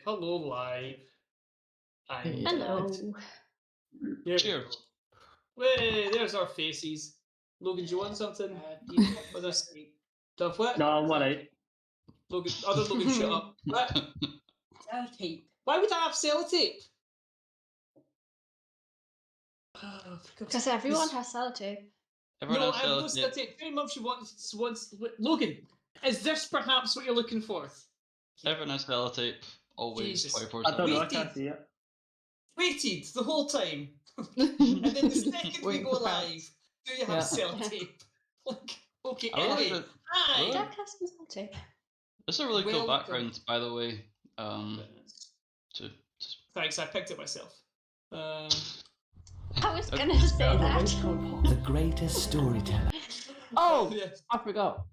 Hello, live. Hello. Cheers. Hey, there's our faces. Logan, do you want something? With us? What? No, I'm alright. Logan, other Logan, shut up. What? Sellotape. Why would I have sellotape? Because everyone has sellotape. Everyone No, else I have no sells sellotape. Very much wants. Logan, is this perhaps what you're looking for? Everyone has sellotape. Always Jesus. 24/7. I don't know, I Waited. can't see it. Waited the whole time, and then the second we Waiting go for parts. live, do you have Yeah. sellotape? Like, okay, I really anyway, like hi. Jack has some sellotape. This is a really cool Welcome. background, by the way. To Thanks, I picked it myself. I was gonna say that. The greatest storyteller. Oh, Yeah. I forgot.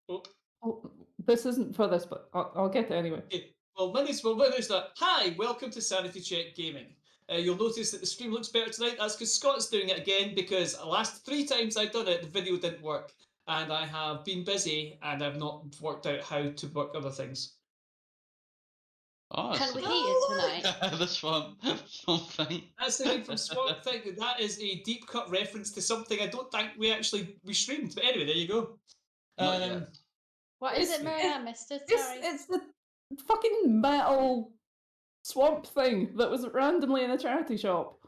Oh. Oh, this isn't for this, but I'll get it anyway. Okay. Well, when it's that. Hi, welcome to Sanity Check Gaming. You'll notice that the stream looks better tonight. That's because Scott's doing it again, because the last 3 times I've done it, the video didn't work. And I have been busy, and I've not worked out how to work other things. oh, Can we so- hear you tonight? this one thing. That's the thing from Swamp Thing. That is a deep cut reference to something I don't think we streamed. But anyway, there you go. Not yet. What is It's- it, Mary? I missed it. It's, Sorry. it's the fucking metal swamp thing that was randomly in a charity shop.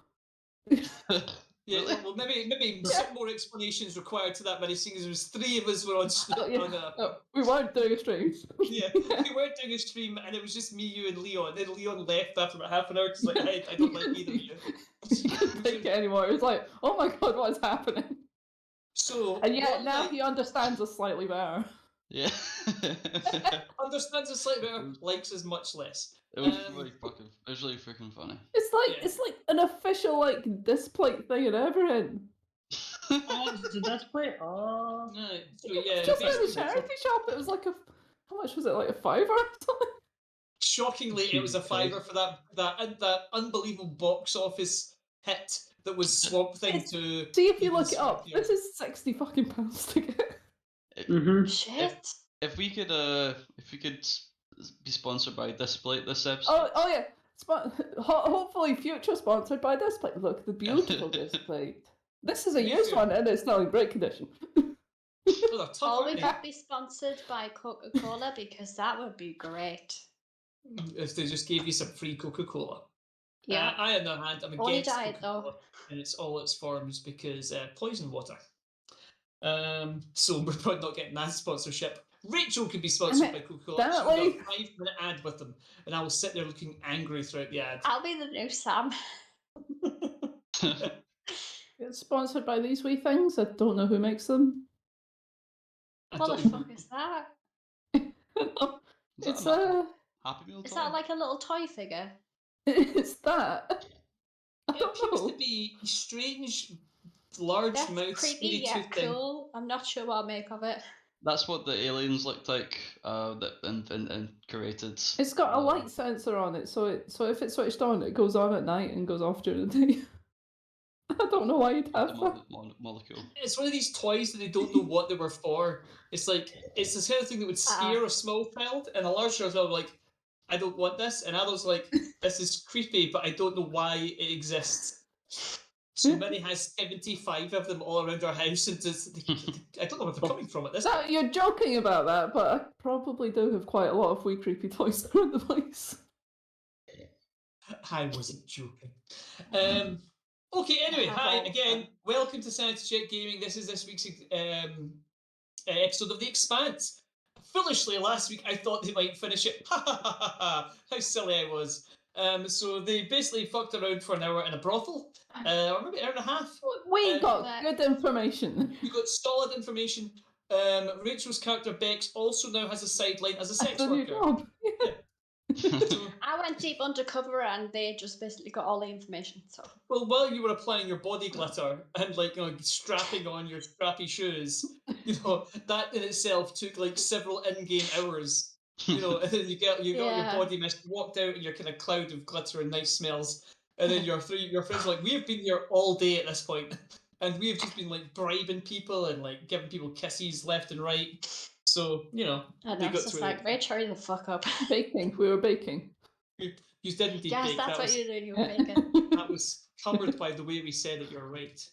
Yeah, Really? well, maybe some more explanations required to that, but seeing as there was 3 of us were on. We weren't doing a stream. Yeah, we weren't doing a stream, and it was just me, you, and Leon. Then Leon left after about half an hour because like I don't like either of you. He couldn't take it anymore. It was like, oh my god, what's happening? So And yet one now night- he understands us slightly better. Yeah. understands us slightly better, likes us much less. It was really freaking funny. It's like an official like display thing and everything. Oh, did that play? Oh. No, so yeah, Just in basically- the charity shop, it was like how much was it? Like a £5 or something? shockingly, it was a Jesus Christ. £5 for that unbelievable box office hit that was Swamp Thing It's- to. See if you even look it up. Swamp This is £60 fucking to get. Mm-hmm. Shit. If we could be sponsored by Display this episode. Oh yeah. Hopefully future sponsored by Display. Look, the beautiful Display. This is a Me used too. one and it's not in great condition. Oh, they're tough, Or we aren't could be sponsored by Coca-Cola because that would be great. they? If they just gave you some free Coca-Cola. Yeah. I on the other hand, I'm Only against diet, though. Coca-Cola in all its forms because poison water. So we're probably not getting that sponsorship. Rachel could be sponsored by Coca-Cola. She'll definitely. do a 5-minute ad with them, and I will sit there looking angry throughout the ad. I'll be the new Sam. It's sponsored by these wee things. I don't know who makes them. I What the don't fuck is that? It's Happy Meal Is toy? that like a little toy figure? it's that. I It don't appears know. to be a strange, large That's mouth, creepy speedy yet tooth thing. cool. I'm not sure what I'll make of it. That's what the aliens looked like that and created. It's got a light sensor on it, so if it's switched on, it goes on at night and goes off during the day. I don't know why you'd The have that. molecule. It's one of these toys that they don't know what they were for. It's like it's the kind of thing that would scare a small child, and a large child would be like, "I don't want this," and adults are like, "This is creepy, but I don't know why it exists." So Minnie has 75 of them all around our house, and I don't know where they're coming from at this So point. you're joking about that, but I probably do have quite a lot of wee creepy toys around the place. I wasn't joking. Okay, anyway, hi again. Welcome to Sanity Check Gaming. This is this week's episode of The Expanse. Foolishly, last week I thought they might finish it. Ha ha ha ha ha! How silly I was. So they basically fucked around for an hour in a brothel, or maybe an hour and a half. We got that- good information. We got solid information. Rachel's character Bex also now has a sideline as a sex That's a new worker. job. So, I went deep undercover and they just basically got all the information. So well, while you were applying your body glitter and strapping on your strappy shoes, that in itself took like several in-game hours. And then you got Yeah. your body mist, walked out in your kind of cloud of glitter and nice smells, and then your friends were like, "We have been here all day at this point, and we have just been like bribing people and like giving people kisses left and right." So and they I got was just through like, it. Rach, hurry the fuck up. Baking. We were baking. You did indeed Yes, bake. that's That what was, you're doing. You're baking. that was covered by the way we said it. You're right,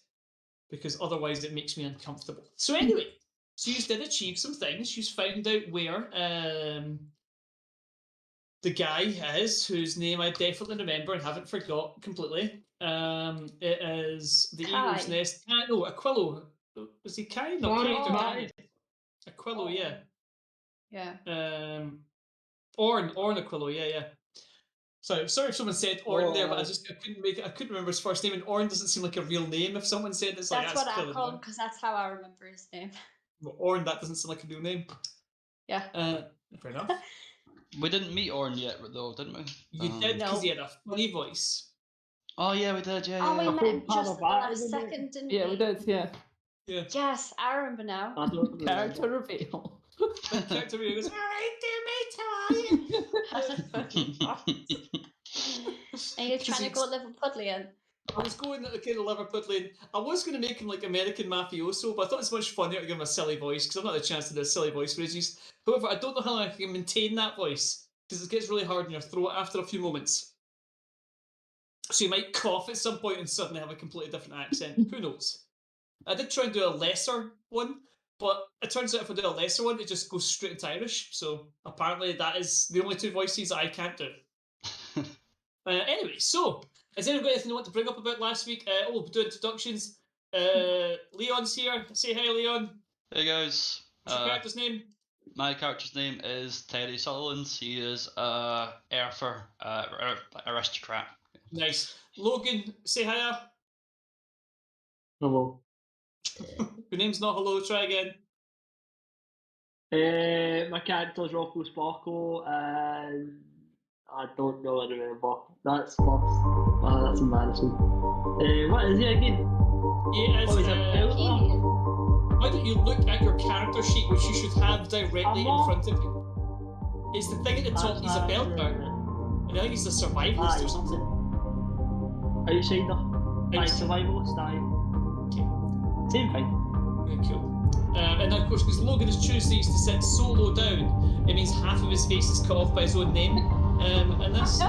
because otherwise it makes me uncomfortable. So anyway, so you did achieve some things. You found out where the guy is, whose name I definitely remember and haven't forgot completely. It is the Eagle's Kai. Nest. No, Aquilo. Was he Kai? No, Marty, Kai or Marty. Danny? Aquilo, yeah. Yeah. Orn Aquilo, yeah. Sorry if someone said Orn there, but Oh. I couldn't make it. I couldn't remember his first name, and Orn doesn't seem like a real name. If someone said it's like That's that's what I clearly call him not. because that's how I remember his name. Well, Orn, that doesn't sound like a real name. Yeah. Fair enough. We didn't meet Orn yet, though, didn't we? You did because No. he had a funny voice. Oh yeah, we did. Yeah, Oh, yeah. we met him Part just of at the that, last isn't it? second, didn't Yeah, we did. Yeah. Yeah. Yes, I remember now. I don't remember. Character reveal. The character really goes, "Alright, dear mate, how are you?" That's a fucking boss. And you're trying to go Liverpudlian. I was going at the kind of Liverpudlian. I was going to make him like American mafioso, but I thought it's much funnier to give him a silly voice because I've not had a chance to do a silly voice for ages. However, I don't know how long I can maintain that voice because it gets really hard in your throat after a few moments. So you might cough at some point and suddenly have a completely different accent. Who knows? I did try and do a lesser one, but it turns out if I do a lesser one, it just goes straight into Irish. So apparently that is the only two voices I can't do. Anyway, so has anyone got anything they want to bring up about last week? We'll do introductions. Leon's here. Say hi, Leon. Hey guys. What's your character's name? My character's name is Terry Sutherland. He is a earther, aristocrat. Nice. Logan, say hi. Hello. Your name's not hello. Try again. My character's Rocco Sparko, and I don't really remember. That's first. Wow, that's embarrassing. What is he again? He is. Oh, he's a outlaw. Why don't you look at your character sheet, which you should have directly I'm in not. front of you? It's the thing at the top. He's a belter, and I think he's a survivalist Aye. or something. Outsider. Aye, Outsider. survivalist, aye. Okay. Same thing. Yeah, cool. And then, of course, because Logan is choosing to sit solo down, it means half of his face is cut off by his own name. And this.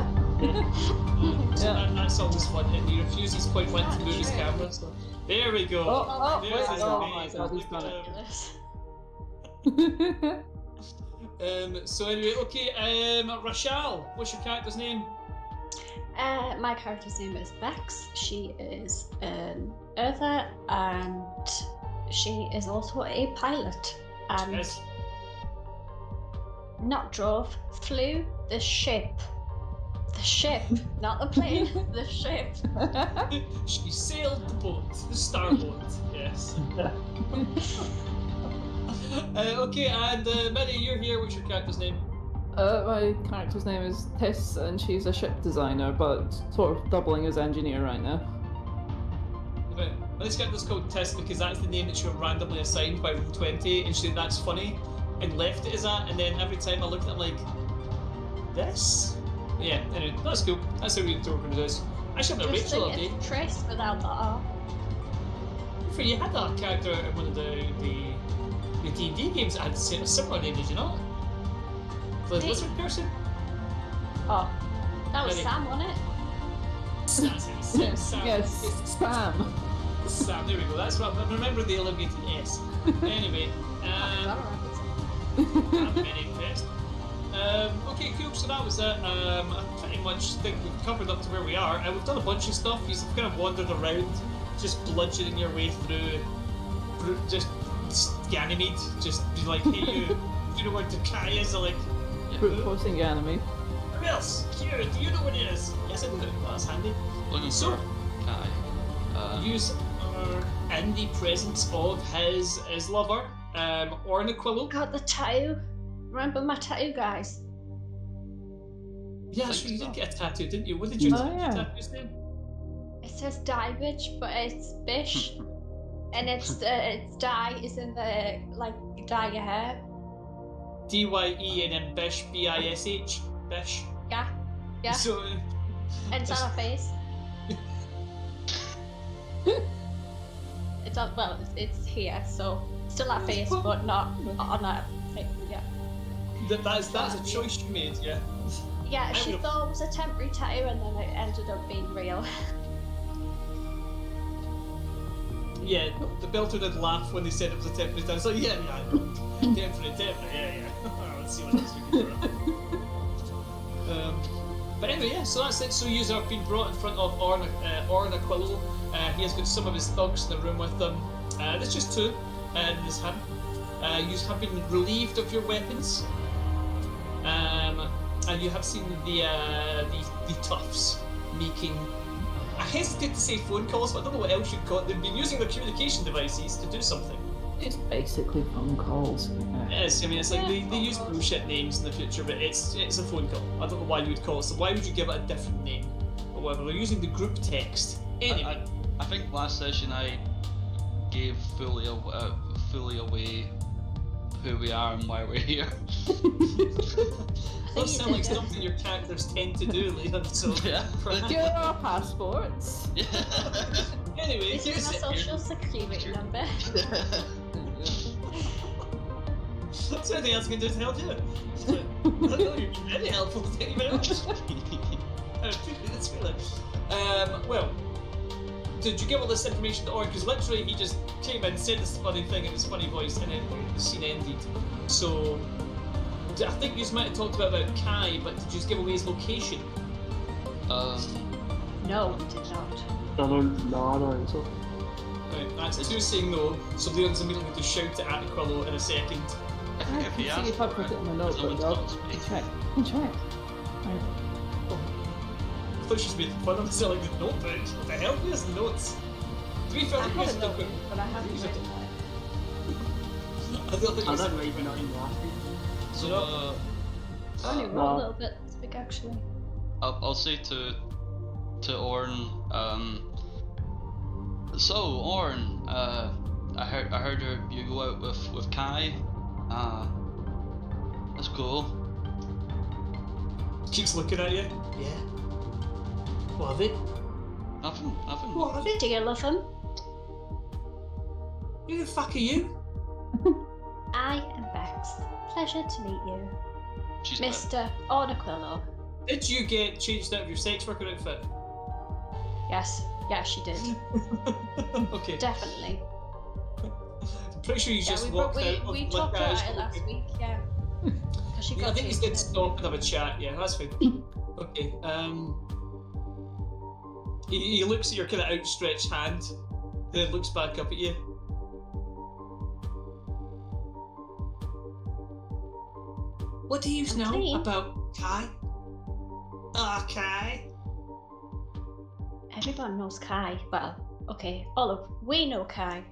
So that's always fun. And he refuses point blank to move his camera. So there we go. Oh, There's wait, his oh name. my God, he's done it. So anyway, okay. Rachel, what's your character's name? My character's name is Bex. She is an earther and she is also a pilot. And Yes. not drove, flew the ship. The ship, not the plane, the ship. She sailed the boat, the starboat. Yes. Okay, and Mary, you're here. What's your character's name? My character's name is Tess, and she's a ship designer, but sort of doubling as engineer right now. Right. Well, this character's called Tess because that's the name that she was randomly assigned by Roll20, and she said that's funny, and left it as that. And then every time I looked at it, I'm like, this? Yeah. Anyway, that's cool. That's how we interpret this. I should have a Just Rachel think update. it's Trace without the R. For you had that character in one of the D&D games that had a similar name, did you not? The Me? lizard person? Oh, that was Ready. Sam, wasn't it? That's it. Yes, Sam. yes, It's spam. Sam. There we go. That's what I'm remembering the elongated S. Anyway, I I'm very impressed. Okay, cool. So that was it. I pretty much think we've covered up to where we are, and we've done a bunch of stuff. You've kind of wandered around, just bludgeoning your way through just Ganymede. Just be like, hey, you. You know where Takai is? They're like, Brute forcing the enemy. who else? You. Do you know what it is? Yes, I do. That's handy. Looking So- for Kai. Use in the presence of his lover, Ornaquillo. Got the tattoo. Remember my tattoo, guys? Yeah, Think sure, you so. did get a tattoo, didn't you? What did your Oh, yeah. tattoo's name? It says Die Bitch, but it's Bish. And it's dye is in the, like, dye your hair. DYE and then Bish, BISH. Bish. Yeah. Yeah. So, And it's on her face. It's on, well, it's here, so still her face, but not on her face. Yeah. that's a choice you made, yeah. Yeah, she would've- thought it was a temporary tattoo and then it ended up being real. Yeah, the Belter did laugh when they said it was a temporary tattoo. It's like, yeah, temporary, yeah. Let's see what else we can throw. But anyway, yeah, so that's it. So you have been brought in front of Orn Aquilo. He has got some of his thugs in the room with them. There's just two, and there's him. You have been relieved of your weapons. And you have seen the toughs making, I hesitate to say phone calls, but I don't know what else you'd call it. They've been using their communication devices to do something. It's basically phone calls. Yes, I mean, it's like they use bullshit names in the future, but it's a phone call. I don't know why you would call it. So why would you give it a different name? Or whatever. They're using the group text. Anyway. I think last session I gave fully away who we are and why we're here. That sounds like something your characters tend to do, Liam. So Yeah. Here are our passports. Yeah. Anyway, This is my social security number. Is there anything else I can do to help you? I don't know, you've been very helpful. Thank you very much. That's really. Well, did you give all this information to Orn? Because literally he just came in, said this funny thing in his funny voice, and then the scene ended. So, I think you might have talked about Kai, but did you just give away his location? No, we did not. I don't think so. Right, that's two saying no, so Leon's immediately going to shout it at Aquilo in a second. If he See asks if I put it in my notebook. someone's I'll not check. Right. I thought she was making fun of selling the notebook. What the hell? Where's the notes? To be fair, I the have music a notebook. notebook, but I haven't Music- written I it. don't think I it's didn't write nothing last week. So I only wrote no. a little bit this week, actually. I'll say to Orn, so Orn, I heard you go out with Kai. That's cool. keeps looking at you. Yeah. What have it? Nothing. What have it? Do you love him? Who the fuck are you? I am Bex. Pleasure to meet you. She's Mr. Ornaquillo. Did you get changed out of your sex worker outfit? Yes, she did. Okay. Definitely. I'm pretty sure you just we walked out. we of talked about Lagash. it last week, yeah. 'Cause she Yeah, I got think you changed did out. stop and have a chat. Yeah, that's fine. Okay. He looks at your kind of outstretched hand, then looks back up at you. What do you I'm know clean. about Kai? Kai. Everyone knows Kai. Well, okay, Olive, we know Kai.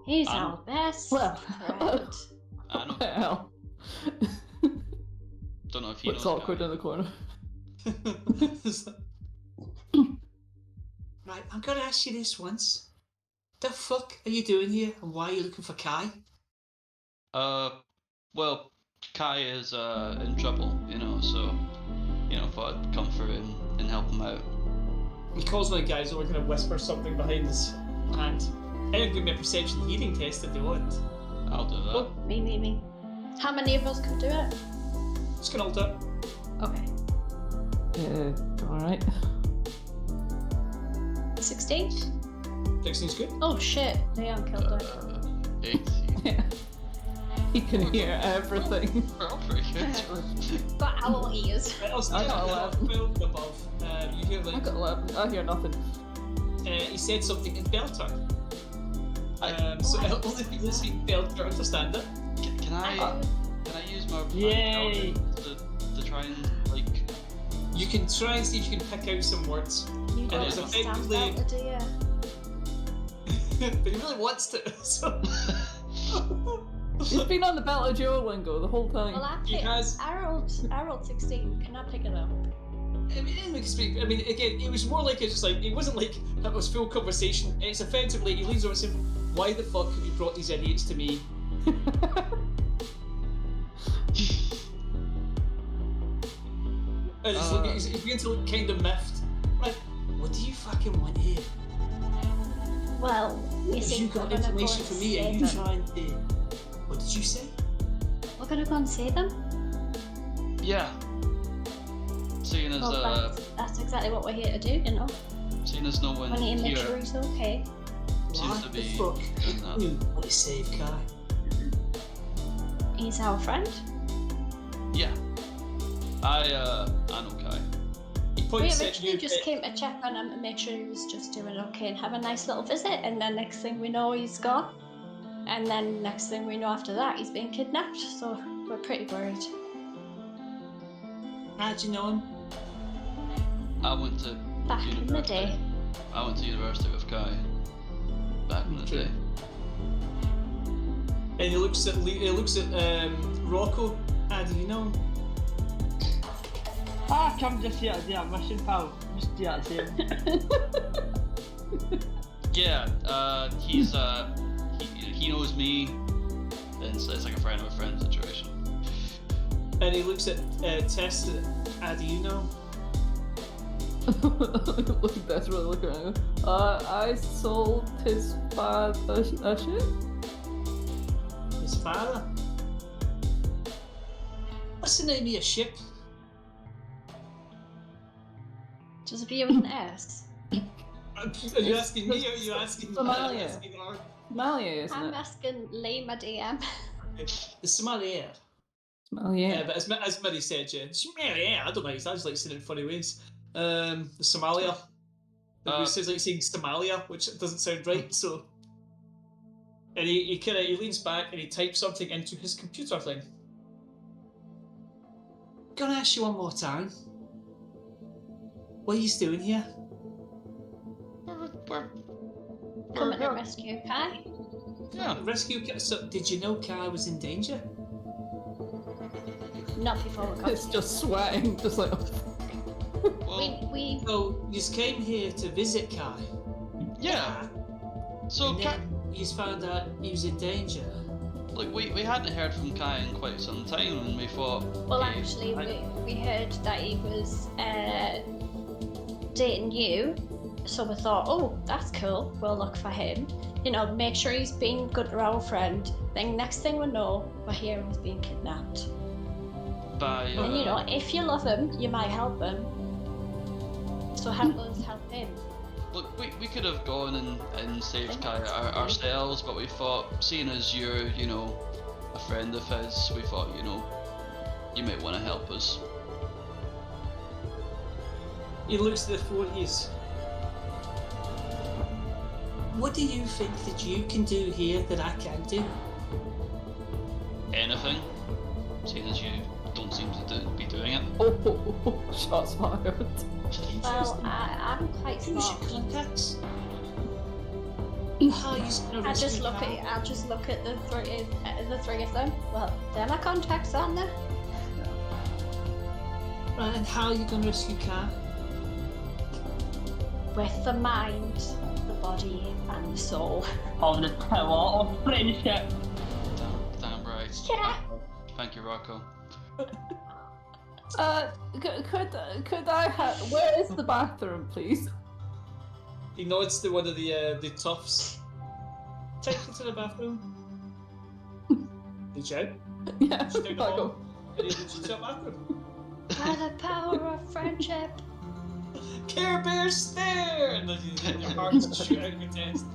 He's our best Well, friend. I know. Well, Don't know if he looks knows. awkward Kai. in the corner. Right, I'm gonna ask you this once. The fuck are you doing here, and why are you looking for Kai? Well, Kai is in trouble, so thought I'd come through and help him out. He calls one of the guys over, kind of whispers something behind his hand. Anyone give me a perception hearing test if they want. I'll do that. Oh, me. How many of us can do it? Just gonna alter. Okay. Alright. 16? 16's good. Oh shit, Leon killed it. 18. Yeah. He can hear everything. We're all pretty good. Got owl ears. Right, I'll I start got at 12 and above. You hear I like got 11. I hear nothing. he said something in Belter. So What? only people that speak Belter understand it. Can I use my Yay. to try and like? You can try and see if you can pick out some words, You don't it's understand effectively- Belter, do you? but he really wants to. So He's been on the Battle of Duolingo the whole time. Well, He actually, has- I rolled 16. Can I pick it up? I mean, we can speak. I mean, again, it was more like it's just like it wasn't like that was full conversation. It's effectively he leans over and says, "Why the fuck have you brought these idiots to me?" And he's beginning to look kind of miffed. Like, what do you fucking want here? Well, you Have see, you we're got gonna go information and for me? Are see you them. trying to? What did you say? We're gonna go and see them. Yeah. seeing as Well, that's exactly what we're here to do, you know. seeing as no one We need to make here sure he's okay. seems to What the be fuck? doing that. You want to save Kai? He's our friend. Yeah. I know Kai. He We points at originally you. just came to check on him and make sure he was just doing okay and have a nice little visit, and then next thing we know he's gone. And then next thing we know after that he's been kidnapped, so we're pretty worried. How'd you know him? I went to Back in the university. day. I went to university with Kai. Back in the Okay. day. And he looks at Rocco. How do you know him? Come just here to do a mission, pal. Just do that same. Yeah, he's he knows me, and so it's like a friend of a friend situation. And he looks at Tess. How do you know? Look desperately looking at him. I sold his father a ship. His father. What's the name of your ship? Does it begin with an S? Are you asking me or are you asking Somalia. asking her? Somalia, isn't I'm it? asking Lee, my DM. The Somalia. Somalia. But as Mary said, yeah, Somalia. I don't know. It sounds like saying it in funny ways. The Somalia. It sounds like saying Somalia, which doesn't sound right. So, and he leans back and he types something into his computer thing. Gonna ask you one more time. What are you doing here? We're Coming to rescue Kai. yeah. Rescue. So, did you know Kai was in danger? Not before we got It's just sweating, just like. Well, we So, you came here to visit Kai. yeah. So And Kai, then you found out he was in danger. like we hadn't heard from Kai in quite some time, and we thought. well okay, actually I- we heard that he was dating you, so we thought, oh, that's cool. We'll look for him. You know, make sure he's being good to our friend. Then next thing we know, we're here he's being kidnapped. by And you know, if you love him, you might help him. So help us help him. look, we could have gone and saved Think Kai that's ourselves, but we thought, seeing as you're, you know, a friend of his, we thought, you know, you might want to help us. He looks at the four of yous. What do you think that you can do here that I can't do? Anything, seeing as you don't seem to be doing it. Oh, shots fired. Well, I'm quite Who's your smart. contacts? How are you gonna I just rescue look Kai? at the three of them. Well, they're my contacts, aren't they? Right, and how are you going to rescue Kai? With the mind, the body, and the soul. Of the power of friendship. Damn right. Yeah. Thank you, Rocco. Could I have? Where is the bathroom, please? He nods to one of the toughs. Take you to the bathroom. Reach out. Yeah. Reach down the I'll hall. go. And he leads you to the bathroom. By the power of friendship. Care Bear stare! And then your hearts shoot out your chest.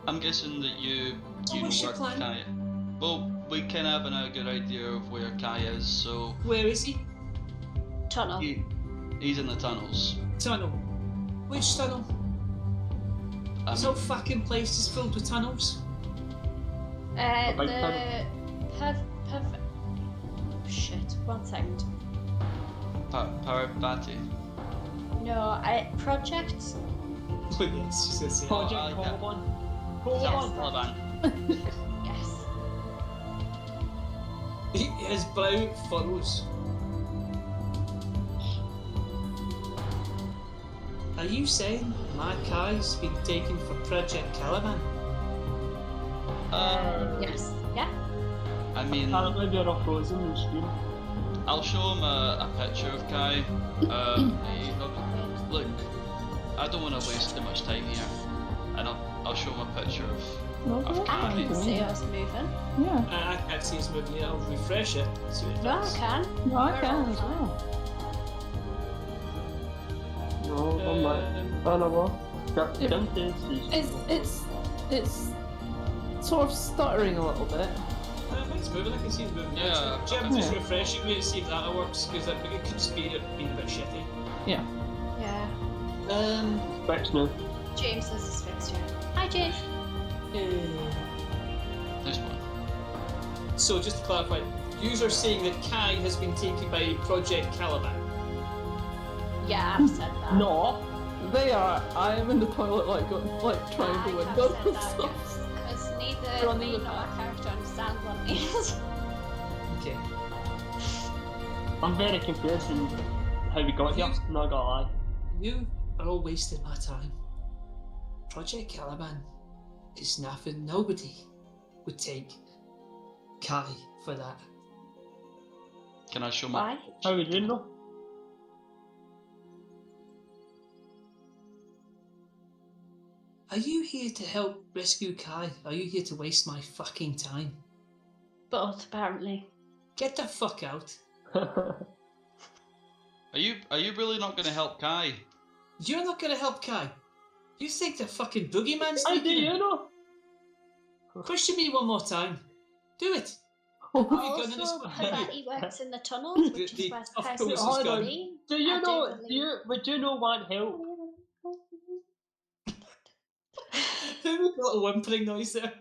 I'm guessing that you So know what's your where plan? Kai. Well, we kind of have a good idea of where Kai is, so Where is he? Tunnel. he's in the tunnels. Tunnel. Which tunnel? This whole fucking place is filled with tunnels. Big The shit. 1 second. Parvati. No, Project. Oh yes, she says yeah. Project I like that. Coloban. Yes. Taliban. Yes. His brow furrows. Are you saying my Kai's been taken for Project Caliban? Yes. Yeah. I mean, Apparently they're all frozen in stream. I'll show him a picture of Kai. Look, I don't want to waste too much time here, and I'll show him a picture of No, I've that's I fine can to see me. us moving. Yeah. I can't see us moving yet. I'll refresh it. See what it No, I does. can. No, I We're can all as fine. well. No, I'm like, oh no, what? Yeah. Jump is. It's sort of stuttering a little bit. I think it's moving. I can see it's moving. Yeah, Jim, okay. just refreshing me to see if that works, because it could just be being a bit shitty. Yeah. Yeah. Specs now. James is his fixture. Hi, James. This one. So just to clarify, you are saying that Kai has been taken by Project Caliban. Yeah, I've said that. No. They are. I am in the toilet, like trying I to have window said and that, stuff. yes. Because neither Running me with nor that. our character understand what it is. Okay. I'm very confused in how we got here. Not gonna lie. You are all wasting my time. Project Caliban is nothing. Nobody would take Kai for that. Can I show my? Why? How would you know? Are you here to help rescue Kai? Are you here to waste my fucking time? Both, apparently. Get the fuck out. Are you really not going to help Kai? You're not gonna help Kai. You think the fucking boogeyman's How do taking you him? know? Question me one more time. Do it. Oh, Have you got any Also, spot- that he works in the tunnels, which The is where tough Kai's ghost is supposed to gone. be. Do you I do know? believe- Would you know want help? Who made a little whimpering noise there?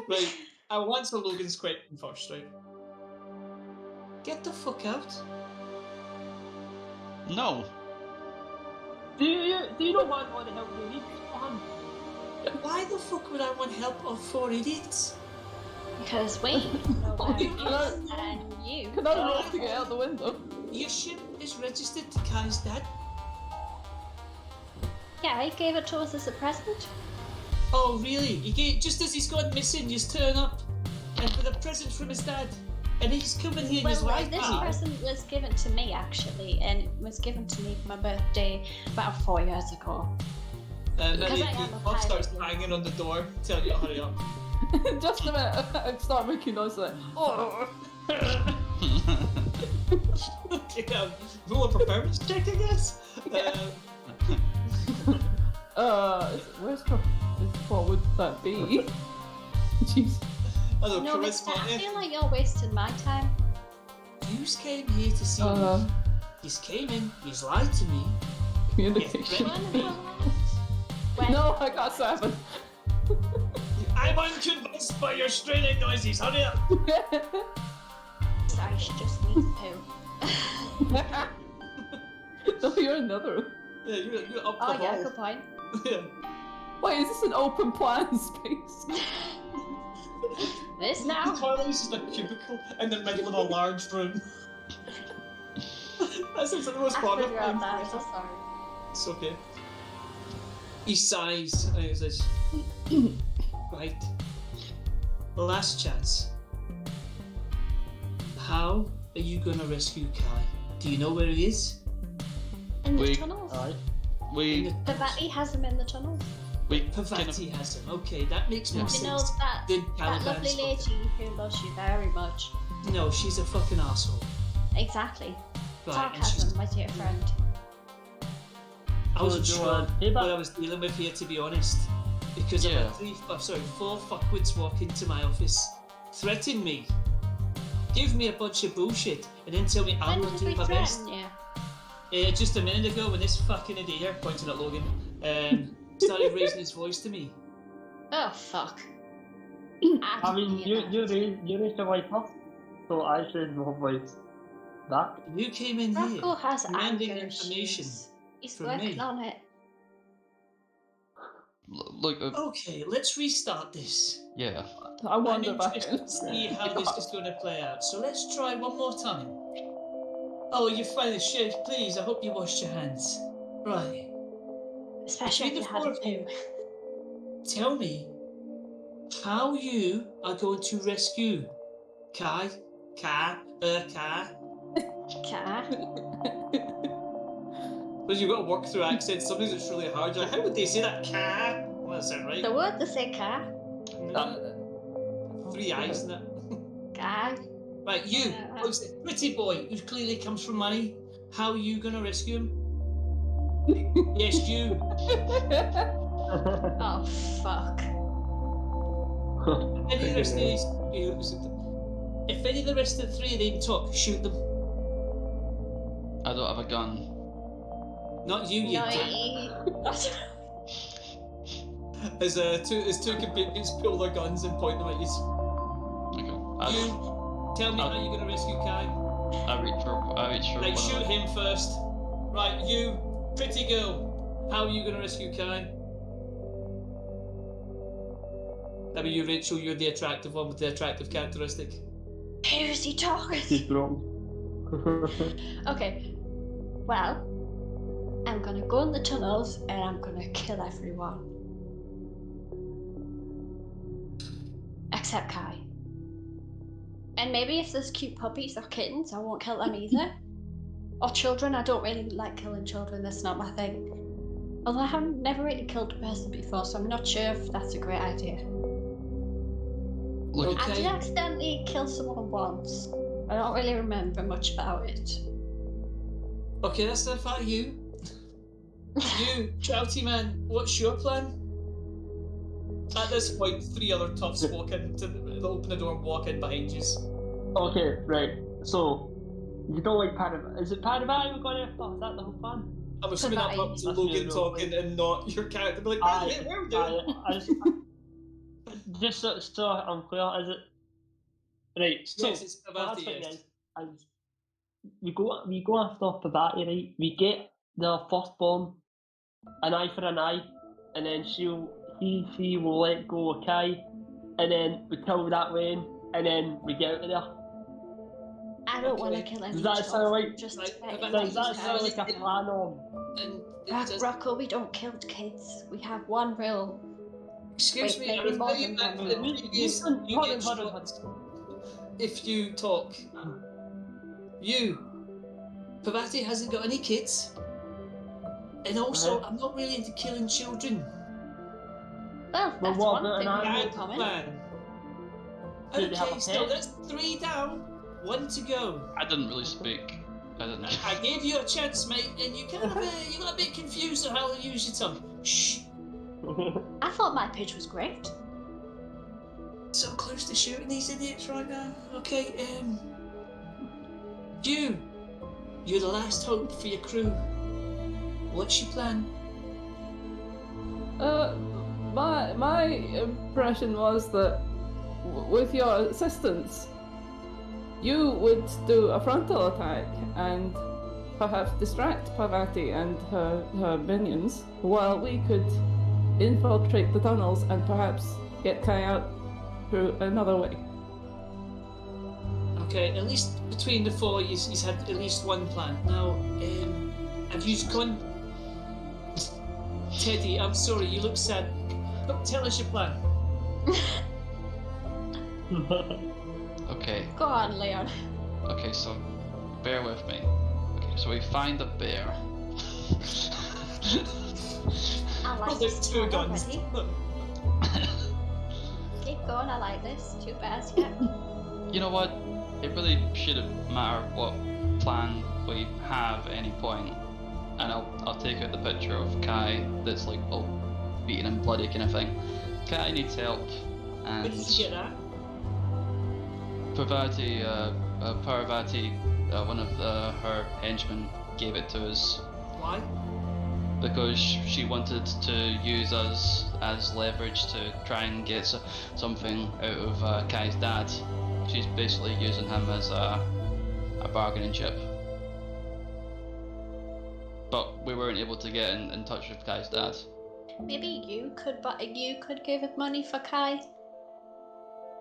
Right, I will answer Logan's question first, right? Get the fuck out. No. Do you know want all the help you need? Man? Why the fuck would I want help of four idiots? Because we know where he Can I- is, and you. Can I roll to get out the window? Your ship is registered to Kai's dad. Yeah, he gave it to us as a present. Oh, really? Just as he's gone missing, you turn up and with a present from his dad. And he's coming here in his Well, life. this present was given to me actually, and it was given to me for my birthday about 4 years ago. And then Because I the am a pub starts pirate. banging on the door, telling you to hurry up. Just a minute. I start making noise like, oh. Okay, roll a performance check, I guess. What would that be? Jeez. I don't know, No, Mister, I charisma. feel like you're wasting my time. You came here to see me. He's came in, he's lied to me. Communication. When No, I got 7. I'm unconvinced by your straining noises, hurry up! I should just need to poo. No, you're another. Yeah, you're up the Oh hall. yeah, good point. Yeah. Wait, is this an open plan space? This The now? toilet is just a cubicle in the middle of a large room. That sounds like the most I modern figured out thing. that. So sorry. It's okay. He sighs and he says, right, last chance. How are you gonna rescue Kai? Do you know where he is? In the Wait. tunnels. Aye. we Pavati has him in the tunnels. kind Pavati has him. Okay, that makes more Yeah. You know sense. that Then that Caliban's lovely lady who loves you very much. No, she's a fucking asshole. Exactly. Right, and she's, Sarcasm, my dear friend. I wasn't So do you sure want payback? what I was dealing with here, to be honest. Because Yeah. I've had 4 fuckwits walk into my office, threaten me, give me a bunch of bullshit, and then tell me I'm When going did to we do my best. threaten you? Just a minute ago, when this fucking idiot here, pointing at Logan, started raising his voice to me. Oh fuck. I mean, you raised your voice first, so I should no voice back. You came in here Rocco has demanding anger information. issues. He's from working me. on it. look. Okay, let's restart this. Yeah. I I'm wander back interested in. to see how this is going to play out. So let's try one more time. Oh, you finally shit. Please, I hope you washed your hands. Right. Especially if Between you the had four a of you, poo. tell me how you are going to rescue Kai. Cat. Because you've got to work through accents. Sometimes it's really hard. You're like, how would they say that? Kai? That's it, right? The word they say car. No. 3 eyes in it. Car. Right, you, who's the pretty boy who clearly comes from money. How are you gonna rescue him? Yes, you. Oh, fuck. If any of the rest of these, if any of the rest of the 3 of them talk, shoot them. I don't have a gun. Not you, you dick. No. As two companions pull their guns and point them at you. Okay. You tell me how you're gonna rescue Kai. I reach for Right, one shoot of him first. Right, you pretty girl, how are you gonna rescue Kai? That be you, Rachel. You're the attractive one with the attractive characteristic. Who's he talking? He's wrong. Okay. Well, I'm gonna go in the tunnels and I'm gonna kill everyone. Except Kai. And maybe if there's cute puppies or kittens, I won't kill them either. Or children, I don't really like killing children, that's not my thing. Although I have never really killed a person before, so I'm not sure if that's a great idea. Look, I did accidentally kill someone once. I don't really remember much about it. Okay, that's enough out of you. You, shouty man, what's your plan? At this point, 3 other toughs walk in. They'll open the door and walk in behind you. Okay, right. So, you don't like Panama. Is it Panama we're going after? Is that the whole plan? I'm assuming that up to That's Logan me, talking and not your character. Be like, by the way, where are we doing? Just so I'm clear, is it? Right, so Yes, it's what Pavati, happened yes. is we go after Pavati, right? We get the firstborn an eye for an eye, and then she will let go of Kai, and then we kill that way, and then we get out of there. I don't want to Okay. kill any Does that sound children, like- just Like, letting but them Does that use sound Kai's like a gun. plan on? And Rocco, we don't kill kids. We have one rule. excuse Wait, me, maybe I more refer you than back to one the rule. previous Hold union on. shots. If you talk, you, Pavati hasn't got any kids, and also I'm not really into killing children. Well, Well, that's what one about thing an we have animal in common. Man. Do they have Okay, a so pet? that's 3 down, 1 to go. I didn't really speak. I didn't. I gave you a chance, mate, and you kind of you got a bit confused on how to use your tongue. Shh. I thought my pitch was great. So close to shooting these idiots right now. Okay, you're the last hope for your crew. What's your plan? My impression was that with your assistance, you would do a frontal attack and perhaps distract Parvati and her minions, while we could infiltrate the tunnels and perhaps get Kai out through another way. Okay, at least between the 4, he's had at least one plan. Now, have you gone? Teddy, I'm sorry, you look sad. But tell us your plan. Okay. Go on, Leon. Okay, so bear with me. Okay, so we find a bear. I like Well, this there's 2 plan guns. already. Keep going, I like this. 2 bears, yeah. You know what? It really shouldn't matter what plan we have at any point. And I'll take out the picture of Kai that's like all beaten and bloody kind of thing. Kai needs help, Where and did you get that? Parvati, one of her henchmen gave it to us Why? because she wanted to use us as leverage to try and get something out of Kai's dad. She's basically using him as a bargaining chip. But we weren't able to get in touch with Kai's dad. Maybe you could give it money for Kai.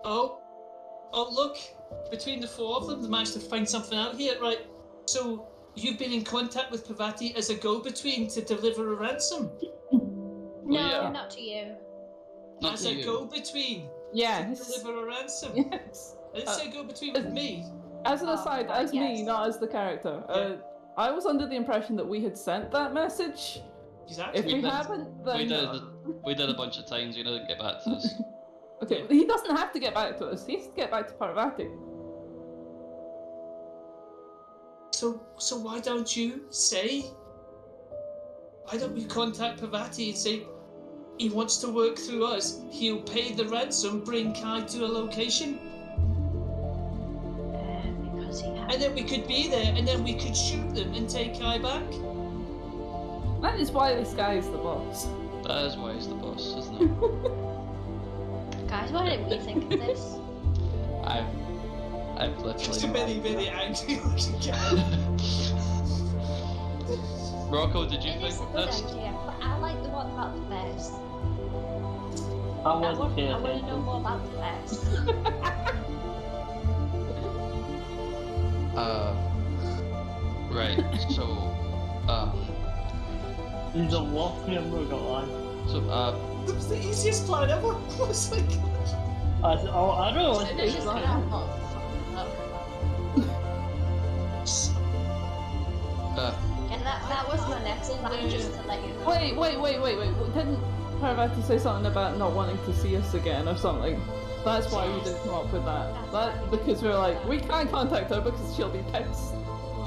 Oh, look! Between the 4 of them, they managed to find something out here, right? So you've been in contact with Pavati as a go-between to deliver a ransom. No, yeah. not to you. Not As to a you. go-between to Yes. deliver a ransom. Yes. I didn't say go-between with me. As an Oh, aside, right, as me, yes. not as the character. Yeah. I was under the impression that we had sent that message Exactly. If we haven't, then We did a bunch of times. You didn't get back to us. okay. He doesn't have to get back to us. He has to get back to Parvati. So why don't you say? Why don't we contact Parvati and say he wants to work through us? He'll pay the ransom, bring Kai to a location, Because he has. and then we could be there, and then we could shoot them and take Kai back. That is why this guy is the boss. That is why he's the boss, isn't it? Guys, why didn't we think of this? I've Just a literally. very, very angry looking guy. Rocco, did you It think is a of good this? idea, but I like the one about the bears. I wasn't paying I want to know attention. more about the bears. Right. So, He's a lot here, I'm not gonna lie. That was the easiest plan ever. I was like, I don't know. As soon as she's gonna have lots of fucking luck. Yeah, that was my next plan, just to let you know. Wait. Didn't Parvati say something about not wanting to see us again or something? That's why we didn't come up with that. Because we were like, we can't contact her because she'll be pissed.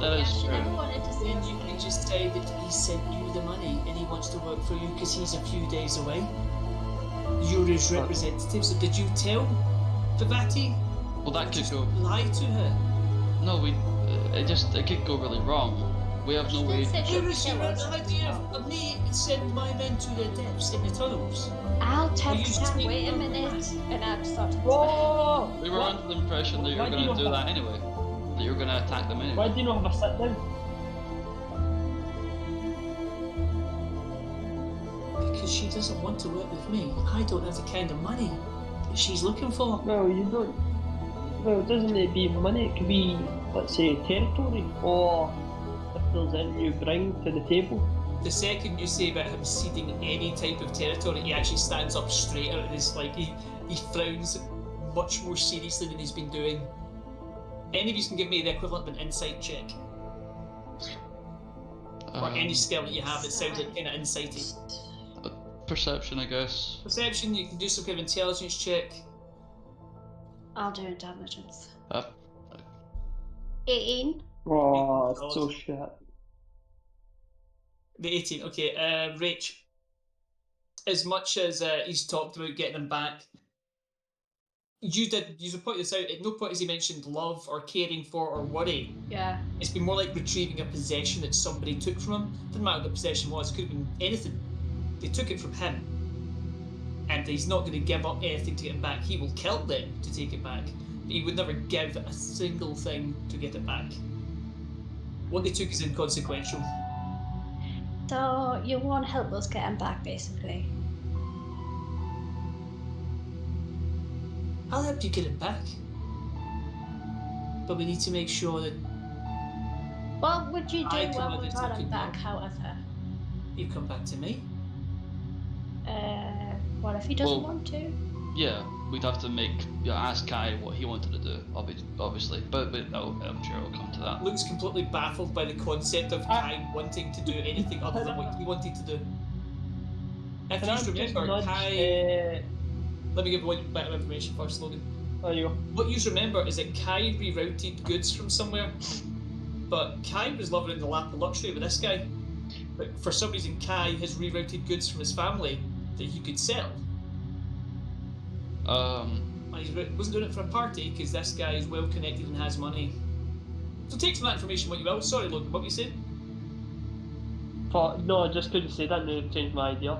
that Yeah, is she true. never wanted to see then us you again. can just say that he sent you the money and he wants to work for you because he's a few days away. You're his representative, so did you tell Parvati? Well, that could Just go. lie to her. No, it could go really wrong. We have no way. Where is your idea of me send my men to their depths in the tunnels? I'll you text her, saying- wait a minute, and I'll start to Whoa! We were under the impression that you were Why do going you to do have that anyway. That you were going to attack them Why anyway. do you not have a sit down? Because she doesn't want to work with me. I don't have the kind of money that she's looking for. No, you don't. Well, doesn't it be money? It could be, let's say, territory, or if there's anything you bring to the table. The second you say about him ceding any type of territory, he actually stands up straight out of his, he frowns much more seriously than he's been doing. Any of you can give me the equivalent of an insight check, or any skill that you have that sounds like kind of insighty. Perception, I guess. Perception, you can do some kind of intelligence check. I'll do intelligence. Uh, 18. Oh, it's so shit. The 18, okay. Rach, as much as he's talked about getting him back, you pointed this out, at no point has he mentioned love or caring for or worry. Yeah. It's been more like retrieving a possession that somebody took from him. Doesn't matter what the possession was, it could have been anything. They took it from him. And he's not going to give up anything to get it back. He will kill them to take it back. But he would never give a single thing to get it back. What they took is inconsequential. So you won't help us get him back, basically. I'll help you get it back. But we need to make sure that What would you do I come when we with got it, him back, however? you come back to me. What if he doesn't Well- want to? yeah, we'd have to ask Kai what he wanted to do, obviously. But I'm sure it'll come to that. Luke's completely baffled by the concept of Kai wanting to do anything other than what he wanted to do. If Can I you just remember, nudge, Kai... Let me give one bit of information first, Logan. there you go. What you remember is that Kai rerouted goods from somewhere, but Kai was living in the lap of luxury with this guy. But for some reason, Kai has rerouted goods from his family that he could sell. And he wasn't doing it for a party because this guy is well connected and has money. So take from that information what you will. Sorry, Logan, what were you saying? No, I just couldn't say that. Now I've changed my idea.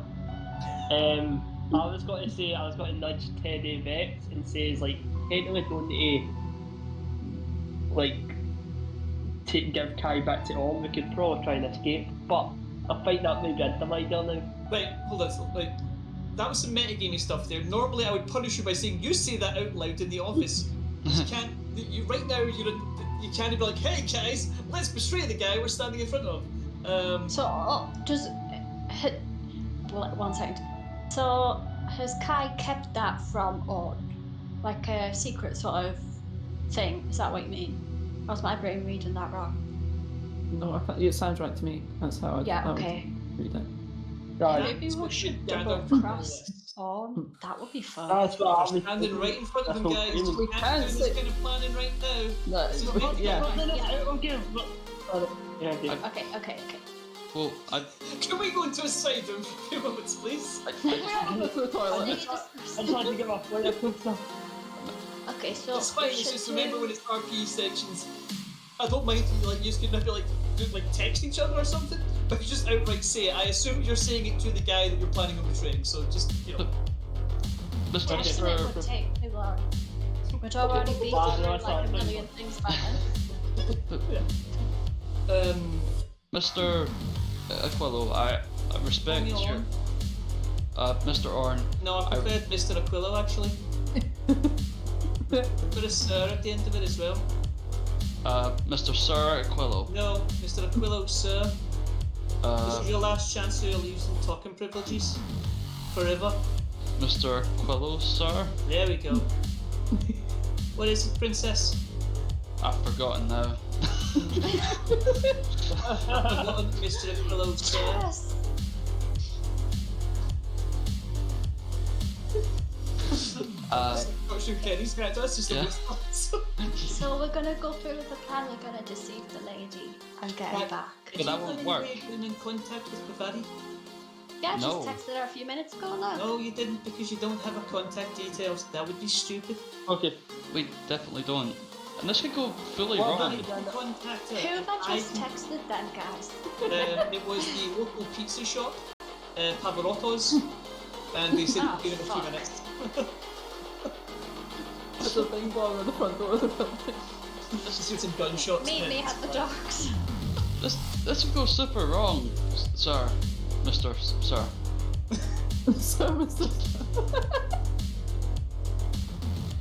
I was going to nudge Teddy Vex and says like, technically don't need to give Kai back to Om. We could probably try and escape, but I think that may be a dumb idea now. Right, hold on. Right, that was some metagaming stuff there. Normally, I would punish you by saying you say that out loud in the office. You can't. You right now. You can't be like, hey guys, let's betray the guy we're standing in front of. So, one second. So, has Kai kept that from On? Like a secret sort of thing? Is that what you mean? Or was my brain reading that wrong? No, it sounds right to me. That's how I Yeah, would okay. read it. Right. Maybe That's we what should you'd gather double from cross this. on. That would be fun. That's what I We're was standing right in front of them, That's guys. okay. We can't do this kind of planning right now. No, This is No, right yeah. now. okay. Sorry. Yeah, okay. Okay. Well, Can we go into a side room for a few moments, please? I go to the toilet. Need to- I just had to get my point of stuff. Okay, so It's fine. we It's should just remember do- when it's RP sections. I don't mind if you just could maybe like text each other or something, but if you just outright say it, I assume you're saying it to the guy that you're planning on betraying. So just Mr. Texting it would take too long. We'd already beat through like a million things by then. Mr. Aquilo, I respect Call me your. Mr. Orn, No, I preferred Mr. Aquilo actually. Put a sir at the end of it as well. Mr. Sir Aquilo. No, Mr. Aquilo, sir. This is your last chance to leave some talking privileges. Forever. Mr. Aquilo, sir. There we go. What is it, princess? I've forgotten now. Forgotten Mr. Aquilo, sir. Yes. Not sure Kenny's character, that's just a Yeah. response. So we're gonna go through with the plan. We're gonna deceive the lady and get her Right. back. But that won't work. Have you been in contact with Bavadi? Yeah, I just No. texted her a few minutes ago. Look. No, you didn't, because you don't have her contact details. That would be stupid. Okay. We definitely don't. And this could go fully Well, wrong. I can contact her. Who have I just can- texted then, guys? It was the local pizza shop, Pavarotto's, and they said Ah, we'll give it a few fuck. minutes. There's a thing blowing at the front door of the building. Just heard some gunshots. Meet me at the docks. This would go super wrong, sir. Mr. Sir. So, Mr.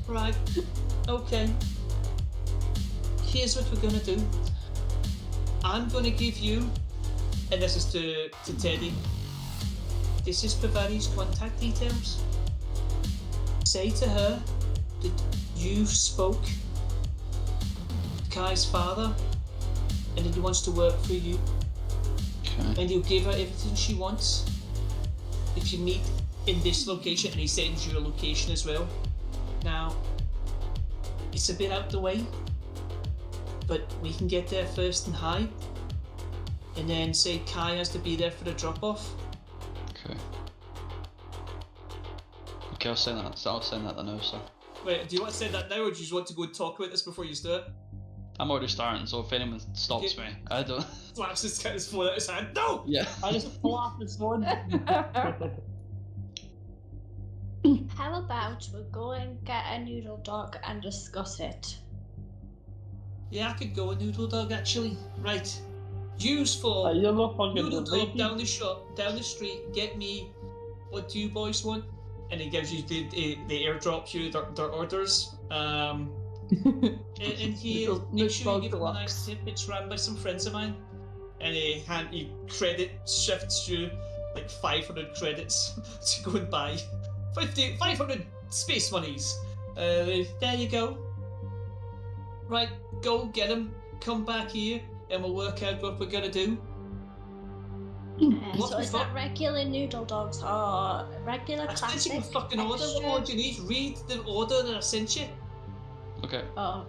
Right. Okay. Here's what we're gonna do. I'm gonna give you, and this is to Teddy. This is Pavari's contact details. Say to her that you spoke to Kai's father, and that he wants to work for you, Okay. and you'll give her everything she wants. If you meet in this location, and he sends you a location as well. Now, it's a bit out the way, but we can get there first and hide, and then say Kai has to be there for the drop-off. Okay. Okay, I'll send that. I'll send that now, sir. Wait, do you want to say that now, or do you just want to go and talk about this before you do it? I'm already starting, so if anyone stops Okay. me, I don't. Slaps his phone out of his hand. No! Yeah. I just pull off his phone. How about we go and get a noodle dog and discuss it? Yeah, I could go a noodle dog actually. Right. Use for You're not fucking noodle dog lady. down the shop, down the street. Get me. What do you boys want? And he gives you the airdrops you their orders. And he Noodle- make sure you noodle give him a deluxe. nice tip. It's run by some friends of mine. And he credit shifts you like 500 credits to go and buy 500 space monies. There you go. Right, go get him. Come back here, and we'll work out what we're gonna do. What So the is fuck? that regular noodle dogs or regular I sent classic? you a fucking order. extra What more veg? do you need? Read the order that I sent you. Okay. Oh,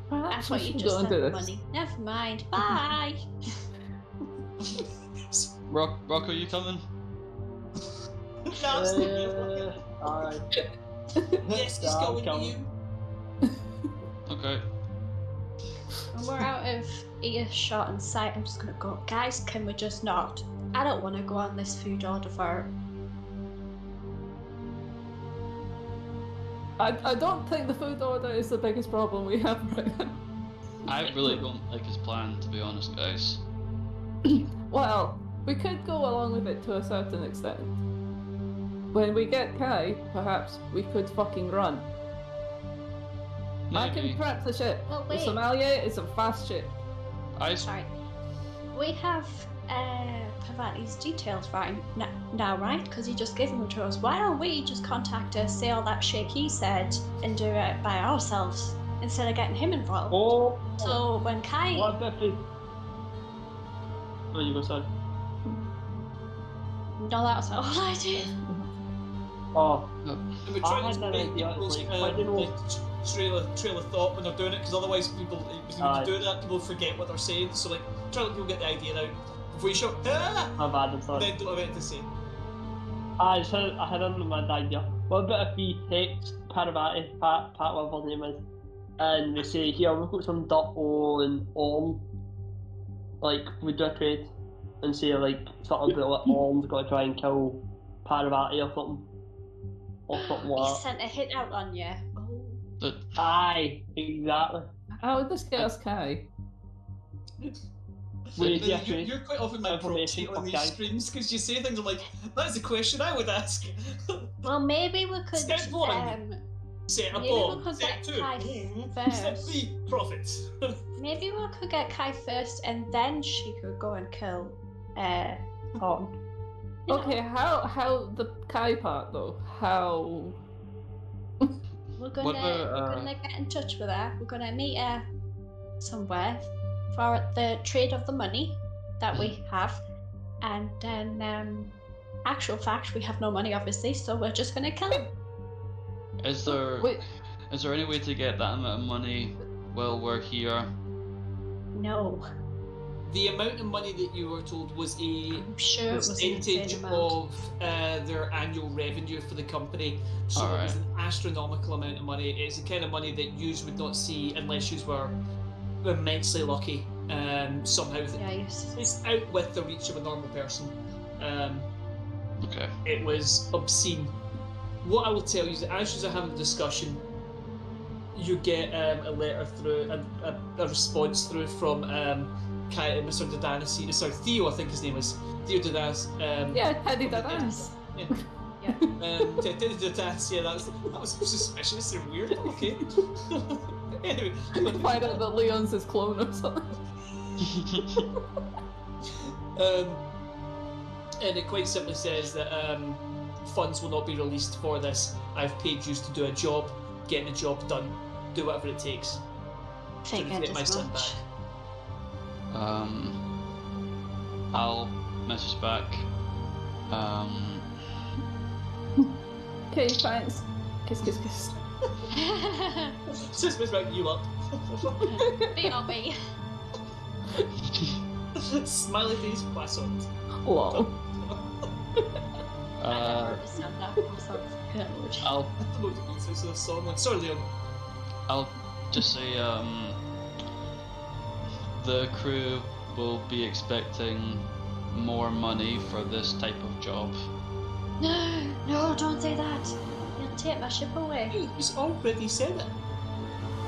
I Perhaps we thought you should just go and sent do the this. money. Never mind. Bye. Rocco, you coming? That's Alright. yes, he's I'll going come. to you. Okay. When we're out of earshot and sight, I'm just gonna go. Guys, can we just not? I don't want to go on this food order for. I don't think the food order is the biggest problem we have right now. I really don't like his plan, to be honest, guys. Well, we could go along with it to a certain extent. When we get Kai, perhaps we could fucking run. I Maybe. can prep the ship. Well, The wait. Somalia is a fast ship. Sorry. We have Pavati's details right now, right? Because he just gave them to us. Why don't we just contact her, say all that shit he said, and do it by ourselves instead of getting him involved? Oh. So when Kai, What if it? Oh, you go, sorry. No, that's all I did. Oh, And we're I trying had to an make idea, people's like, I don't know. trail of thought when they're doing it, because otherwise people, when Aye. you do that, people forget what they're saying. So like, try to let people get the idea out before you shout, ah! My bad, I'm And sorry. then don't have anything to say. I had an mad idea. What about if we text Parvati, Pat, whatever her name is, and we say, here, we've got some .o and Orm. Like, we do a trade and say, like, something about like, Orm's got to try and kill Parvati or something. Or something He like that. sent a hit out on you. Oh. But Aye, exactly. How would this get us Kai? We But do a trade. you're quite often my Information proxy on for these Kai. streams because you say things I'm like, that's a question I would ask. Well, maybe we could. Step one. Set a Maybe we bomb. could Step get two. Kai Step first. three. Profit. Maybe we could get Kai first, and then she could go and kill. Oh, You know, Okay, how the Kai part though? How? we're gonna what about, we're gonna get in touch with her. We're gonna meet her somewhere for the trade of the money that we have, and then actual fact, we have no money obviously, so we're just gonna kill him. is there Wait, any way to get that amount of money while we're here? No, The amount of money that you were told was a I'm sure it was an percentage insane amount. of their annual revenue for the company. So it was Alright. an astronomical amount of money. It's the kind of money that you would not see unless you were immensely lucky. Somehow Yeah, yes. it's out with the reach of a normal person. Okay. It was obscene. What I will tell you is that as you're having a discussion, you get a letter through, a response through from Mr. Dadanasi, sorry, Theo, I think his name is. Theo Dadas. yeah, Teddy the dance. Yeah. Yeah. Theo Dadas, yeah, that was suspicious and weird, but okay. Anyway. Find out that Leon's his clone or something. And it quite simply says that funds will not be released for this. I've paid you to do a job, get the job done, do whatever it takes. Figured get my as son much. I'll message back. Okay, thanks. Kiss, kiss, kiss. Just backing you up. Be on me. Smiley face croissant. Lol. I never understand that. Sounds good. I'll I don't know what it means. It's a song. Like, sorry, Leon. I'll just say the crew will be expecting more money for this type of job. No, don't say that. You'll take my ship away. He's already said it.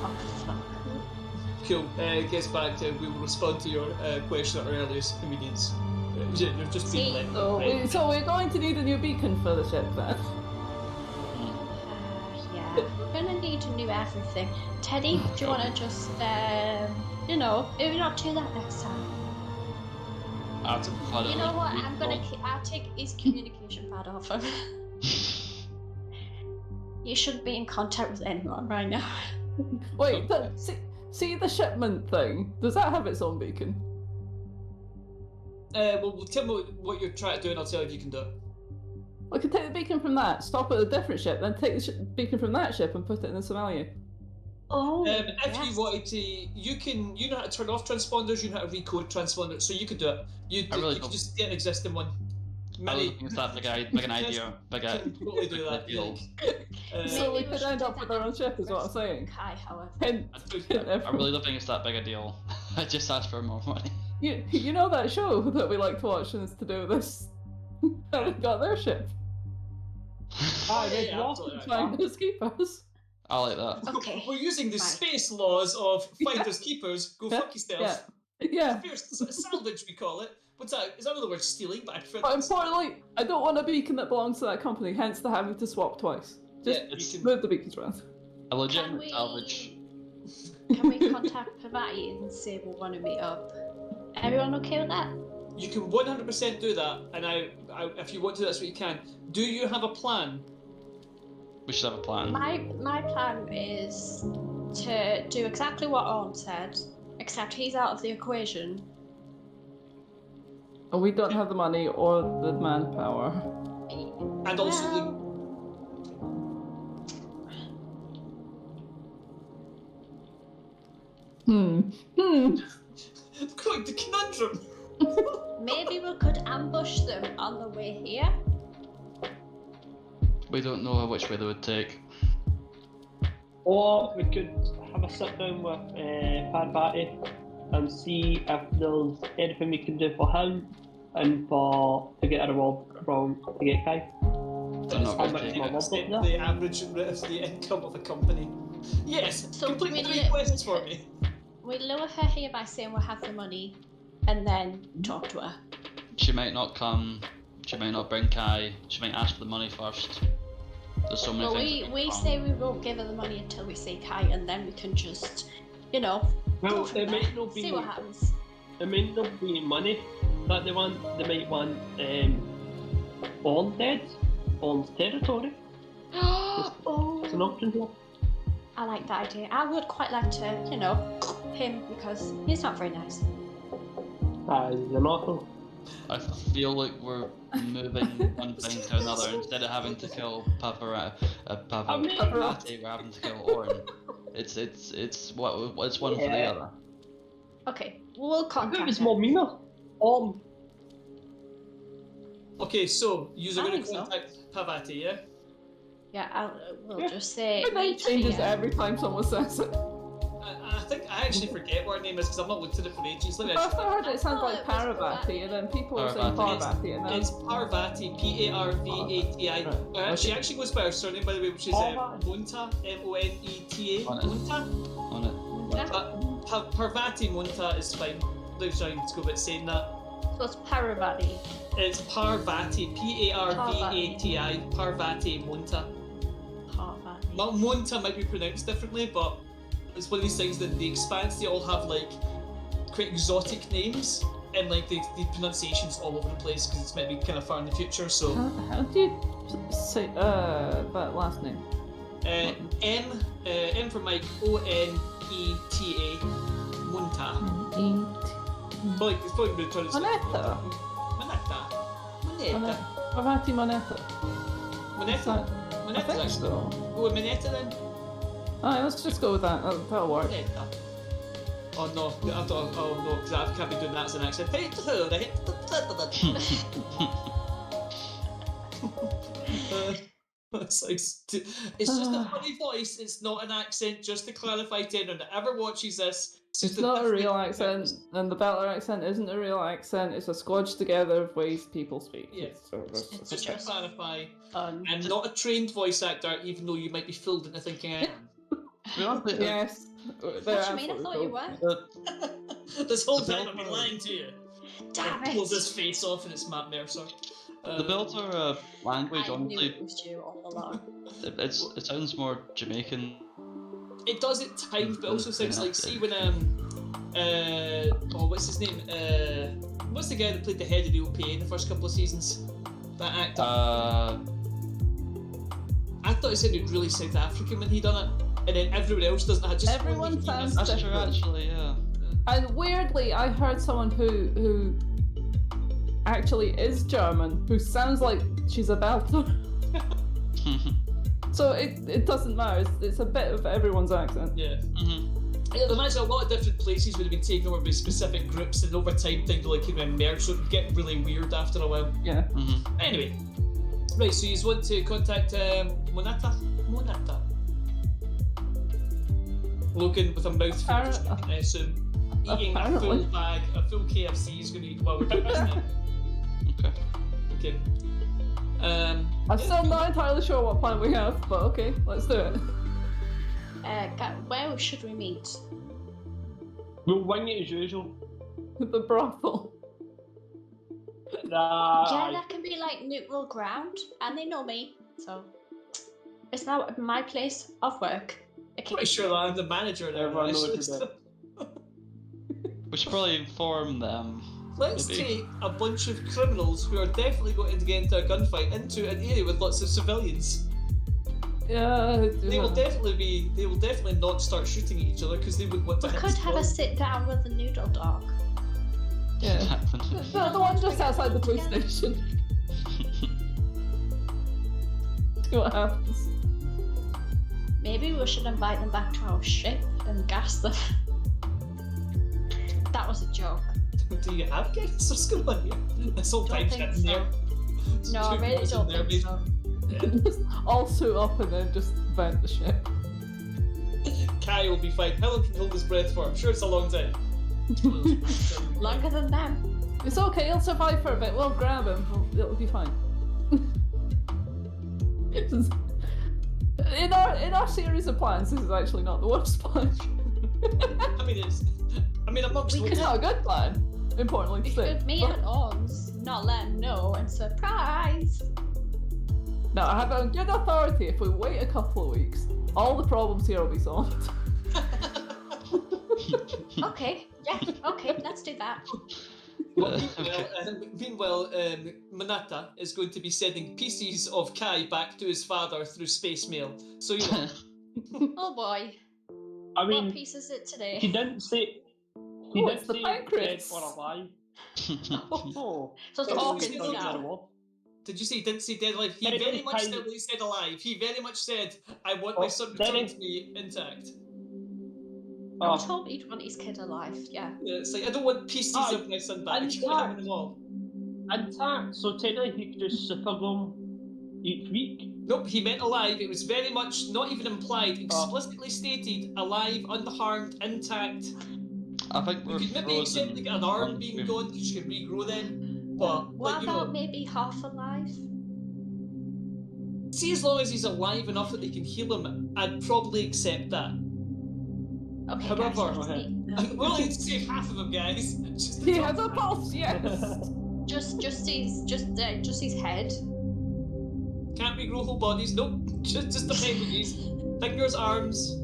Oh, fuck. Cool. Gets back to we will respond to your question at our earliest convenience. You're just being See, let. So we're going to need a new beacon for the ship then. Yeah, we're gonna need to do everything. Teddy, do you want to just, maybe not do that next time? You know what? I'll take his communication pad off him. You shouldn't be in contact with anyone right now. Wait, see the shipment thing? Does that have its own beacon? Well, tell me what you're trying to do, and I'll tell you if you can do it. We could take the beacon from that, stop at a different ship, then take the beacon from that ship and put it in the Somalia. Oh, If yes. you wanted to, you know how to turn off transponders, you know how to recode transponders, so you could do it. You really could don't- just get an existing one. I was looking at that like an idea, like a Totally do that. deal. So Maybe we we could should end do up with that our own ship, is what I'm saying. Kai, however. Hint, I everyone. really don't think it's that big a deal. I just asked for more money. You know that show that we like to watch and it's to do with this? That we got their ship. Yeah, absolutely. Finders keepers. I like that. Okay. We're using the Fine. space laws of finders keepers. Go Yeah, fuck yourself. Yeah. Salvage, we call it. What's that? Is that another word? Stealing? But I prefer. But importantly, I don't want a beacon that belongs to that company, hence the having to swap twice. Just Yeah, you can- move the beacons around. A legitimate salvage. Can we contact Pavati and say we want to meet up? Everyone okay with that? You can 100% do that, and if you want to, that's what you can. Do you have a plan? We should have a plan. My plan is to do exactly what Orm said, except he's out of the equation. We don't have the money or the manpower. And also quite the conundrum. Maybe we could ambush them on the way here. We don't know which way they would take. Or we could have a sit down with Parvati and see if there's anything we can do for him and to get a reward to get Kai. They're not How going to much take more it. was it there? The average rate of the income of a company. Yes, So complete we 3 li- questions we for could- me. We lure her here by saying we'll have the money and then talk to her. She might not come. She might not bring Kai. She might ask for the money first. There's so many Well, things. we say we won't give her the money until we see Kai, and then we can just, go Well, from it there. might not be. See what happens. It might not be money that they want. They might want Orn's dead, Orn's territory. It's an Oh, option here. I like that idea. I would quite like to, him because he's not very nice. That is an awful. I feel like we're moving one thing to another instead of having to kill Pavarati, we're having to kill Orin. It's one for the Yeah. other. Okay, we'll I contact think it's her. more meaner. Okay, so you're I going think to so. contact Parvati, yeah? Yeah, we'll Yeah. just say. My name meet changes here. every time someone says it. I think I actually forget what her name is because I've not looked at it for ages. Let me First I actually. heard it sounds I like thought it was Parvati, and then people were saying Parvati. Parvati, and then It's Parvati, Parvati. Right, She okay. actually goes by her surname, by the way, which is Parvati. Monta, Moneta. On it. Monta? On it. Yeah. Parvati Monta is fine. Let's try and go about saying that. So it's Parvati. It's Parvati, Parvati, Parvati Monta. Parvati. Well, Monta might be pronounced differently, but it's one of these things that the Expanse, they all have like quite exotic names and like the pronunciations all over the place because it's maybe kind of far in the future. So How do you say that last name? M for Mike, Oneta, Monta. It's probably really trying to say Moneta. Moneta. Parvati Moneta. Moneta. I Moneta's think actually. so. Go with Moneta then. Alright, let's just go with that. That'll work. Moneta. Oh no, I thought, oh no, because I can't be doing that as an accent. Hey, it's like, it's just a funny voice, it's not an accent, just to clarify to anyone that ever watches this. It's not a real accent, and the Beller accent isn't a real accent. It's a squodged together of ways people speak. Yeah. It's Just to clarify, Um, I'm not a trained voice actor, even though you might be fooled into thinking I am. yes. what do you mean? I thought you were. This whole time I've been lying to you. Damn Pulls it! his face off and it's Matt Mercer. The Belter language, I knew honestly, it was you all along. it sounds more Jamaican. It does at times, but also sounds like, see when what's his name? What's the guy that played the head of the OPA in the first couple of seasons? That actor. I thought it sounded really South African when he done it, and then everyone else doesn't have just. Everyone sounds That's true, different. actually, yeah. And weirdly, I heard someone who actually is German, who sounds like she's a Belter. So it doesn't matter. It's a bit of everyone's accent. Yeah. Mhm. Yeah, imagine a lot of different places would have been taken over by specific groups, and over time things like merge, so it would get really weird after a while. Yeah. Mhm. Anyway, right. So you want to contact Moneta? Logan with a mouthful, I assume, eating a full Apparently. bag, a full KFC is going to eat while we're doing this. Okay. Okay. I'm still not entirely sure what plan we have, but okay, let's do it. Where should we meet? We'll wing it as usual. The brothel. Yeah, that can be like neutral ground, and they know me, so it's now my place of work. Okay. Pretty sure that I'm the manager there. Everyone knows actually. you We should probably inform them. Let's Maybe. take a bunch of criminals who are definitely going to get into a gunfight into an area with lots of civilians. Yeah. They will definitely not start shooting at each other because they would want to We hit could have a someone. sit down with the noodle dog. Yeah. happen. The one just outside the police station. See what happens. Maybe we should invite them back to our ship and gas them. That was a joke. Do you have guests? What's going on here? This whole Don't time think shit's there. so. No, I really don't think so. Just all suit up and then just vent the ship. Kai will be fine. How long can he hold his breath for? I'm sure it's a long time. Longer than them. It's okay, he'll survive for a bit. We'll grab him. It'll be fine. In our series of plans, this is actually not the worst plan. I mean, amongst We It's not a good plan. Importantly to We say. could meet at Orns, not let them know, and surprise! Now, I have it on good authority. If we wait a couple of weeks, all the problems here will be solved. Okay, yeah, okay, let's do that. Well, meanwhile, Manata is going to be sending pieces of Kai back to his father through space mail. So, you know, Oh boy, I what mean, piece is it today? he didn't say. He Oh, didn't it's the say pancreas. dead or alive. Oh, So it's Oh, talking it's now. now. did you say he didn't say dead alive? He Very very much kind. said what he said alive. He very much said, I want my Oh, son very- returned to me intact. I Oh, told he'd want his kid alive, yeah. Yeah, it's like, I don't want pieces Aye, of my son back. and I want him all. intact. So technically, he could just super glue each week. Nope, he meant alive. It was very much not even implied, explicitly stated, alive, unharmed, intact. I think We we're could maybe accept frozen. like an arm once being we've- gone because you can regrow then. But, What like, you about know, maybe half alive? see, as long as he's alive enough that they can heal him, I'd probably accept that. Okay, However, guys, let's okay. meet. we'll need to save half of him, guys. Just He the has a top. pulse, yes! Just his head. Can't regrow whole bodies. Nope, just the appendages. Fingers, arms.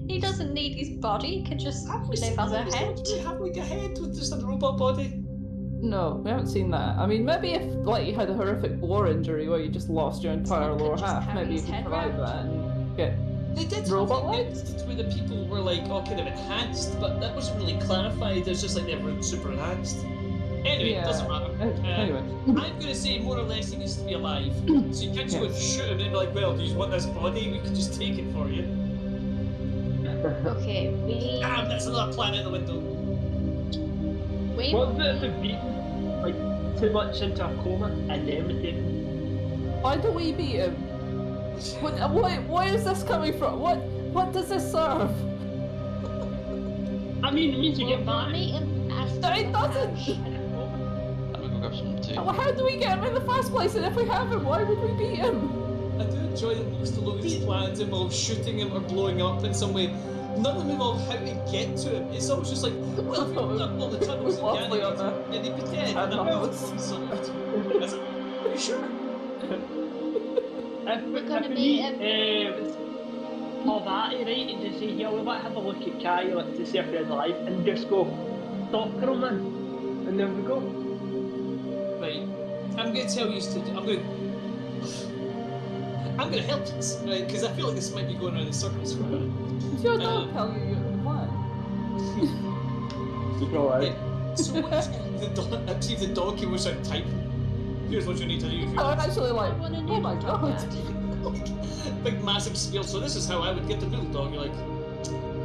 He doesn't need his body, he can just Have we live seen as a those? head. Do we have like a head with just a robot body? No, we haven't seen that. I mean, maybe if like you had a horrific war injury where you just lost your entire Someone could lower just half, carry maybe you his could head survive round. that and get They did Robot have like legs? bits where the people were like all kind of enhanced, but that wasn't really clarified. It's just like they were super enhanced. Anyway, it doesn't matter. Anyway. I'm gonna say more or less he needs to be alive. So you can't just go and shoot him and be like, well, do you want this body? We can just take it for you. Okay, Damn, that's another plan out the window. we What about if they've beaten like too much into a coma and then we take him? Why do we beat him? Where is this coming from? What does this serve? I mean, it means you will get back. meet him after No, it the doesn't. match. I'm gonna go grab some tea. Well, how do we get him in the first place? And if we have him, why would we beat him? I do enjoy that most of Logan's plans involve shooting him or blowing up in some way. None of them involve how to get to him. It's always just like, well, if we blow up all the tunnels in Lovely on Ganymede, then he'd be dead, and the tunnels. problem is solved. I said, are you sure? If gonna we meet meet Pavati, right, and just say, yeah, we want to have a look at Kai, like, to see if he's alive, and just go, stalker him in, and there we go. Right. I'm going to tell you to. I'm going to help this, right? Because I feel like this might be going around in circles. It's your dog telling you the plan. Alright. So what? The dog. I see the dog came was like type. Here's what you need to do. Oh, I'm actually like, I want a oh new my dog. god. Big massive spiel. So this is how I would get the noodle dog. You're like,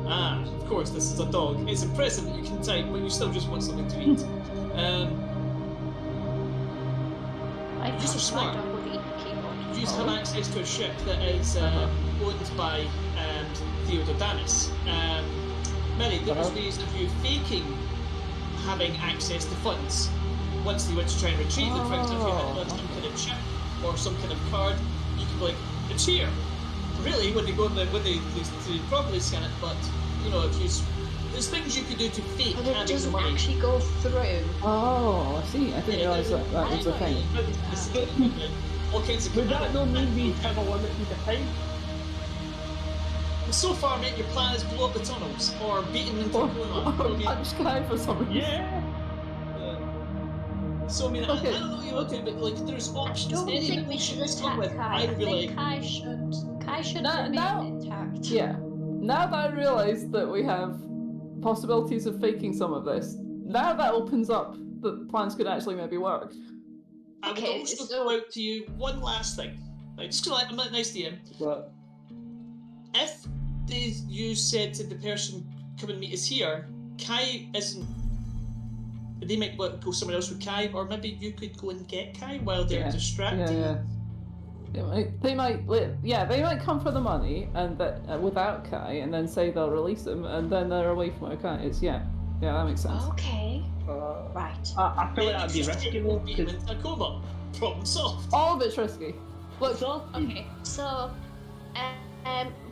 ah, of course this is a dog. It's impressive that you can type, but you still just want something to eat. I These are think smart. my dog would eat a keyboard. You have access to a ship that is owned by Theododanis. Mary, there was ways of you faking having access to funds. Once they went to try and retrieve them, for example, if you had it on some kind of chip or some kind of card, you could be like, it's here. Really, when they go in the, when they properly scan it, but you know, if you there's things you could do to fake But it having the doesn't money. actually go through. Oh, I see. I didn't realise that was a thing. All kinds of Would that not mean we have a limited time? So far, mate, your plan is blow up the tunnels or beat them into Or, coma. or punch Kai for some reason. Yeah! So I mean, Okay. I don't know what you want to, but like, there's I options. don't Any think we should bullshit come attack with, Kai. I I'd be think like, Kai should No, remain no. intact. Yeah. Now that I realise that we have possibilities of faking some of this, now that opens up that plans could actually maybe work. I would Okay, also so- throw out to you one last thing. Right, just 'cause I'm not a nice DM. But If you said to the person, come and meet us here, Kai isn't. They might go somewhere else with Kai, or maybe you could go and get Kai while they're distracted. Yeah. They might come for the money and without Kai, and then say they'll release him, and then they're away from where Kai is. Yeah, that makes sense. Okay. uh, Right. I feel like that'd be Just risky though. beat him 'Cause into a coma. Problem solved. All of it's risky. Look, so Okay. So,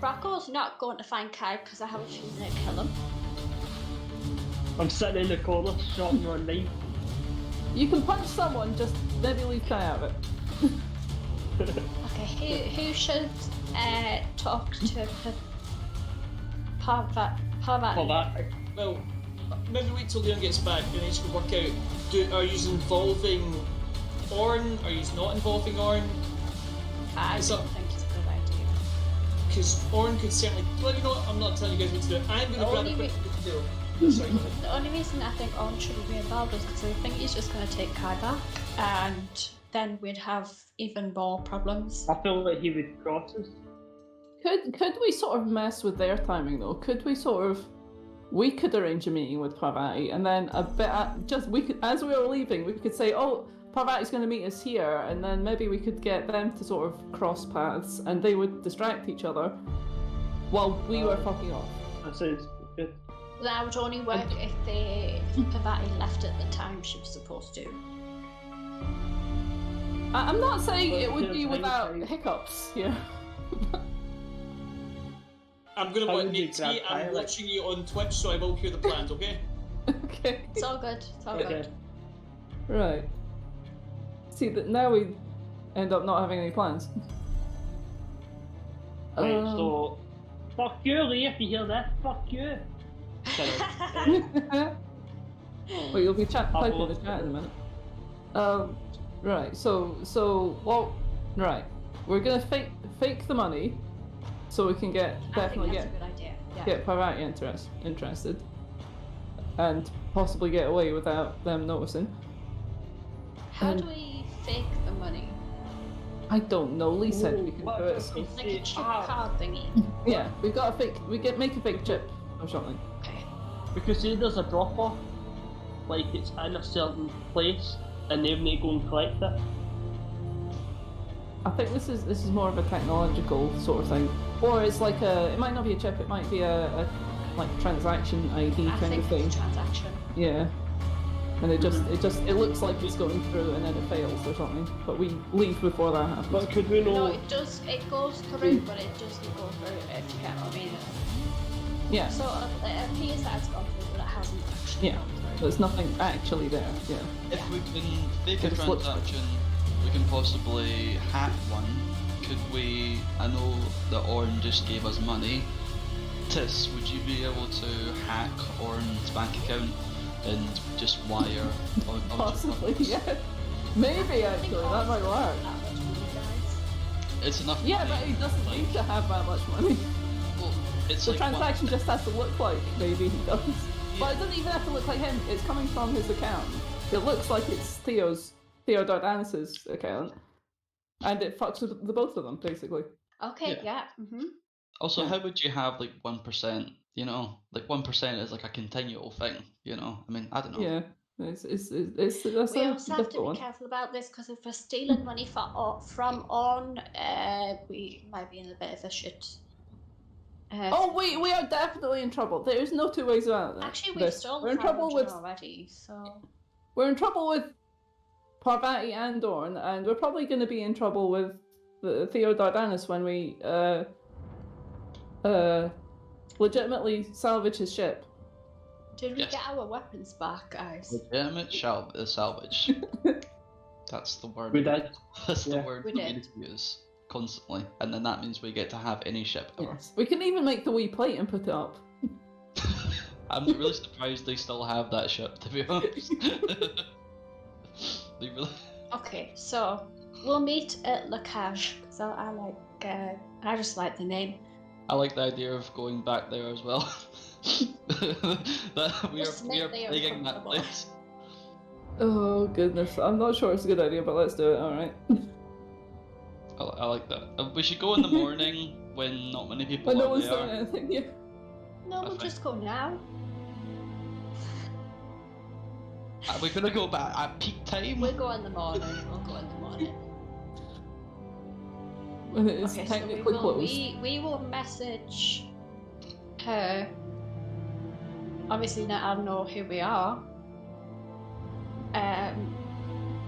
Rocco's not going to find Kai because I have a feeling they'll kill him. I'm sitting in the corner, shotting my knife. you can punch someone, just maybe leave Kai out of it. Okay. Who should talk to Parvati? For that, Well, maybe wait till Leon gets back and then you can work out. Are you involving Orn? Are you not involving Orn? I Is don't that- think it's a good idea. Because Orn could certainly. Well, you know what? I'm not telling you guys what to do. I'm going to grab a quick deal. Sorry, go ahead. The only reason I think Owen shouldn't be involved is because I think he's just going to take Kai back, and then we'd have even more problems. I feel like he would cross us. Could we sort of mess with their timing though? Could we we could arrange a meeting with Parvati, and then a bit as we were leaving, we could say, "Oh, Parvati's going to meet us here," and then maybe we could get them to sort of cross paths, and they would distract each other while we were fucking off. That sounds good. That would only work if Parvati left at the time she was supposed to. I'm not saying But it would be here's without hindsight. hiccups. Yeah. I'm going to How watch would you Nate. grab I'm Tyler? watching you on Twitch, so I will hear the plans, okay? Okay. It's all good. It's all Okay. good. Right. See that now we end up not having any plans. Right, Um, so fuck you, Lee, if you hear that, fuck you. well, you'll be typing in the lost chat in a it. minute. Right. So what? Right. We're gonna fake the money, so we can definitely I think get that's a good idea. Yeah. get Parvati interested, and possibly get away without them noticing. How and- do we fake the money? I don't know. Lee said we can What do it. if So. we Like a say, chip card thingy. Yeah, we've got a fake. Make a fake chip or something. Okay. because say there's a drop off, like it's in a certain place, and they need to go and collect it. I think this is more of a technological sort of thing, or it's like it might not be a chip. It might be a like transaction ID I kind think of thing. it's a transaction. Yeah. And it looks like it's going through and then it fails or something. But we leave before that happens. But could we No, know? it does. It goes through, but it doesn't go through. If you get what I mean. Yeah. So it appears that it's gone through, but it hasn't actually Yeah. gone through. There's nothing actually there. Yeah. If we can fake a It flips. transaction, we can possibly hack one. Could we? I know that Orin just gave us money. Tis, would you be able to hack Orin's bank account and just wire? Possibly. Yeah. Maybe I think actually all that might of work. that much money, guys. It's enough. Yeah, money, but he doesn't like, need to have that much money. Well, it's The like transaction just has to look like maybe he does. Yeah. But it doesn't even have to look like him. It's coming from his account. It looks like it's Theo Dardanus's account, and it fucks with the both of them basically. Okay. Yeah. Yeah. Mhm. Also, Yeah. how would you have like 1%? You know, like 1% is like a continual thing. You know, I mean, I don't know. Yeah, it's that's We a also have to difficult be one. careful about this because if we're stealing money from On, we might be in a bit of a shit. Oh, we are definitely in trouble. There is no two ways about it. Actually, we've stolen We're in trouble 500 with already, so we're in trouble with Parvati and Dorn, and we're probably going to be in trouble with Theo Dardanus when we legitimately salvage his ship. did we Yes. get our weapons back, guys? Legitimate salvage. That's the word. We did. That's the Yeah. word We we did. need to use constantly, and then that means we get to have any ship ever. Yes. We can even make the wee plate and put it up. I'm really surprised they still have that ship, to be honest. They really. Okay, so we'll meet at La Cage because I just like the name. I like the idea of going back there as well. that we Just are make me plaguing that uncomfortable. place. Oh goodness, I'm not sure it's a good idea, but let's do it. All right. I like that. We should go in the morning when not many people But no are one's there. doing anything. Yeah. No, I we'll think- just go now. We're gonna go back at peak time. We'll go in the morning. We'll go in the morning. When it is Okay, so we technically will, closed. we will message her. Obviously, let her know who we are.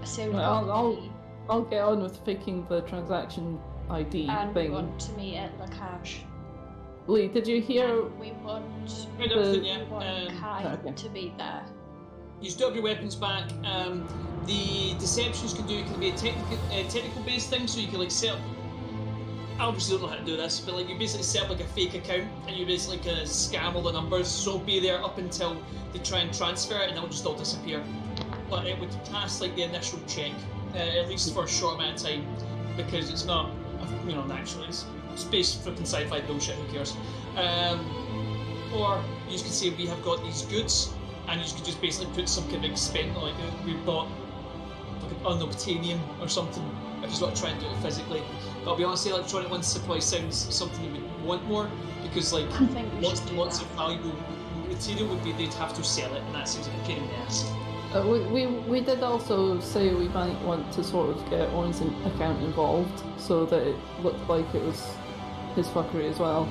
So we've Right, got I'll- the key, I'll get on with faking the transaction ID and we thing. want to meet at Lacage. Lee, did you hear? And we want, Right, The- everything, we yeah. want Kai okay. to be there. You still have your weapons back. The deceptions can be a technical based thing, so you can like set up. I obviously don't know how to do this, but like you basically set up like a fake account and you basically kind of scam all the numbers, so it'll be there up until they try and transfer it, and it'll just all disappear. But it would pass like the initial check, at least for a short amount of time, because it's not, naturally it's based freaking sci-fi bullshit. Who cares? Or you could say we have got these goods, and you could just basically put some kind of expense, like we bought like an unobtainium or something, if you want to try and do it physically. But I'll be honest, the electronic one supply sounds something you would want more, because like I think we lots should and do lots that. of valuable material would be they'd have to sell it, and that seems like a pain in the ass. We did also say we might want to sort of get Owen's account involved so that it looked like it was his fuckery as well,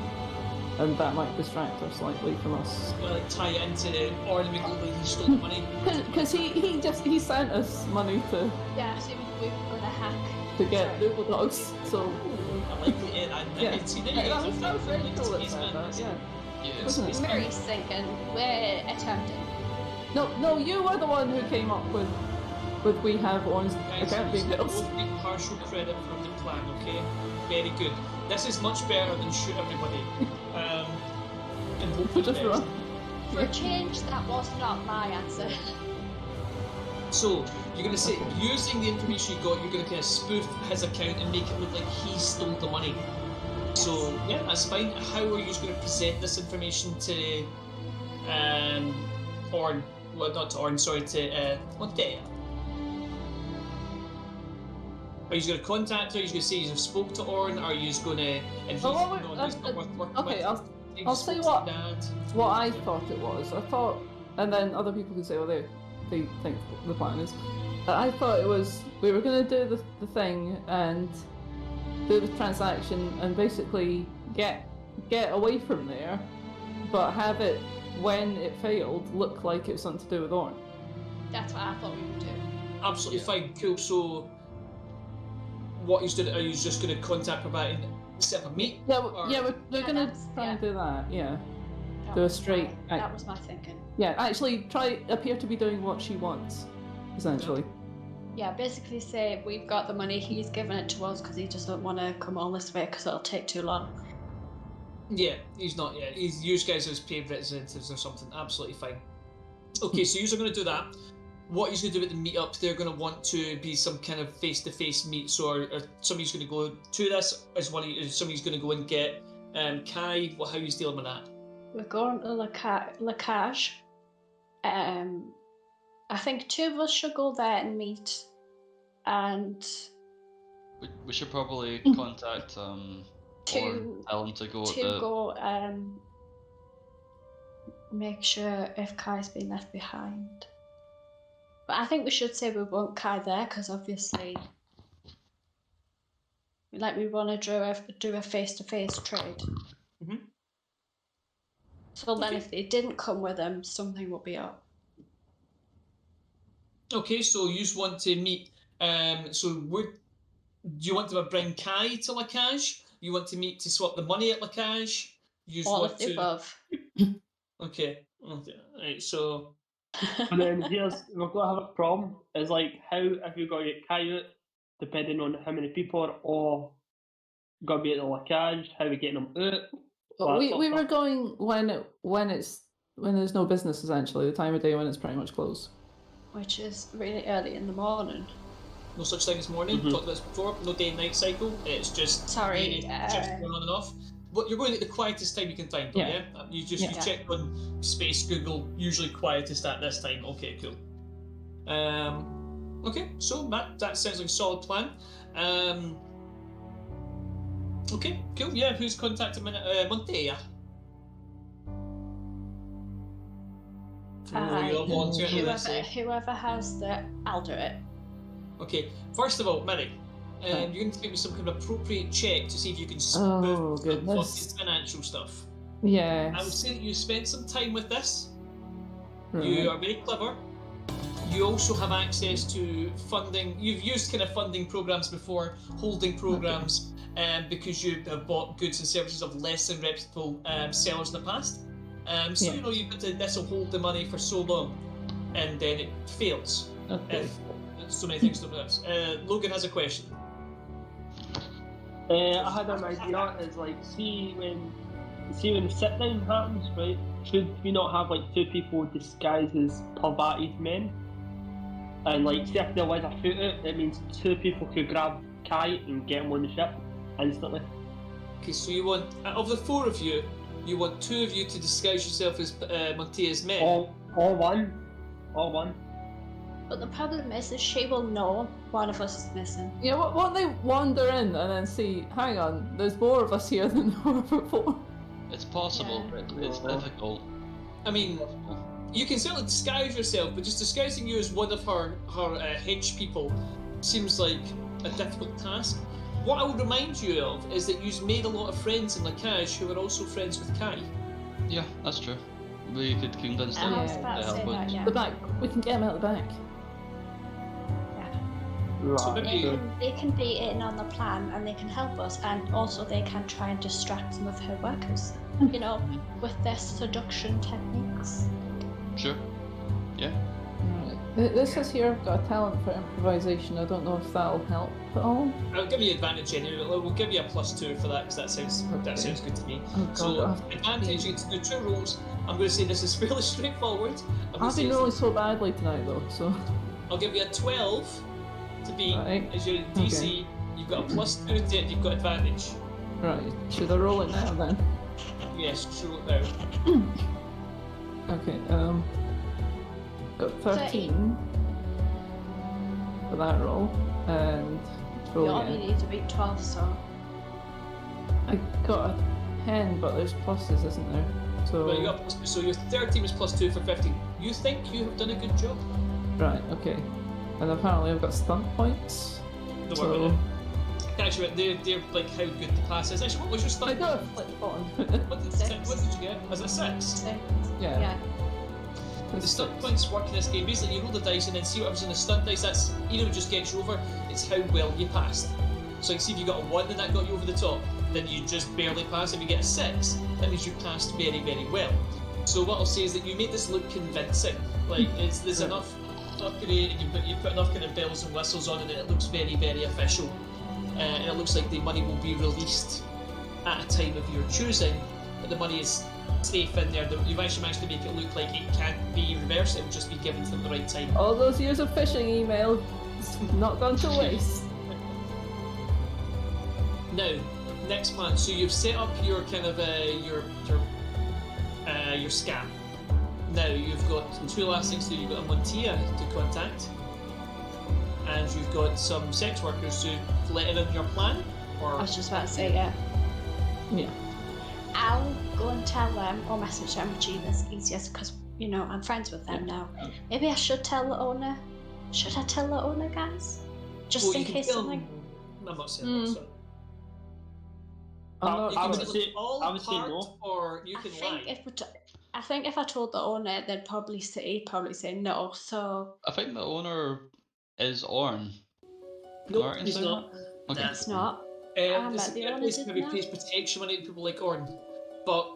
and that might distract her slightly from us. Like tie it into or make it look like he stole the money. Because he sent us money to Yeah, so we're gonna hack. get Sorry. Noodle Dogs, so I like it. I yeah. see that. Yeah, that was very like cool that Space said Man. that, yeah. Yeah. Wasn't it? Mary's thinking we're attempting. No, you were the one who came up with we have Owen's Guys, account you details. both get partial credit for the plan, okay? Very good. This is much better than shoot everybody. And hope for the Just best. run. For a change, that was not my answer. So you're gonna say using the information you got, you're gonna kind of spoof his account and make it look like he stole the money. So yeah, that's fine. How are you just gonna present this information to Orn? Well, not to Orn. Sorry, to Dea. Are you going to contact her? Are you going to say you spoke to Orn? Are you just going to and he's, Oh, wait, he's not worth working okay, with? I'll say You what- spoke to Dad. What I thought it was. I thought, and then other people can say, oh, they think the plan is. But I thought it was we were going to do the thing and do the transaction and basically get away from there, but have it when it failed look like it was something to do with Orn. That's what I thought we would do. Absolutely fine, cool. So, what he's doing? Are you just going to contact her back and set up a meet? Yeah, Or- we're Yeah, gonna that's- try and do that. Yeah, That Do a was straight my- act. That was my thinking. yeah. Actually, appear to be doing what she wants, essentially. Yeah, basically say we've got the money. He's given it to us because he doesn't want to come all this way because it'll take too long. Yeah, he's not yet. He's used guys as paid representatives or something. Absolutely fine. Okay, so you're going to do that. What he's going to do at the meetup, they're going to want to be some kind of face-to-face meet. So, or somebody's going to go to this, as well as somebody's going to go and get Kai. How are you dealing with that? We're going to Lacage. I think two of us should go there and meet. And We should probably contact or Two- tell him to go at to the. go make sure if Kai's been left behind. But I think we should say we want Kai there because obviously, like, we want to do a face-to-face trade. Mhm. So then, Okay. if they didn't come with him, something will be up. Okay, so you just want to meet. Do you want to bring Kai to Lacage? You want to meet to swap the money at Lacage? You just All want of the to. above. Okay. Right. So. And then we're going to have a problem. Is like, how have you got to get Kai out, depending on how many people are all got to be at the locage, how are we getting them out? But we Well, were going when there's no business, essentially the time of day when it's pretty much closed. Which is really early in the morning. No such thing as morning. Mhm. Talked about this before. No day and night cycle. It's just Sorry, just going on and off. But you're going at the quietest time you can find, though, yeah? Yeah. You just Yeah. you checked on Space Google, usually quietest at this time. Okay, cool. Okay, so that sounds like a solid plan. Okay, cool. Yeah, who's contacting Montea? You're volunteering for this, eh? Whoever has the, I'll do it. Okay, first of all, Mary, you're going to give me some kind of appropriate check to see if you can Oh, smooth some goodness. fucking financial stuff. Yes. I would say that you spent some time with this. Right. You are very clever. You also have access to funding. You've used kind of funding programs before, holding programs, because you have bought goods and services of less than reputable sellers in the past. So Yeah. you know this will hold the money for so long, and then it fails. Okay. If so many things don't this. Logan has a question. I had an idea. Is like, see when the sit down happens, right? Should we not have like two people disguised as perverted men? And like, see if there was a foot out, it means two people could grab Kai and get him on the ship instantly. Okay, so you want of the four of you, you want two of you to disguise yourself as Montea's men. All one. But the problem is that she will know one of us is missing. Yeah, won't they wander in and then see, hang on, there's more of us here than there were before? It's possible. It's difficult. I mean, you can certainly disguise yourself, but just disguising you as one of her hench people seems like a difficult task. What I would remind you of is that you've made a lot of friends in Lacage who are also friends with Kai. Yeah, that's true. We could convince them I was Yeah. about to say help that, us. yeah. The back, we can get him out the back. So Right. maybe They can be in on the plan and they can help us, and also they can try and distract some of her workers, you know, with their seduction techniques. Sure. Yeah. Right. This says here I've got a talent for improvisation. I don't know if that'll help at all. I'll give you advantage anyway. We'll give you a +2 for that because that Okay. sounds good to me. Oh, God, So I've- advantage, you get to do 2 rolls. I'm going to say this is fairly straightforward. I'm gonna I've say been it's- rolling so badly tonight though, so. I'll give you a 12 to beat Right. as your DC. You've got a +2 to it. You've got advantage. Right, should I roll it now then? Yes, sure. Now. Okay, got 13 for that roll, and You roll only again. need to beat 12, so. I got a 10, but there's pluses, isn't there? So, Well, you got +2, so your 13 was +2 for 15. You think you have done a good job? right, okay. And apparently I've got stunt points. Don't worry about it. Actually, they're like how good the pass is. Actually, what was your I stunt? got a flip on. What did, 6. what did you get? Was it 6? So, yeah. yeah. The stunt points work in this game. Basically, you roll the dice and then see whatever's in the stunt dice. That's just gets you over. It's how well you passed. So you can see if you got a 1, then that got you over the top. Then you just barely passed. If you get a 6, that means you passed very, very well. So what I'll say is that you made this look convincing. Like there's enough fuckery, and you put enough kind of bells and whistles on it, and it looks very, very official. And it looks like the money will be released at a time of your choosing, but the money is safe in there. You've actually managed to make it look like it can't be reversed. It will just be given to them at the right time. All those years of phishing email, not gone to waste. Now, next plan. So you've set up your kind of your scam. Now you've got 2 last things to do. You've got a Montea to contact, and you've got some sex workers to let in on your plan. I Or was just about to say, yeah. Yeah. I'll go and tell them or message them, whichever is easiest, because, you know, I'm friends with them now. Maybe I should tell the owner. Should I tell the owner, guys? Just well, in you can case tell something. I'm not saying that. Sorry. I'm I not, You I can would tell say- them all I would say apart, no. or you I can think lie. I think if I told the owner, they'd probably say no. So I think the owner is Orn. Nope, Martin he's saying not. Okay. Nah. it's not. This met the is a owner, place didn't maybe I? pays protection money to people like Orn, but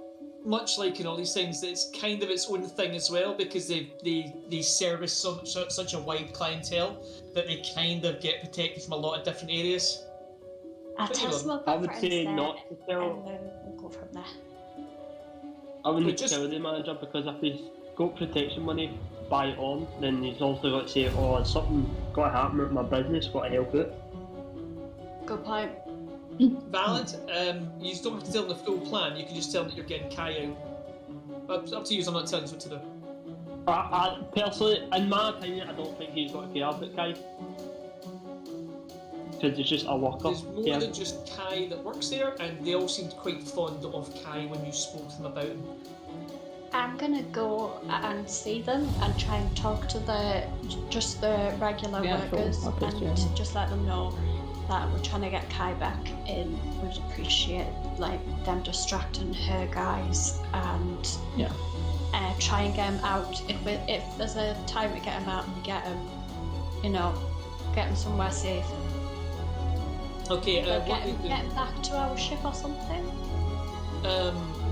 much like in all these things, it's kind of its own thing as well because they service such a wide clientele that they kind of get protected from a lot of different areas. I'll But you tell know, some of I my would friends say there, not to and tell. then we'll go from there. I wouldn't But just- tell the manager because if he's got protection money by on, then he's also got to say, "Oh, something got to happen with my business. Got to help it." Good point. valid. You don't have to tell them the full plan. You can just tell them that you're getting Kai out. Up to you. I'm not telling you what to do. I personally, in my opinion, I don't think he's got to care about Kai. Because it's just a worker. There's more than just Kai that works there, and they all seemed quite fond of Kai when you spoke to them about him. I'm gonna go and see them and try and talk to the regular The actual workers workers, and yeah. just let them know that we're trying to get Kai back in. Would appreciate them distracting her guys and try and get him out. If there's a time to get him out, and get him, get him somewhere safe. Okay, Get what him they do, back to our ship or something.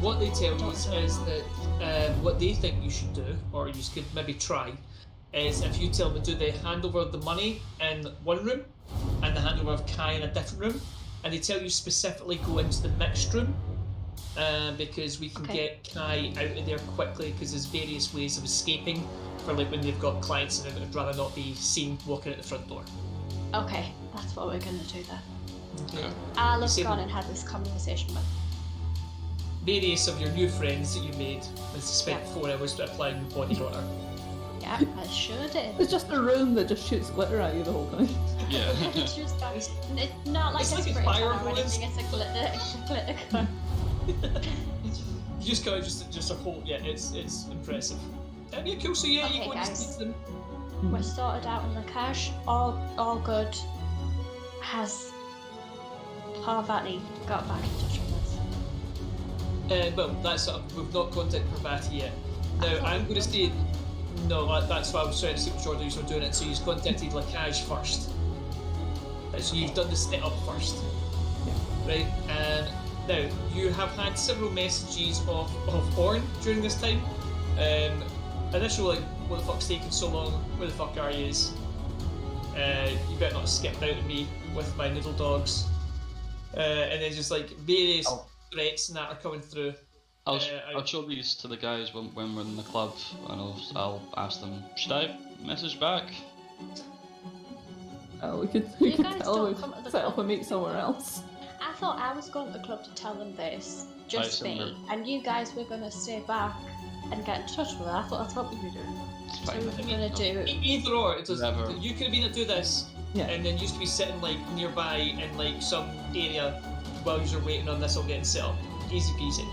what they tell you is that what they think you should do, or you could maybe try, is if you tell them to do the handover of the money in one room and the handover of Kai in a different room, and they tell you specifically go into the mixed room because we can get Kai out of there quickly because there's various ways of escaping for when they've got clients and they'd rather not be seen walking out the front door. Okay, that's what we're gonna do then. Okay. I'll have see gone them. and had this conversation with. Various of your new friends that you made as you spent 4 hours applying your body water. Yeah, I sure did. It's just a room that just shoots glitter at you the whole time. Yeah. It's just it's not like It's a like a spray fire tan or hose. anything. It's a glitter gun. You just go just a whole it's impressive. Yeah, cool. So yeah, you Okay, go and guys. speak to them. We're sorted out in the cash. All good. Has Parvati got back in touch with us? Well, that's we've not contacted Parvati yet. Now I'm going to say no. That's why I was trying to see which order you were doing it. So you've contacted Lakaj first. So you've done the set up first, right? And now you have had several messages of Orn during this time. Initial what the fuck's taking so long? Where the fuck are you? You better not skip out at me with my noodle dogs. And then just various threats and that are coming through. I'll show these to the guys when we're in the club, and I'll ask them, should I message back? We could You guys tell don't them come to the to set up a club. meet somewhere else. I thought I was going to the club to tell them this, just assume me, and you guys were going to stay back and get in touch with her. I thought that's what we were doing. It's So fine. we were going to do. Either or, it does. Whatever. You could have been to do this, Yeah. and then you used to be sitting nearby in some area while you're waiting on this all getting set up. Easy peasy.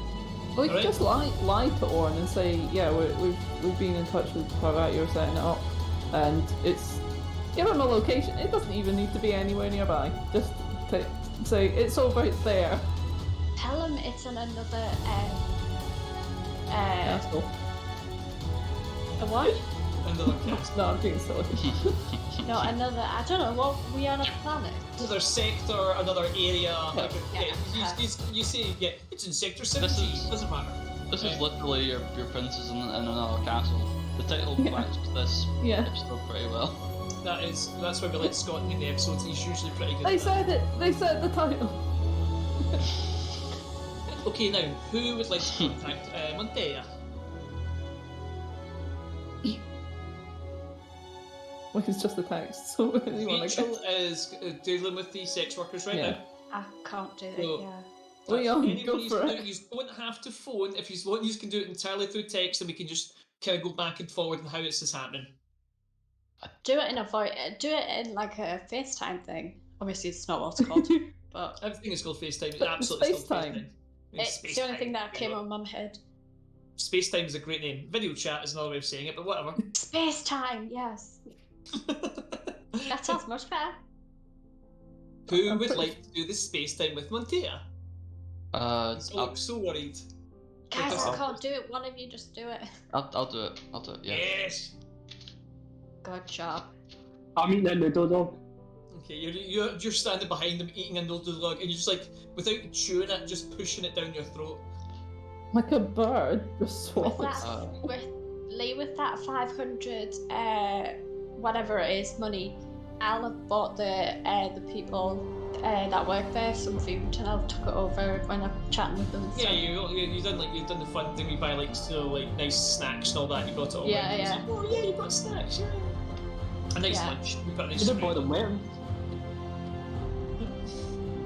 We could Alright. just lie to Orn and say, yeah, we've been in touch with Parvati, you're setting it up, and give him a location. It doesn't even need to be anywhere nearby. Just say it's over there. Tell them it's in another. That's cool. A what? Another cast. No, I'm being silly. No, another. I don't know. What we on a planet? Another sector, another area. Yeah. You say it's in sector This 17. is- Doesn't matter. This is literally your princess in another castle. The title Yeah. matches this Yeah. episode pretty well. That's why we let Scott in the episodes. He's usually pretty good. They at that. said it. They said the title. Okay, now who would like to contact Montea? Well, it's just a text. So anyone Rachel is dealing with the sex workers right Yeah. now. I can't do it. So- Yeah. Leon, Anyone go you for can it. do, you don't have to phone. If you want, you can do it entirely through text, and we can just kind of go back and forward on how this is happening. Do it in Do it in like a FaceTime thing. Obviously, it's not what it's called, but Everything is called FaceTime. It's But absolutely it's still FaceTime. FaceTime. it's the only thing that came on my head. FaceTime is a great name. Video chat is another way of saying it, but whatever. Space time. Yes, that sounds much better. Who I'm would pretty- like to do this FaceTime with Montea? He's I'll, so worried. Guys, Because- I can't do it. One of you just do it. I'll do it. I'll do it. Yeah. Yes. Good job. I'm eating a noodle dog. Okay, you're standing behind them eating a noodle dog, and you're just without chewing it, just pushing it down your throat. Like a bird just With swallows. that, with that 500, whatever it is, money, I'll have bought the people that work there some food, and I'll took it over when I'm chatting with them. And Yeah, stuff. you've done the fun thing. You buy nice snacks and all that. You got it all. Yeah, right. yeah. It's oh yeah, you got snacks. Yeah. A nice Yeah. lunch. You got a You nice didn't buy food. them wearing.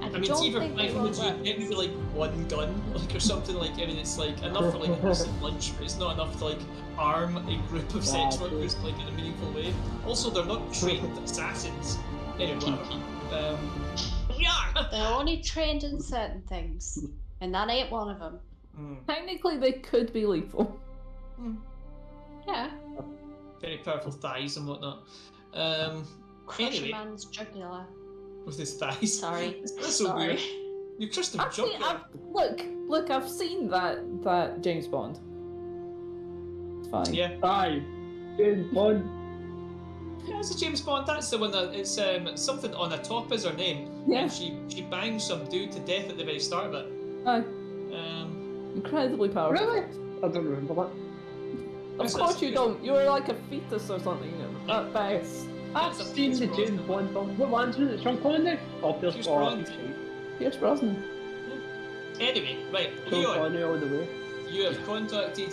I I mean, don't see for think they 500 will you'd get maybe like one gun, like or something like. I mean, it's like enough for like a decent lunch, but it's not enough to like arm a group of sex Yeah, workers like in a meaningful way. Also, they're not trained assassins. Anyway, whatever. Yeah. They're only trained in certain things, and that ain't one of them. Technically, they could be lethal. Yeah. Very powerful thighs and whatnot. Crush Anyway. a man's jugular. With his thighs. Sorry. That's so Sorry. weird. You crushed him Actually, jugular. look, I've seen that James Bond. It's fine. Yeah. Aye. James Bond. Yeah, it's a James Bond. That's the one that it's something on the top is her name. Yeah. And she bangs some dude to death at the very start of it. Aye. Um, Incredibly powerful. Really? I don't remember that. Of course you don't. You were like a fetus or something at best. I've That's a seen the Pierce James Brosnan. Bond film. What one's was it? Sean Connery? Oh, Pierce Pierce Brosnan. Brosnan. Pierce Brosnan. Anyway, right, Sean Leon, Connery all the way. you have contacted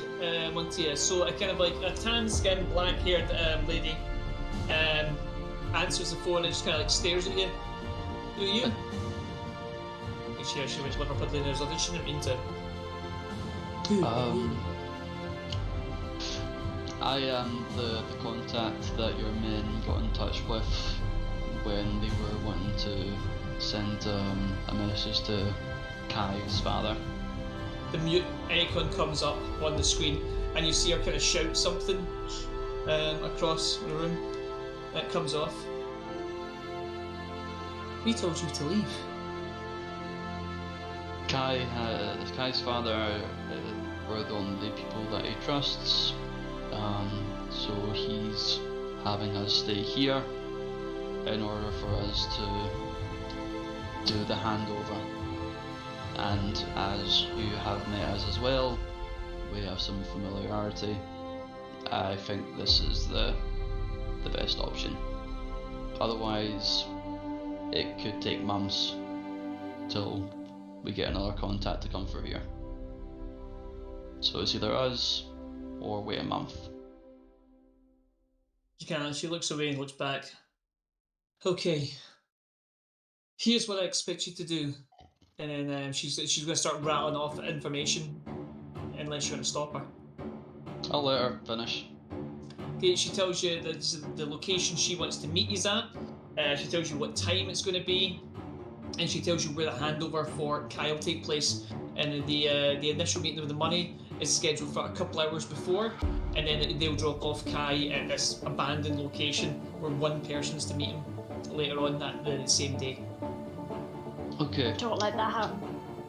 Montia. So a kind of like a tan-skinned, black-haired lady answers the phone and just kind of like stares at you. Who are you? She went Liverpool dinner, so she didn't mean to. I am the contact that your men got in touch with when they were wanting to send a message to Kai's father. The mute icon comes up on the screen, and you see her kind of shout something across the room. It comes off. We told you to leave. Kai's father were the only people that he trusts, so he's having us stay here in order for us to do the handover. And as you have met us as well, we have some familiarity. I think this is the best option. Otherwise, it could take months till we get another contact to come through here. So it's either us or wait a month. You can't. She looks away and looks back. Okay. Here's what I expect you to do. And then she's going to start rattling off information unless you're going to stop her. I'll let her finish. Okay, she tells you that this is the location she wants to meet you at. She tells you what time it's going to be, and she tells you where the handover for Kai will take place. And the initial meeting with the money is scheduled for a couple hours before, and then they'll drop off Kai at this abandoned location where one person's to meet him later on the same day. Okay. Don't let that happen.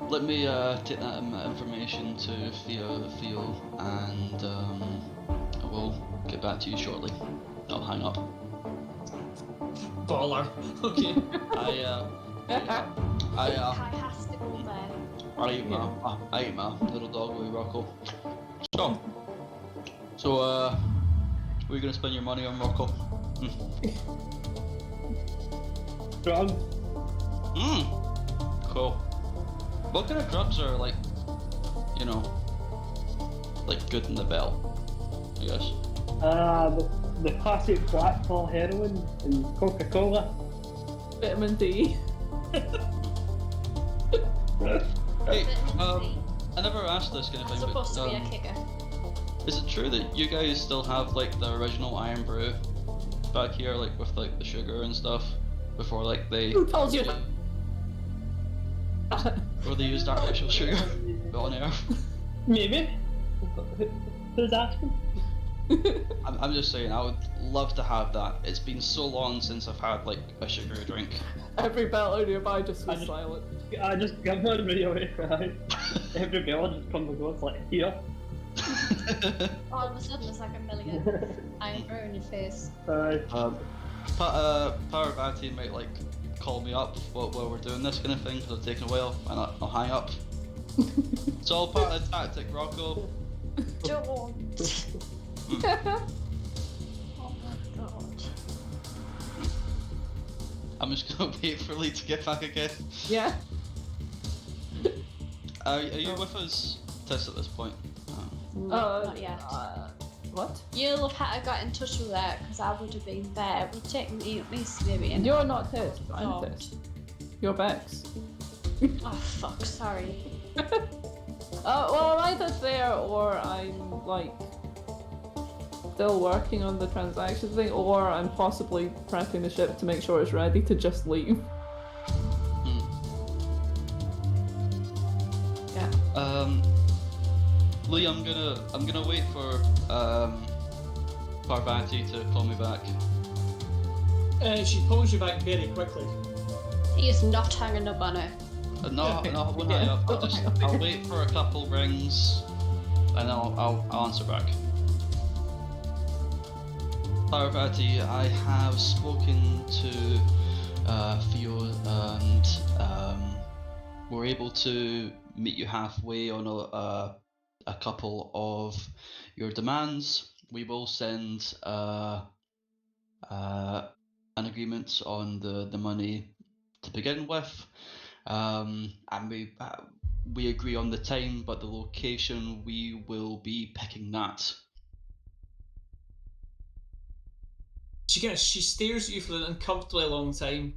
Let me take that information to Theo, and I will get back to you shortly. I'll hang up. Baller. Okay. Kai has to go there. I ate my little dog with Rocco. So, where are you gonna spend your money on, Rocco? Drug. Cool. What kind of drugs are like, like good in the belt? I guess. The classic black ball heroin and Coca-Cola. Vitamin D. Hey, I never asked this kind of It's thing, supposed to be a but kicker. is it true that you guys still have like the original Iron Brew back here, like with like the sugar and stuff, before like they Who told you? or they used artificial sugar on air? Maybe. Who's asking? I'm just saying, I would love to have that. It's been so long since I've had like a sugary drink. Every bell nearby just was I just- silent. I just give one right away, right? Every bell just comes and goes like, here. All of a sudden, there's like a million iron brew in your face. Parvati might like call me up while we're doing this kind of thing because I'm taking a while and I'll hang up. It's all part of the tactic, Rocco. Don't. Oh my god. I'm just gonna wait for Lee to get back again. Yeah. Are you with us, Tess, at this point? Not yet. What? You'll have had to got in touch with her because I would have been there. It would take me at least maybe an You're not Tess, but I'm hour. Tess. your Bex. Oh fuck, sorry. Well, I'm either there or I'm like still working on the transaction thing, or I'm possibly prepping the ship to make sure it's ready to just leave. Hmm. Yeah. Lee, I'm gonna wait for Parvati to call me back. She pulls you back very quickly. He is not hanging up on her. No, I won't hang up. I'll wait for a couple rings, and I'll answer back. Parvati, I have spoken to Theo, and we're able to meet you halfway on a couple of your demands. We will send an agreement on the money to begin with, and we agree on the time, but the location we will be picking that. She stares at you for an uncomfortably long time.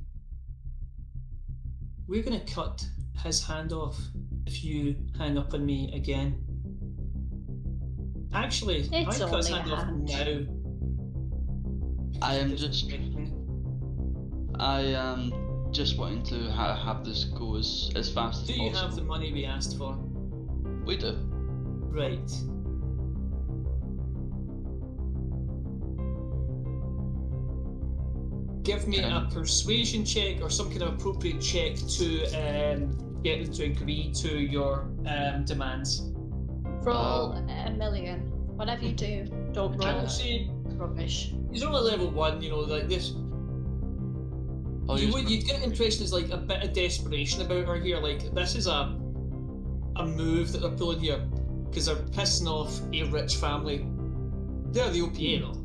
We're gonna cut his hand off if you hang up on me again. Actually, It's I cut his only a hand off hand. now. I am Doesn't just affect me. wanting to have this go as fast as Do possible. you have the money we asked for? We do. Right. Give me a persuasion check or some kind of appropriate check to get them to agree to your demands. Roll a million. Whatever you do, don't roll Actually, rubbish. he's only level 1, you know, like this. You'd get the impression there's like a bit of desperation about her here. Like, this is a move that they're pulling here because they're pissing off a rich family. They're the OPA though.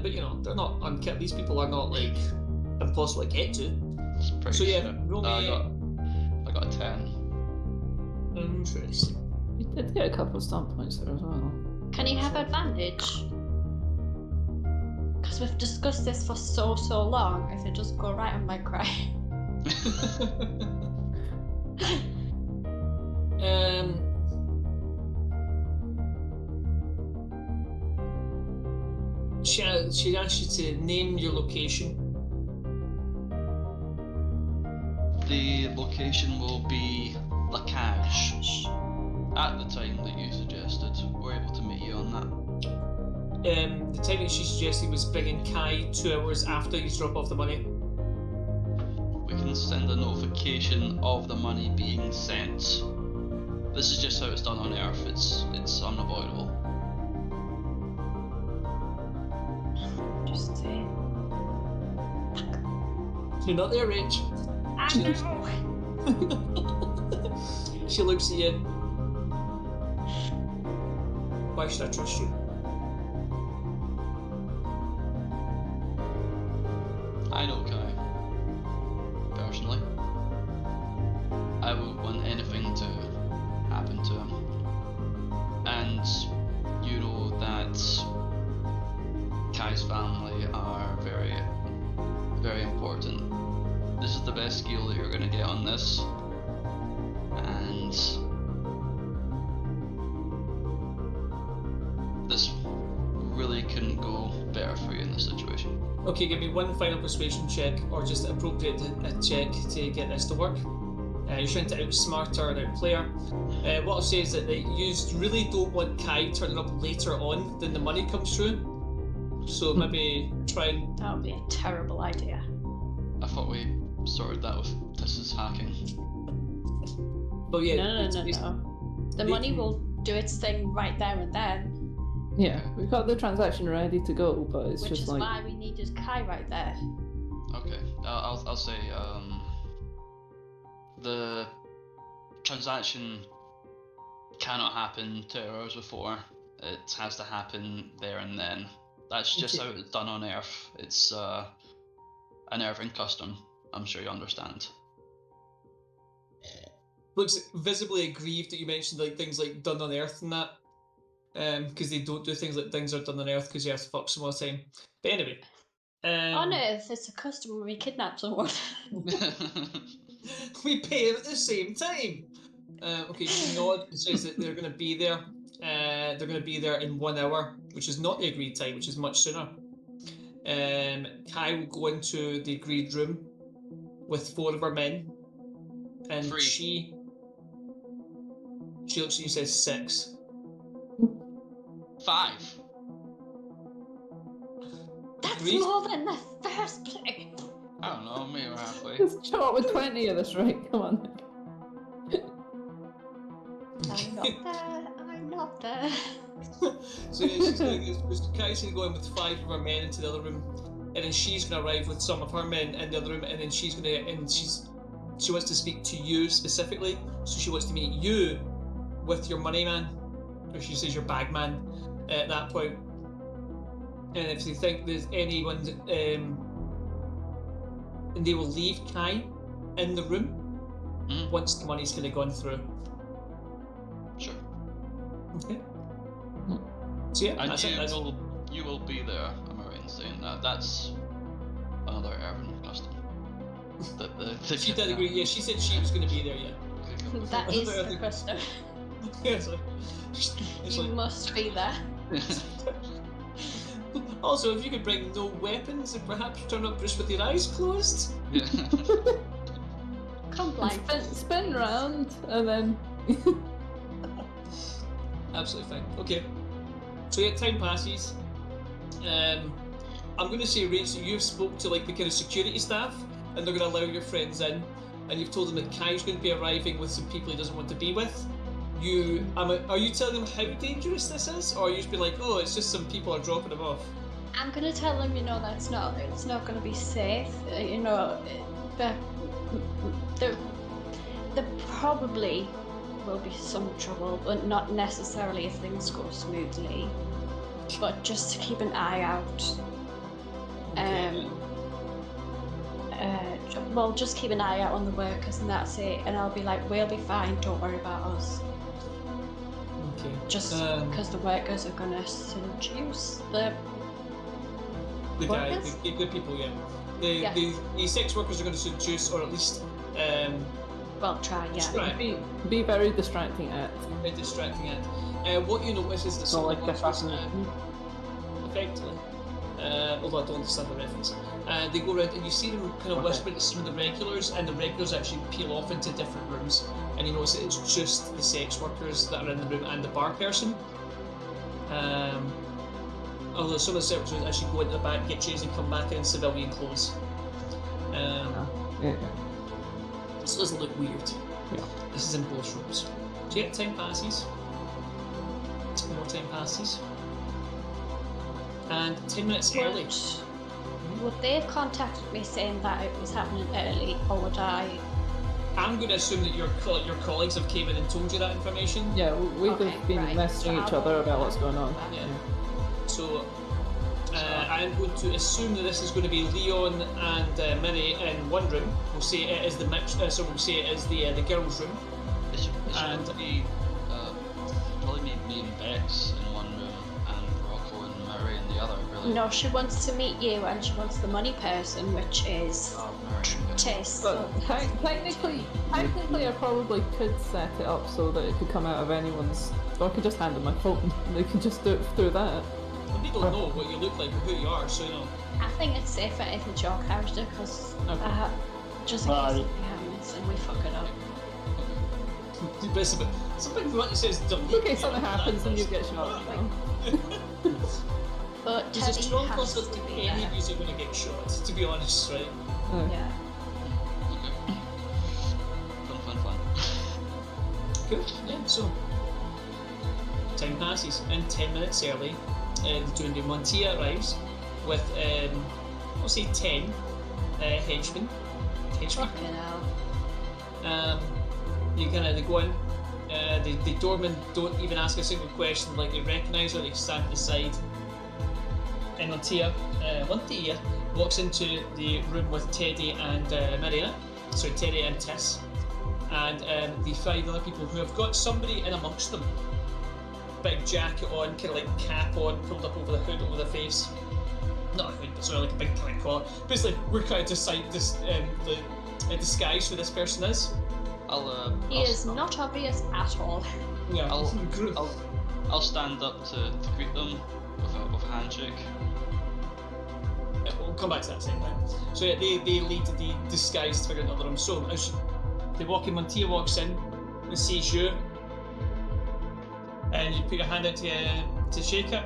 But you know, they're not unkept. These people are not like impossible to get to. It's pretty So yeah, sick. roll me. I got a 10. Interesting. You did get a couple of stamp points there as well. Can you have advantage? Because we've discussed this for so long. If it doesn't go right, I might cry. She asked you to name your location. The location will be Lacage. At the time that you suggested, we're able to meet you on that. The time that she suggested was bringing Kai 2 hours after you drop off the money. We can send a notification of the money being sent. This is just how it's done on Earth. It's unavoidable. Just say. You're not there, Rach. I know. She looks at you. Why should I trust you? I know Kai. Personally. I wouldn't want anything to happen to him. And you know that Kai's family are very, very important. This is the best skill that you're going to get on this. And this really couldn't go better for you in this situation. Okay, give me one final persuasion check, or just appropriate check to get this to work. You're trying to outsmart her and outplay her. What I'll say is that you really don't want Kai turning up later on than the money comes through. So maybe try and... That would be a terrible idea. I thought we sorted that with this is hacking. But yeah, No. The they money can- will do its thing right there and then, Yeah, we've got the transaction ready to go, but it's which just is like why we needed Kai right there. Okay, I'll say the transaction cannot happen 2 hours before. It has to happen there and then. That's just Okay. how it's done on Earth. It's an Earthing custom. I'm sure you understand. looks visibly aggrieved that you mentioned like things like done on Earth and that. Because they don't do things like things are done on Earth because Earth fucks them all the time. But anyway, On Earth, it's a custom when we kidnap someone. We pay them at the same time. Okay, she nods and says that they're going to be there. They're going to be there in 1 hour, which is not the agreed time, which is much sooner. Kai will go into the agreed room with 4 of her men, and 3. she looks at you and says 6. 5. That's Agreed? more than the first place. I don't know, maybe we're halfway. Just short with 20 of this, right? Come on. I'm not there. I'm not there. So she's going to Kai's going to go in with 5 of her men into the other room, and then she's going to arrive with some of her men in the other room, and then she wants to speak to you specifically. So she wants to meet you with your money man, or she says your bag man at that point. And if they think there's anyone, and they will leave Kai in the room once the money's kind of gone through. Sure. Okay. So yeah, And that's it. you will be there, am I right in saying that? That's another Erwin custom. She did agree. Yeah, she said she was going to be there. Yeah. That is the custom. Yeah, it's You like, must be there. also, if you could bring no weapons and perhaps turn up just with your eyes closed. Yeah. Come blind. Spin round and then. Absolutely fine. Okay. So yeah, time passes. I'm going to say, Rachel, you've spoke to like the kind of security staff, and they're going to allow your friends in, and you've told them that Kai's going to be arriving with some people he doesn't want to be with. Are you telling them how dangerous this is, or are you just be like, oh, it's just some people are dropping him off? I'm gonna tell them, that it's not gonna be safe. There probably will be some trouble, but not necessarily if things go smoothly. But just to keep an eye out. Just keep an eye out on the workers, and that's it. And I'll be like, we'll be fine. Don't worry about us. Okay. Just because the workers are gonna seduce the The guy, workers? the people, yeah. The sex workers are going to seduce, or at least Well, try, yeah. distract. Be very distracting at. Distracting it. What you notice is that Not some like of the the workers, fascinating. effectively, although I don't understand the reference, they go around and you see them kind of Okay. whispering to some of the regulars, and the regulars actually peel off into different rooms, and you notice that it's just the sex workers that are in the room and the bar person. Although some of the sex workers actually go into the back, get changed, and come back in civilian clothes. Yeah. This doesn't look weird. Yeah. This is in both rooms. So yeah, time passes. More time passes. And 10 minutes early. Would they have contacted me saying that it was happening early, or would I? I'm going to assume that your colleagues have came in and told you that information. Yeah, we've Okay, been right. messaging each other about what's going on. Yeah. So I'm going to assume that this is going to be Leon and Minnie in one room. We'll say it is the mix. We'll say it is the girls' room. It should be probably me and Bex in one room and Rocco and Murray in the other, really. No, she wants to meet you, and she wants the money person, which is Murray, okay. Tiss. But technically, I probably could set it up so that it could come out of anyone's. Or I could just hand them my phone. They could just do it through that. And people know what you look like or who you are, so you know. I think it's safer if it's your character, because Okay. just in case Right. something happens and we fuck it up. Something what it says delete. Okay, something happens and you get shot. But There's a Teddy strong has possibility to be any there. of you are going to get shot, to be honest, right? Yeah. Okay. Fun. Good. Yeah, so time passes, and 10 minutes early, the Montia arrives with, I'll say 10 henchmen. Fucking hell. They go in. The doormen don't even ask a single question. Like, they recognise her, they stand aside. And Montia walks into the room with Teddy and Marina. Sorry, Teddy and Tiss. And the 5 other people who have got somebody in amongst them. Big jacket on, kind of like cap on, pulled up over the hood, over the face. not a hood, but sort of like a big kind of collar. Basically, we're trying to decide this the disguise who this person is. He is not obvious at all. Yeah. I'll stand up to greet them with a handshake. Yeah, we'll come back to that same time. So yeah, they lead the disguise to figure out the other room. So as they walk in, Montia walks in and sees you, and you put your hand out to shake it.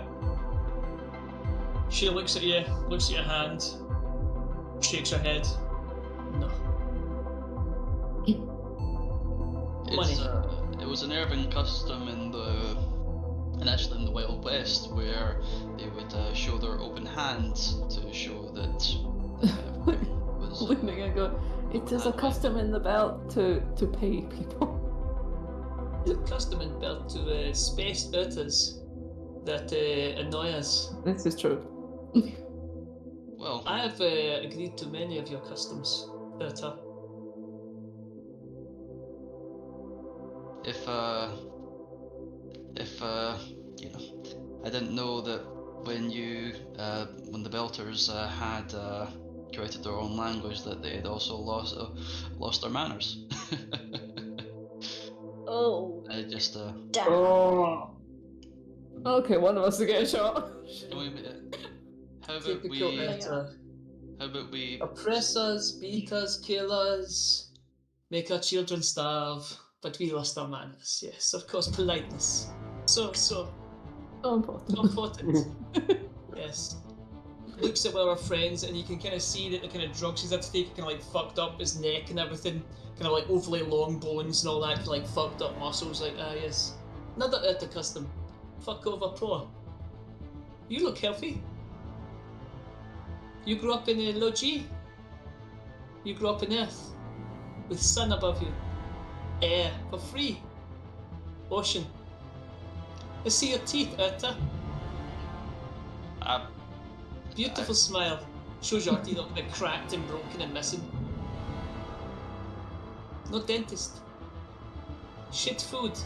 She looks at you, looks at your hand, shakes her head. No. Money. It was an urban custom initially in the Wild West where they would show their open hands to show that was. Looking and go, it is a custom in the belt to pay people. It's a custom in belt to space bitters that annoy us. This is true. Well, I have agreed to many of your customs, Berta. if you know, I didn't know that when the Belters had created their own language, that they had also lost their manners. Oh, I just damn. Oh, Okay, one of us to get a shot. how about Typical we Berta. how about we Oppress us, beat us, kill us, make our children starve, but we lost our manners. Yes, of course, politeness. So So important. important. Yes. Looks at one of our friends, and you can kind of see that the kind of drugs he's had to take kind of like fucked up his neck and everything, kind of like overly long bones and all that, kind of like fucked up muscles. Like, yes, not that at the custom. Fuck over pro. You look healthy. You grew up in a lodge. You grew up in Earth, with sun above you, air for free, ocean. I see your teeth, Erta. Beautiful smile. Shows your teeth look a bit cracked and broken and missing. No dentist. Shit food.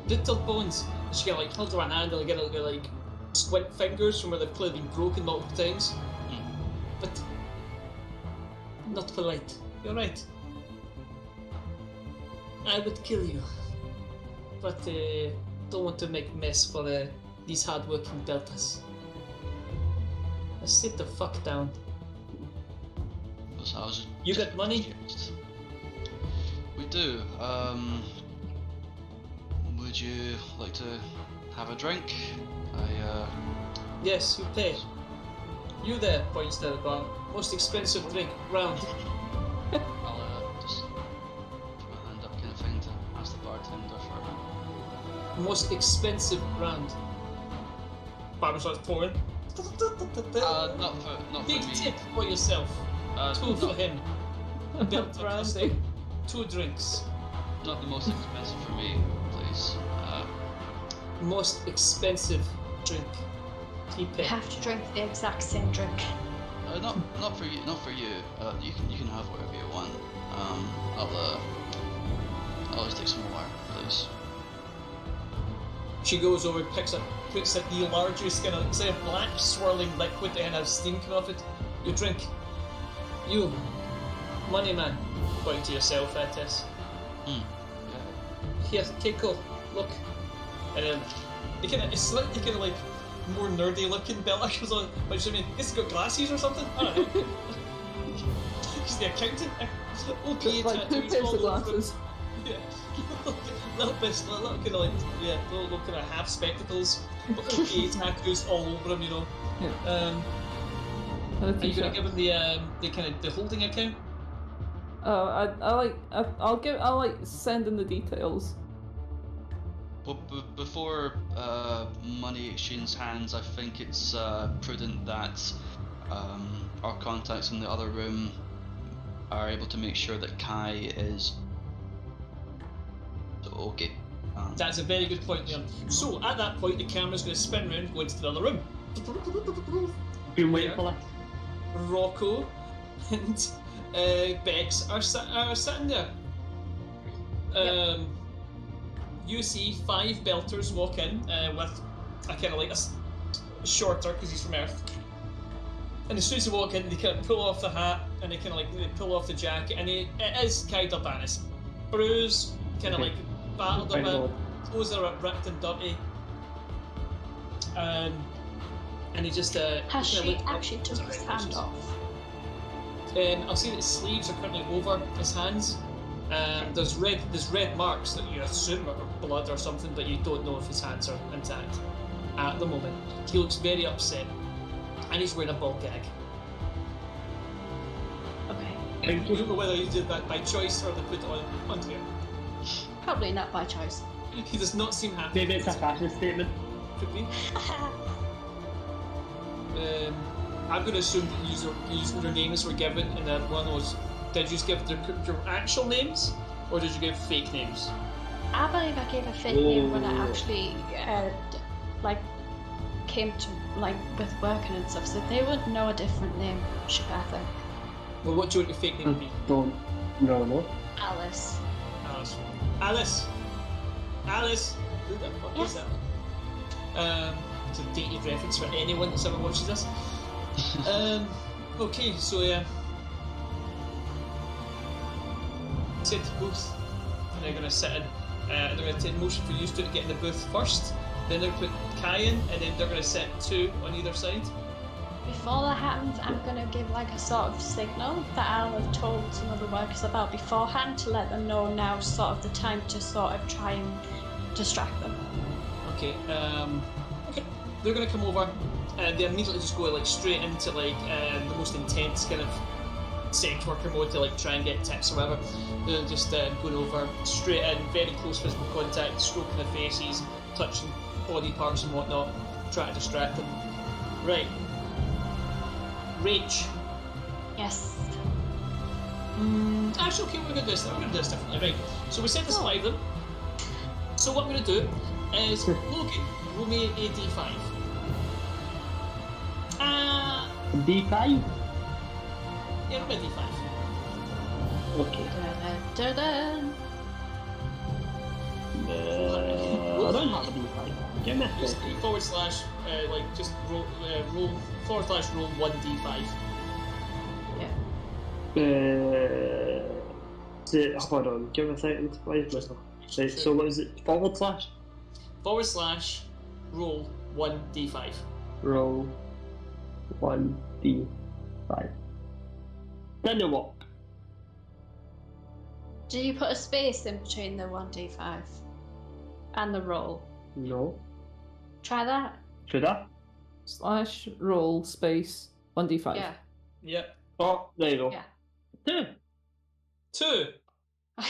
Brittle bones. She can like hold her hand and get like squint fingers from where they've clearly been broken multiple times. But not polite. You're right. I would kill you. But don't want to make mess for these hard-working Belters. Now sit the fuck down. You got money? We do. Would you like to have a drink? Yes, you pay. You there, points to the bar. Most expensive drink, round. I'll just put my hand up kind of thing to ask the bartender for Most expensive round. Barber starts pouring. not Big for me. tip for yourself. Two for him. Belter Brandy. custom. 2 drinks. Not the most expensive for me, please. Most expensive drink. He You pay. have to drink the exact same drink. Not for you. Not for you. You can have whatever you want. I'll just take some more, please. She goes over, puts up the largest kind of instead of black swirling liquid and has steam come off it. You drink. You, money man, pointing to yourself, Tess. Yeah. Here, Keiko, look. And then it's slightly kind of like more nerdy looking Bella comes on, which I mean, this has got glasses or something? I don't know. She's the accountant. Okay, Like, who takes the glasses? Yeah. little kind of like, yeah, little kind of half spectacles. But okay, tattoos all over him, you know. Yeah. And a Are you gonna t-shirt. give him the kind of the holding account? Oh, I'll like send in the details. But before money exchanges hands, I think it's prudent that our contacts in the other room are able to make sure that Kai is okay. That's a very good point, Leon. So at that point, the camera's going to spin round, go into the other room. been waiting for that. Rocco and Bex are sitting there. You see 5 Belters walk in with a kind of like a shorter, because he's from Earth, And as soon as you walk in, they kind of pull off the hat and they kind of like they pull off the jacket, and it is Kai Dardanus. Bruised, kind of like battled a bit, clothes are ripped and dirty. And he just Has she actually took his hand off? I'll see that his sleeves are currently over his hands. There's red marks that you assume are blood or something, but you don't know if his hands are intact at the moment. He looks very upset, and he's wearing a ball gag. Okay. You don't know whether he did that by choice or they put it onto him. Probably not by choice. He does not seem happy. Maybe it's a fashion statement. Could be. I'm going to assume that your names were given in one of those. Did you give your actual names, or did you give fake names? I believe I gave a fake name when I actually like came to like with working and stuff, so they would know a different name. I think. Well, what do you want your fake name to be? Don't. No. Alice. Alice. Who the fuck is that? It's a dated reference for anyone that's ever watches this. Okay, so yeah. Sit booth, and they're gonna sit in. They're gonna take motion for you to get in the booth first. Then they're gonna put Kai in, and then they're gonna set 2 on either side. Before that happens, I'm gonna give like a sort of signal that I'll have told some of the workers about beforehand to let them know now sort of the time to sort of try and distract them. Okay, okay. They're gonna come over, and they immediately just go like straight into like the most intense kind of sex worker mode to like try and get tips or whatever. They're just going over straight in, very close physical contact, stroking their faces, touching body parts and whatnot, trying to distract them. Right. Rach. Yes. Actually, okay, we're gonna do this. We're gonna do this differently, right? So we said there's 5 of them. So what I'm gonna do is Logan, roll me a D5. D5? Yeah, roll me a D5. Okay. Dun-dun-dun. I don't have a D5. Give me a Just second. /, like, just roll /roll 1d5. Yeah. Hold on, give me a second. Why is this? Right, so what is it? /? /roll 1d5. Roll 1d5. Then you what? Do you put a space in between the 1d5 and the roll? No. Try that. Should I? /roll space 1d5. Yeah. Yep. Oh, there you go. Yeah. 2.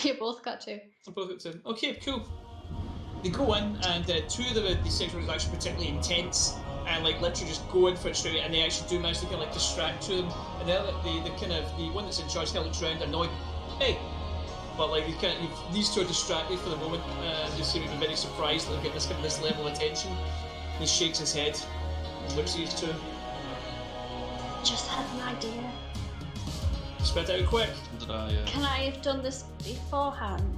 You both got 2. Both got 2. Okay, cool. They go in, and 2 of the sex workers are actually particularly intense, and like literally just go in for it straight away, and they actually do manage to kind of like distract 2 of them, and then the one that's in charge kind of looks around annoyed, hey, but like these 2 are distracted for the moment, and they seem to be very surprised that they're getting this level of attention. He shakes his head and looks at you 2. Just had an idea. Spread out quick. Did I? Can I have done this beforehand?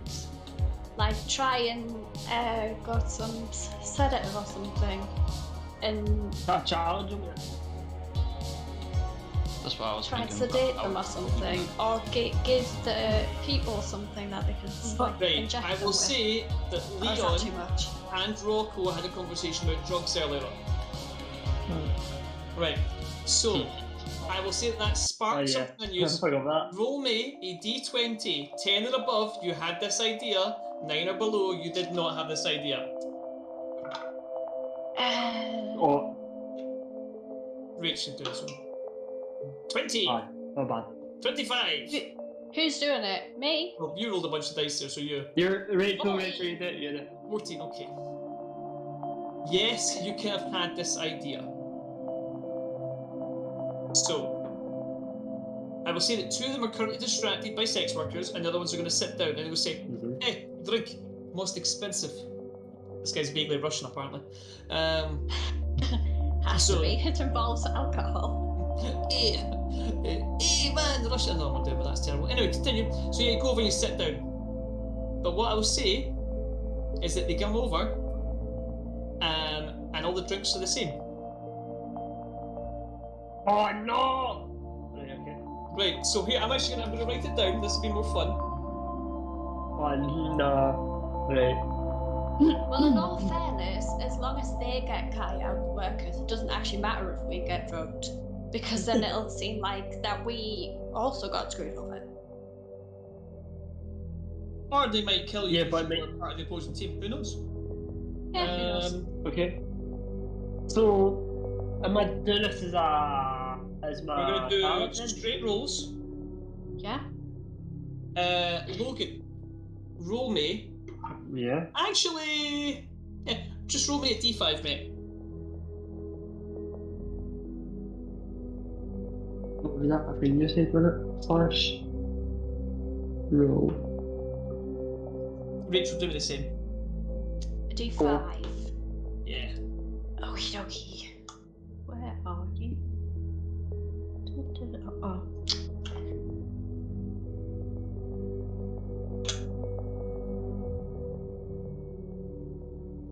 Like try and got some sedative or something, and That challenge him. That's what I was try and thinking. sedate them or something, or give the people something that they can like, Right, inject I them will with. say that Or is that too Leon much? and Rocco had a conversation about drugs earlier on. Right, so I will say that sparked something in you. I forgot that. Roll me a d20, 10 or above, you had this idea, 9 or below, you did not have this idea. Oh, Rach should do this one. 20, aye, not bad. 25. Who's doing it? Me? Well, you rolled a bunch of dice there, so you. You're Rachel, you did it, you did it. 14, okay. Yes, you could have had this idea. So, I will say that 2 of them are currently distracted by sex workers, and the other ones are going to sit down and they will say, hey, drink. Most expensive. This guy's vaguely Russian, apparently. Has So- to be. It involves alcohol. Hey, man, Russia. No, I'm not doing it, but that's terrible. Anyway, continue. So yeah, you go over and you sit down. But what I will say is that they come over, and all the drinks are the same. Oh no! Right, okay. Right, so here, I'm going to write it down. This will be more fun. Oh no. Right. Well, in all fairness, as long as they get Kai out of the workers, it doesn't actually matter if we get drugged. Because then it'll seem like that we also got screwed over. Or they might kill you Yeah, if but you were part of the opposing team. Who knows? Yeah, who knows? Okay. So, am I doing this as my We're going to do talent then? straight rolls. Yeah? Logan, roll me. Yeah. Actually, yeah, just roll me a d5, mate. What was that? I think you said, wasn't it? Slash. Roll. Rachel, do me the same. A D5. Yeah. Okie dokie. Where are you? Oh.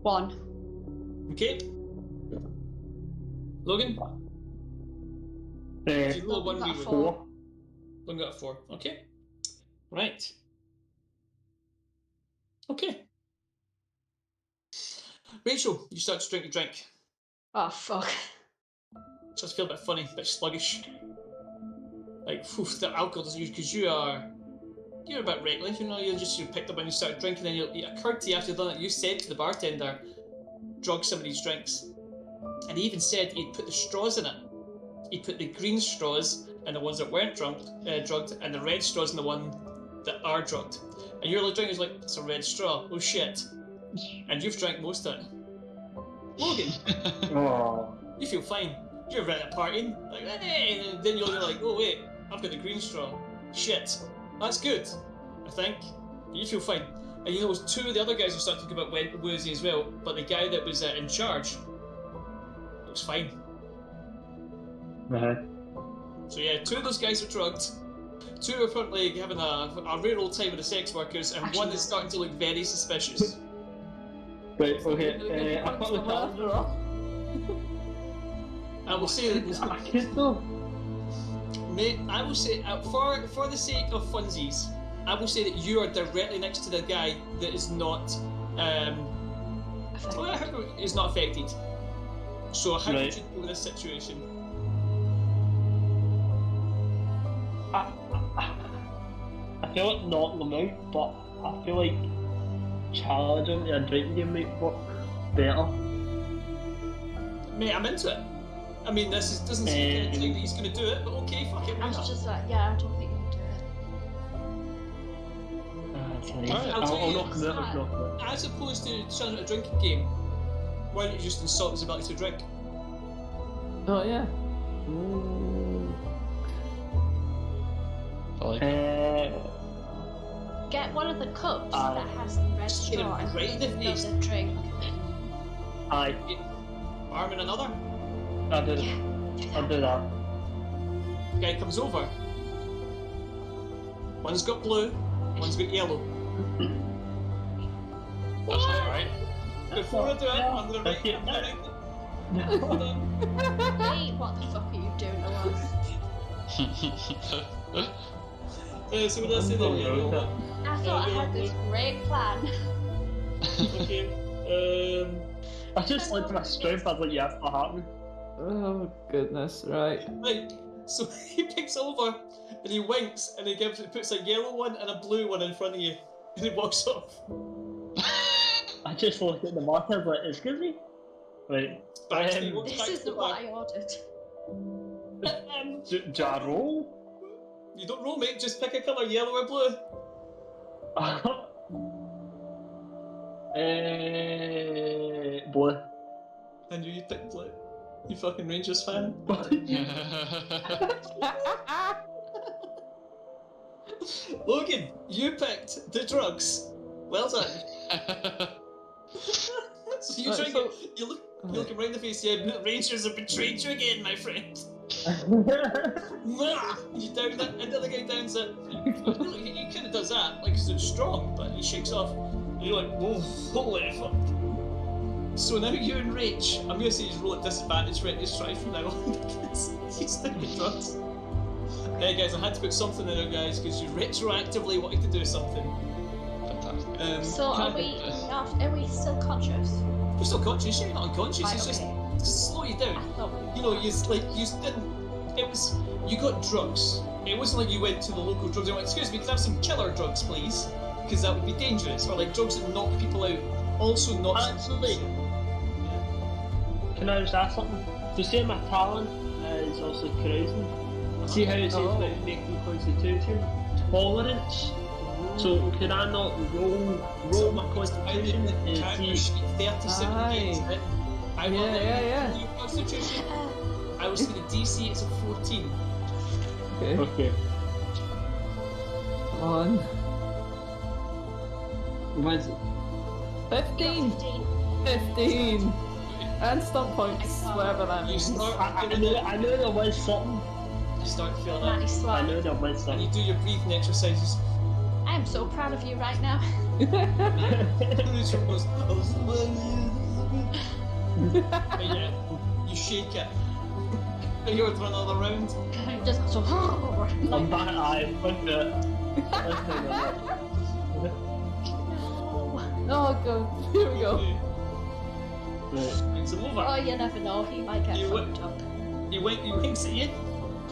One. Okay. Logan, if you roll Logan one, got we a roll. 4. Logan got a 4. Okay. Right. Okay. Rachel, you start to drink your drink. Oh, fuck. Starts to feel a bit funny, a bit sluggish. Like, the alcohol doesn't use because you're a bit reckless, you know. You picked up and you started drinking, and it occurred to you after you'd done it. You said to the bartender, "Drug some of these drinks," and he even said he'd put the straws in it. He put the green straws in the ones that weren't drugged, and the red straws in the one that are drugged. And you're like drinking, it's like, it's a red straw. Oh shit! And you've drank most of it. Logan, Oh. you feel fine. You're right at partying, like, hey, and then you're like, oh wait, I've got the green straw. Shit, that's good, I think. You feel fine. And you know, two of the other guys are starting to think about woozy as well, but the guy that was in charge looks fine. So yeah, two of those guys are drugged. Two are currently having a rare old time with the sex workers, and one is starting to look very suspicious. Right, okay. I put the talent roll. I will say that, I could though. mate, I will say, for the sake of funsies, I will say that you are directly next to the guy that is not, is not affected. So how Right. would you deal with this situation? I feel like knocking them out, but I feel like challenging to a drinking game might work better. Mate, I'm into it. I mean, this doesn't seem like that he's going to do it, but okay, fuck it, why I was not? just like, yeah, I don't think you can do it. Alright, I'll tell I'll you, knock them out, I'll knock them out. as opposed to challenging a drinking game, why don't you just insult his ability to drink? Oh yeah. I like it. Get one of the cups Aye. that has the red Just get him straw and right in the put face. another drink. Aye, Arm in another. I'll do that. Guy comes over. One's got blue, one's got yellow. That's not right. Before I do it, I'm gonna write it. Hold on. Hey, what the fuck are you doing to us? So what did I say there? Yellow. I thought I had this great plan. Okay. I just looked at my strength, I was like, yeah, it's not happening. Oh goodness, right. Right. So he picks over and he winks and he puts a yellow one and a blue one in front of you, and he walks off. I just looked at the marker, I was like, excuse me? Right. Back to, he walks This back to the isn't what bar. I ordered. Do I roll? You don't roll, mate. Just pick a colour, yellow or blue. Blue. I knew you'd pick blue. You fucking Rangers fan. Logan, you picked the drugs. Well done. So you Right, drink so- it. You look him right in the face. Yeah, the Rangers have betrayed you again, my friend. Mwah! You down it, and the other guy downs it. He kind of does that, like, 'cause it's strong, but he shakes off. And you're like, whoa, holy fuck. So now you and Rach, I'm gonna say he's roll at disadvantage for any strike from now on, because he's now drugs. Hey guys, I had to put something in there, guys, because you retroactively wanted to do something. Fantastic. So are we not? Are we still conscious? You're still conscious. You're not unconscious. Right, It's okay. just to slow you down. I thought we You know, you didn't. It was you got drugs. It wasn't like you went to the local drugs and went, "Excuse me, can I have some killer drugs, please?" Because that would be dangerous. Or like drugs that knock people out. Also not. Actually, can I just ask something? So say my talent is also carousing. See how it says about making constitution tolerance. So can I not roll my constitution and see? 37 Aye. games. I Yeah, want yeah. your constitution. I was thinking DC is a 14. Okay. Okay. Come on. What is it? 15. 15. And stomp points, whatever that You means. start I doing it. knew there was something. You start feeling it. Nice I one. knew there was And you something. do your breathing exercises. I am so proud of you right now. Lucifer goes, but yeah, you shake it. And you would run all around. Just so. I'm back. I fucked it. Oh god, here we go. It's over. Oh, you never know. He might get You fucked up. He winks at you,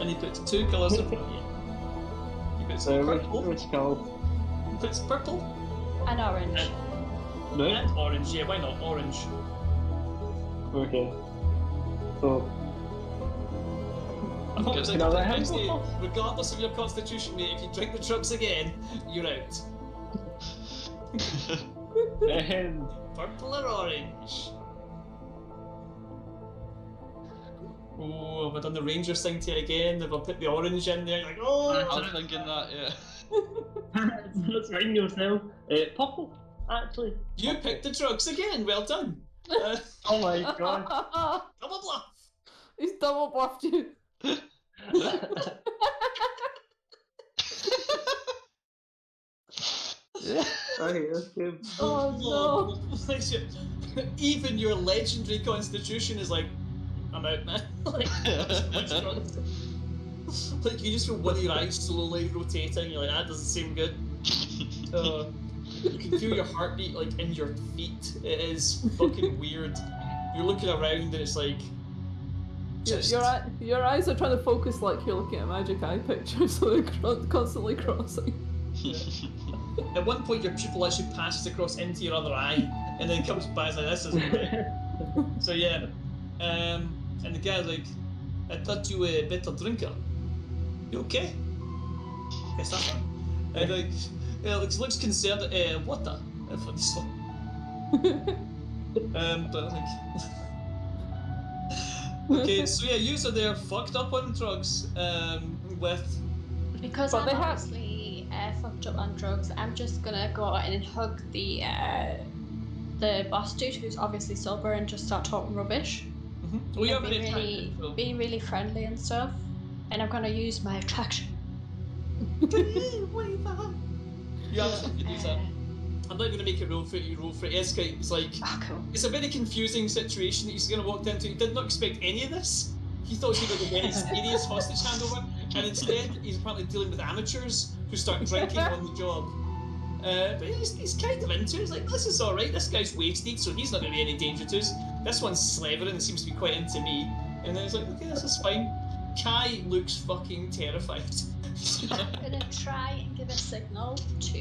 and he puts two colours in front of you. He puts So purple. which colour? He puts purple And orange. No. and orange. Yeah, why not orange? Okay. So And what was Can it? I let him I say, go? regardless of your constitution, mate, if you drink the drugs again, you're out. Purple or orange? Oh, have I done the Rangers thing to you again? Have I put the orange in there? Like, I oh! was thinking that, yeah. let's ring yourself. Purple, actually. You picked the drugs again. Well done. Oh my god. Double bluff. He's double bluffed you. Okay, that's good. Oh no. Even your legendary constitution is like, I'm out, man. Like, which drugs? Like you just feel one of your eyes slowly rotating. You're like, that doesn't seem good. You can feel your heartbeat like in your feet. It is fucking weird. You're looking around and it's like, just Your eyes are trying to focus like you're looking at a magic eye picture, so they're constantly crossing. at one point your pupil actually passes across into your other eye and then comes back like this isn't right. So yeah, and the guy's like, I thought you were a better drinker. You okay? Yes, that's right. And like, looks concerned. Water for this one. But like, okay, so yeah, yous are there, fucked up on drugs. With Because But I'm they have- obviously fucked up on drugs, I'm just gonna go out and hug the boss dude who's obviously sober and just start talking rubbish. we And are be very really, attractive, so- be really friendly and stuff. And I'm gonna use my attraction. You absolutely do that. Uh, I'm not going to make it roll for it. You roll for it. It's like oh, cool. it's a very confusing situation that he's going to walk into. He did not expect any of this. He thought he was a very serious hostage handover, and instead he's apparently dealing with amateurs who start drinking on the job. But he's kind of into it. He's like, this is all right. This guy's wasted, so he's not going to be any danger to us. This one's slavering and seems to be quite into me. And then he's like, okay, this is fine. Kai looks fucking terrified. I'm gonna try and give a signal to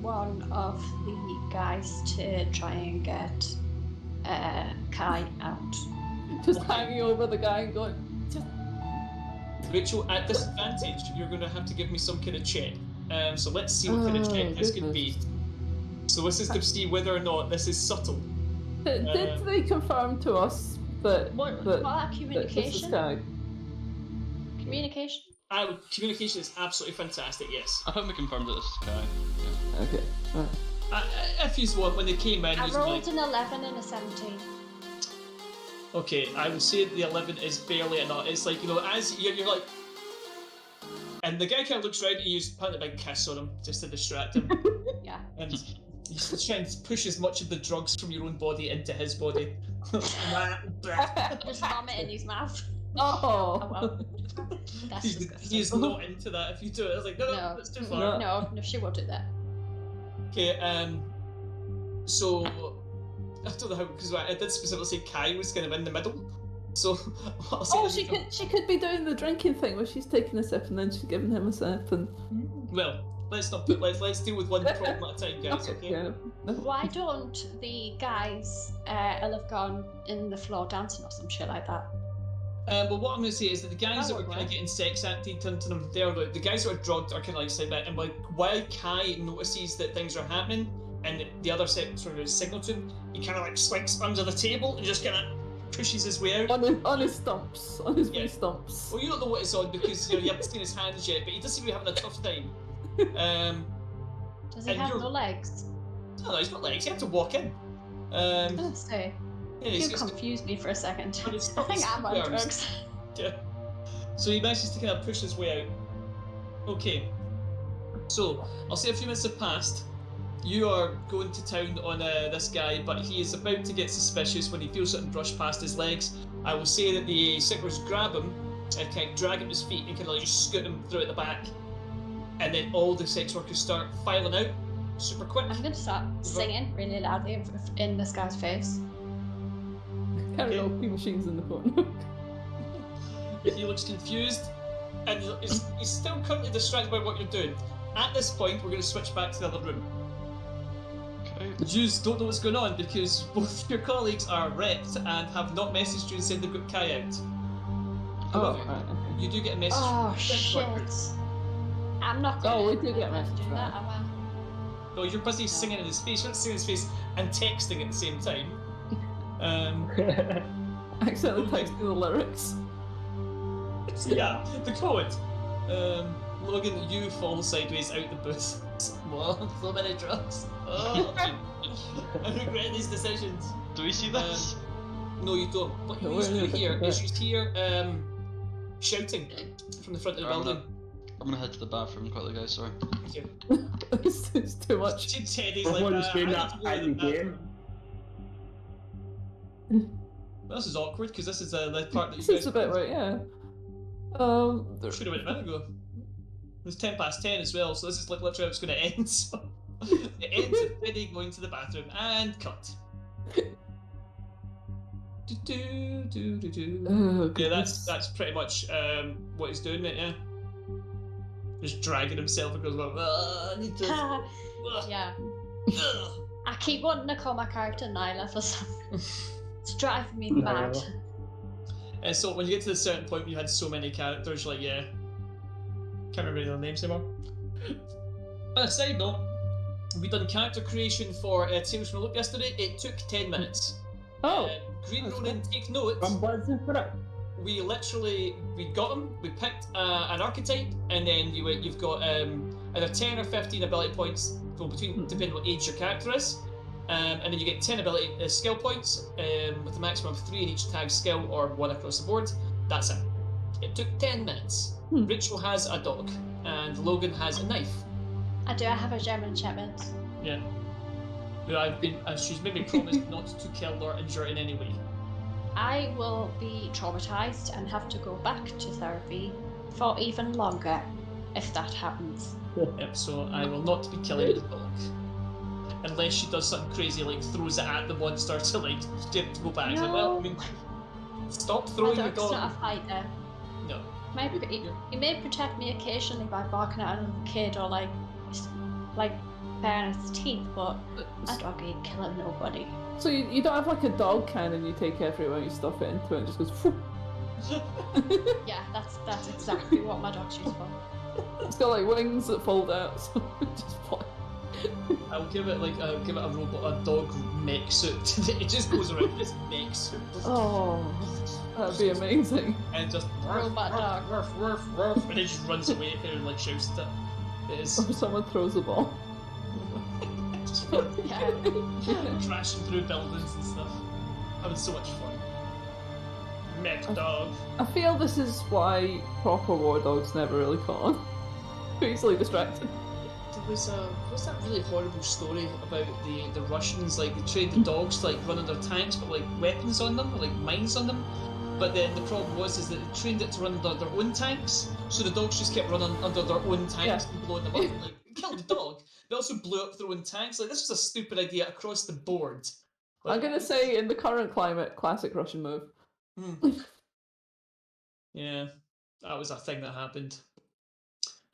one of the guys to try and get Kai out. Just hanging over the guy and going, Rachel, at disadvantage, you're going to have to give me some kind of check. So let's see what kind of check this could be. So this is to see whether or not this is subtle. Did they confirm to us that What that, about that this is communication? Guy? Communication? Communication is absolutely fantastic, yes. I think we confirmed that this is Kai. Okay. Right. If you want, when they came in, I he's like, rolled an 11 and a 17. okay, I would say the 11 is barely enough. It's like, you know, as you're like, and the guy kind of looks around and you just plant a big kiss on him just to distract him. Yeah. And you try and push as much of the drugs from your own body into his body. Just vomit in his mouth. Oh. well. That's disgusting. He's not into that if you do it. I was like, no, No. that's too far. No. No, she won't do that. Okay, so I don't know how, because I did specifically say Kai was kind of in the middle. So I'll say Oh, that she could be doing the drinking thing where she's taking a sip and then she's giving him a sip and. Well, let's not put. Let's deal with one problem at a time, guys. Okay. Yeah. Why don't the guys all have gone in the floor dancing or some shit like that? But what I'm going to say is that the guys that That were would kind of work. getting sex acted into them, they're like, the guys that are drugged are kind of like side back, and like while Kai notices that things are happening, and the other set sort of signal to him, he kind of like slinks under the table and just kind of pushes his way out. On his stumps. On his Yeah. wee stumps. Well, you don't know what it's on because you haven't seen his hands yet, but he does seem to be having a tough time. Does he And have you're- no legs? No, he's got legs. He had to walk in. Let's say. Yeah, You he's confused me for a second. But it's I think not- I'm on yeah, drugs. Yeah. So he manages to kind of push his way out. Okay. So, I'll say a few minutes have passed. You are going to town on this guy, but he is about to get suspicious when he feels something brush past his legs. I will say that the sicklers grab him and kind of drag him to his feet and kind of like just scoot him through at the back. And then all the sex workers start filing out super quick. I'm going to start singing really loudly in this guy's face. Karaoke machines in the corner. He looks confused, and he's still currently distracted by what you're doing. At this point, we're going to switch back to the other room. Okay. The Jews don't know what's going on because both your colleagues are wrecked and have not messaged you and said they've got Kai out. Oh, However, right, okay. you do get a message Oh, from the sex shit. workers. I'm not Oh, going we do get messages, do that, right. am I? No, you're busy singing in his face. You're not singing in his face and texting at the same time. Accidentally texting the lyrics. Yeah, the code. Logan, you fall sideways out the booth. Well, so many drugs. Oh, I regret these decisions. Do we see this? No, you don't. What you No, used to where is hear it? is you hear shouting from the front of the I'm building. gonna head to the bathroom quickly, guys. Sorry. Okay. It's too much. Teddy's Someone's like, doing I that need to go to at the the game. bathroom. This is awkward because this is the part that This you is guys a bit right, yeah. should have went a minute ago. It was 10 past 10 as well, so this is like literally how it's going to end. So it ends with Teddy going to the bathroom and cut. Do. Oh, Yeah, goodness. that's pretty much what he's doing, mate. Yeah, just dragging himself across. Like, I need to. Yeah. Ugh. I keep wanting to call my character Nyla for something. It's driving me Nyla. mad. And so when you get to the certain point where you had so many characters, you're like, yeah, can't remember their names anymore. On a side note, we done character creation for Tales from the Loop yesterday. It took 10 minutes. Oh, Green that's Ronin, take note. I'm buzzing for it. We got him. We picked an archetype, and then you've got either 10 or 15 ability points, well, depending on what age your character is. And then you get 10 ability skill points with a maximum of 3 in each tag skill or 1 across the board. That's it. It took 10 minutes. Rachel has a dog, and Logan has a knife. I have a German Shepherd. Yeah. She's made me promise not to kill or injure in any way. I will be traumatized and have to go back to therapy for even longer if that happens. Yep, so I will not be killing the dog. Unless she does something crazy like throws it at the monster to like get it to go back. It's like, well, I mean, stop My throwing the dog's dog. not a fighter. No. He may protect me occasionally by barking at another kid or like baring its teeth, but my dog ain't killing nobody. so you don't have like a dog cannon you take everywhere, you stuff it into it and it just goes phew. Yeah, that's exactly what my dog's used for. It's got like wings that fold out, so it just fly. I'll give it a robot, a dog mech suit. It just goes around this mech suit. Oh, that'd be amazing. And just Robot dog. and it just runs away and like shouts at it. It is Or someone throws a ball. just Yeah. crashing through buildings and stuff. Having so much fun. Mech dog. I feel this is why proper war dogs never really caught on. Easily distracted. There was that really horrible story about the Russians, like they trained the dogs to like run under tanks, but like weapons on them, like mines on them, But then the problem was that they trained it to run under their own tanks, so the dogs just kept running under their own tanks and blowing them up. Like, it killed the dog. They also blew up their own tanks. Like, this was a stupid idea across the board. I'm gonna say, in the current climate, classic Russian move. Yeah, that was a thing that happened.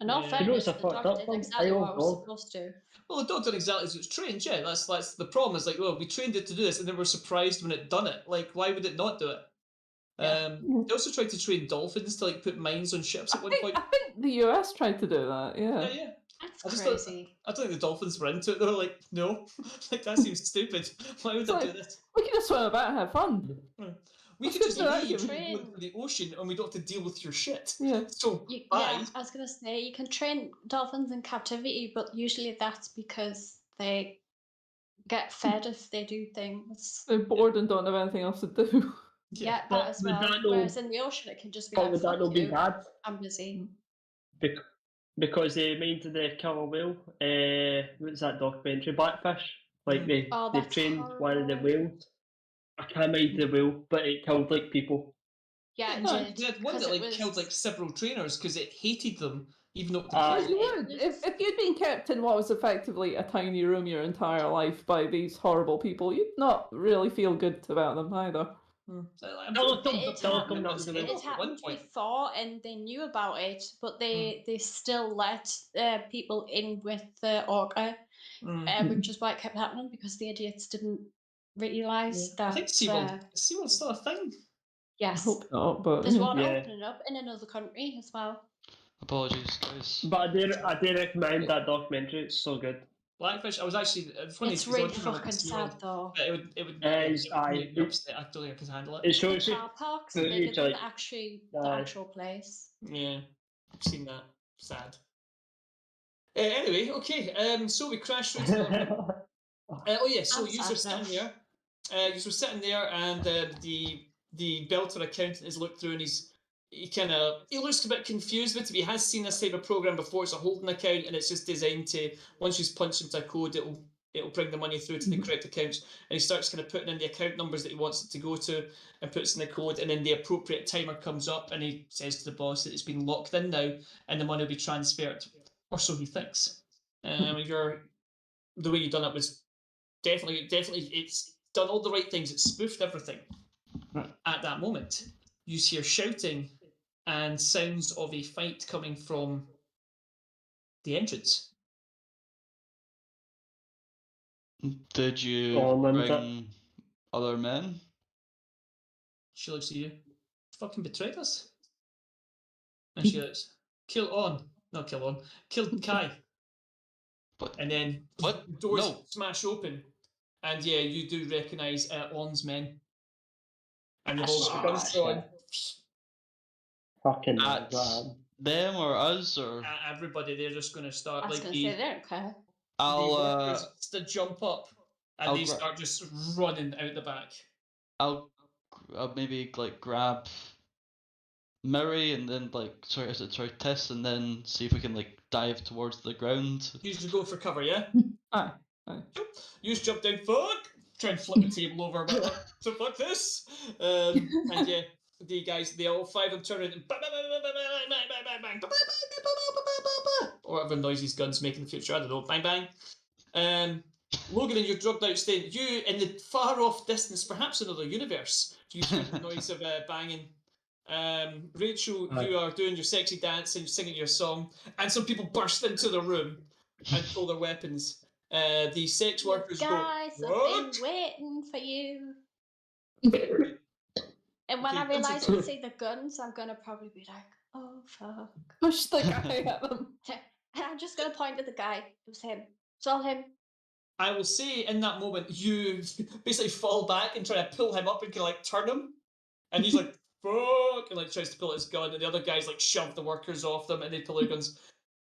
In all Yeah. fairness, You know the what's a fucked dog up did one? exactly I what it was also- supposed to. Well, the dog did exactly as it was trained. Yeah, that's the problem. Is like, well, we trained it to do this, and then we're surprised when it done it. Like, why would it not do it? Yeah. They also tried to train dolphins to like put mines on ships at one point. I think the US tried to do that, yeah. Yeah. That's I just crazy. I don't think the dolphins were into it. They were like, no, like that seems stupid. Why would It's I do like, this? we can just swim about and have fun. We Let's could just go to that leave and game. go into the ocean, and we don't have to deal with your shit. Yeah. So Yeah, bye. I was gonna say you can train dolphins in captivity, but usually that's because they get fed if they do things. They're bored and don't have anything else to do. Yeah, that But as would well. that not- Whereas in the ocean, it can just be But like, would that "Fuck not be you, bad? I'm busy." Because they made the killer whale. What's that documentary? Blackfish. Like they Oh, they that's trained one of the horrible. whales. I can't mind the whale, but it killed like people. Yeah, it No, did. they had one 'cause that it like killed like was- several trainers because it hated them, even though it Ah. As you It would. was- If you'd been kept in what was effectively a tiny room your entire life by these horrible people, you'd not really feel good about them either. I'm Tell sure them- It tell happened them in that this was a game whale. It at one happened point. before, and they knew about it, but they still let people in with the orca, which is why it kept happening because the idiots didn't realize I that. think SeaWorld's still a thing. I Yes, hope not, but there's yeah. one Yeah. opening up in another country as well. Apologies, guys. But I do recommend that documentary. It's so good. Blackfish. I was actually funny. It's because I really went to fucking SeaWorld, sad though. but it would It's- make me upset. I don't think I could handle It it. The shows you. car parks footage, bigger than like, the aye. actual place. Yeah, I've seen that. Sad. Anyway, okay. So we crashed through to the room. Oh yeah, so I'm you were sad sitting there. You were sitting there, and the Belter accountant has looked through, and he looks a bit confused with it. He has seen this type of program before. It's a holding account, and it's just designed to, once you punch into a code, it'll bring the money through to the correct accounts. And he starts kind of putting in the account numbers that he wants it to go to, and puts in the code, and then the appropriate timer comes up, and he says to the boss that it's been locked in now, and the money will be transferred, or so he thinks. The way you done it was definitely, it's done all the right things. It's spoofed everything. At that moment, you hear shouting and sounds of a fight coming from the entrance. Did you Oh, Linda. bring other men? She looks at you. Fucking betrayed us. And she looks, kill Kai. But And then What? the doors No. smash open. And yeah, you do recognise On's men. And they've all got guns drawn. Fucking That's man. them or us or Everybody, they're just going to start I was like gonna say they don't care. the I'll workers to jump up, and I'll they gra- start just running out the back. I'll maybe like grab Murray and then sorry Tess and then see if we can like dive towards the ground. You just go for cover, yeah? Aye. You just jump down, fuck! Try and flip the table over, but like, so fuck this! And yeah, the guys, they all five of them turn around and bang, bang, bang, bang, bang, bang, bang, bang, bang, bang, bang, bang, or whatever noise these guns make in the future, I don't know, bang, bang. Logan, and you're drugged out, staying. You, in the far off distance, perhaps another universe, you hear the noise of banging. Rachel, Aye. you are doing your sexy dance and singing your song, and some people burst into the room and pull their weapons. The sex workers Guys, go, I've what? been waiting for you. And when Okay, I realise continue. and see the guns, I'm gonna probably be like, oh fuck. Push the guy at them. And I'm just gonna point at the guy. It was him. It's all him. I will say in that moment, you basically fall back and try to pull him up and can like turn him. And he's like, fuck, and like tries to pull out his gun, and the other guys like shove the workers off them and they pull their guns.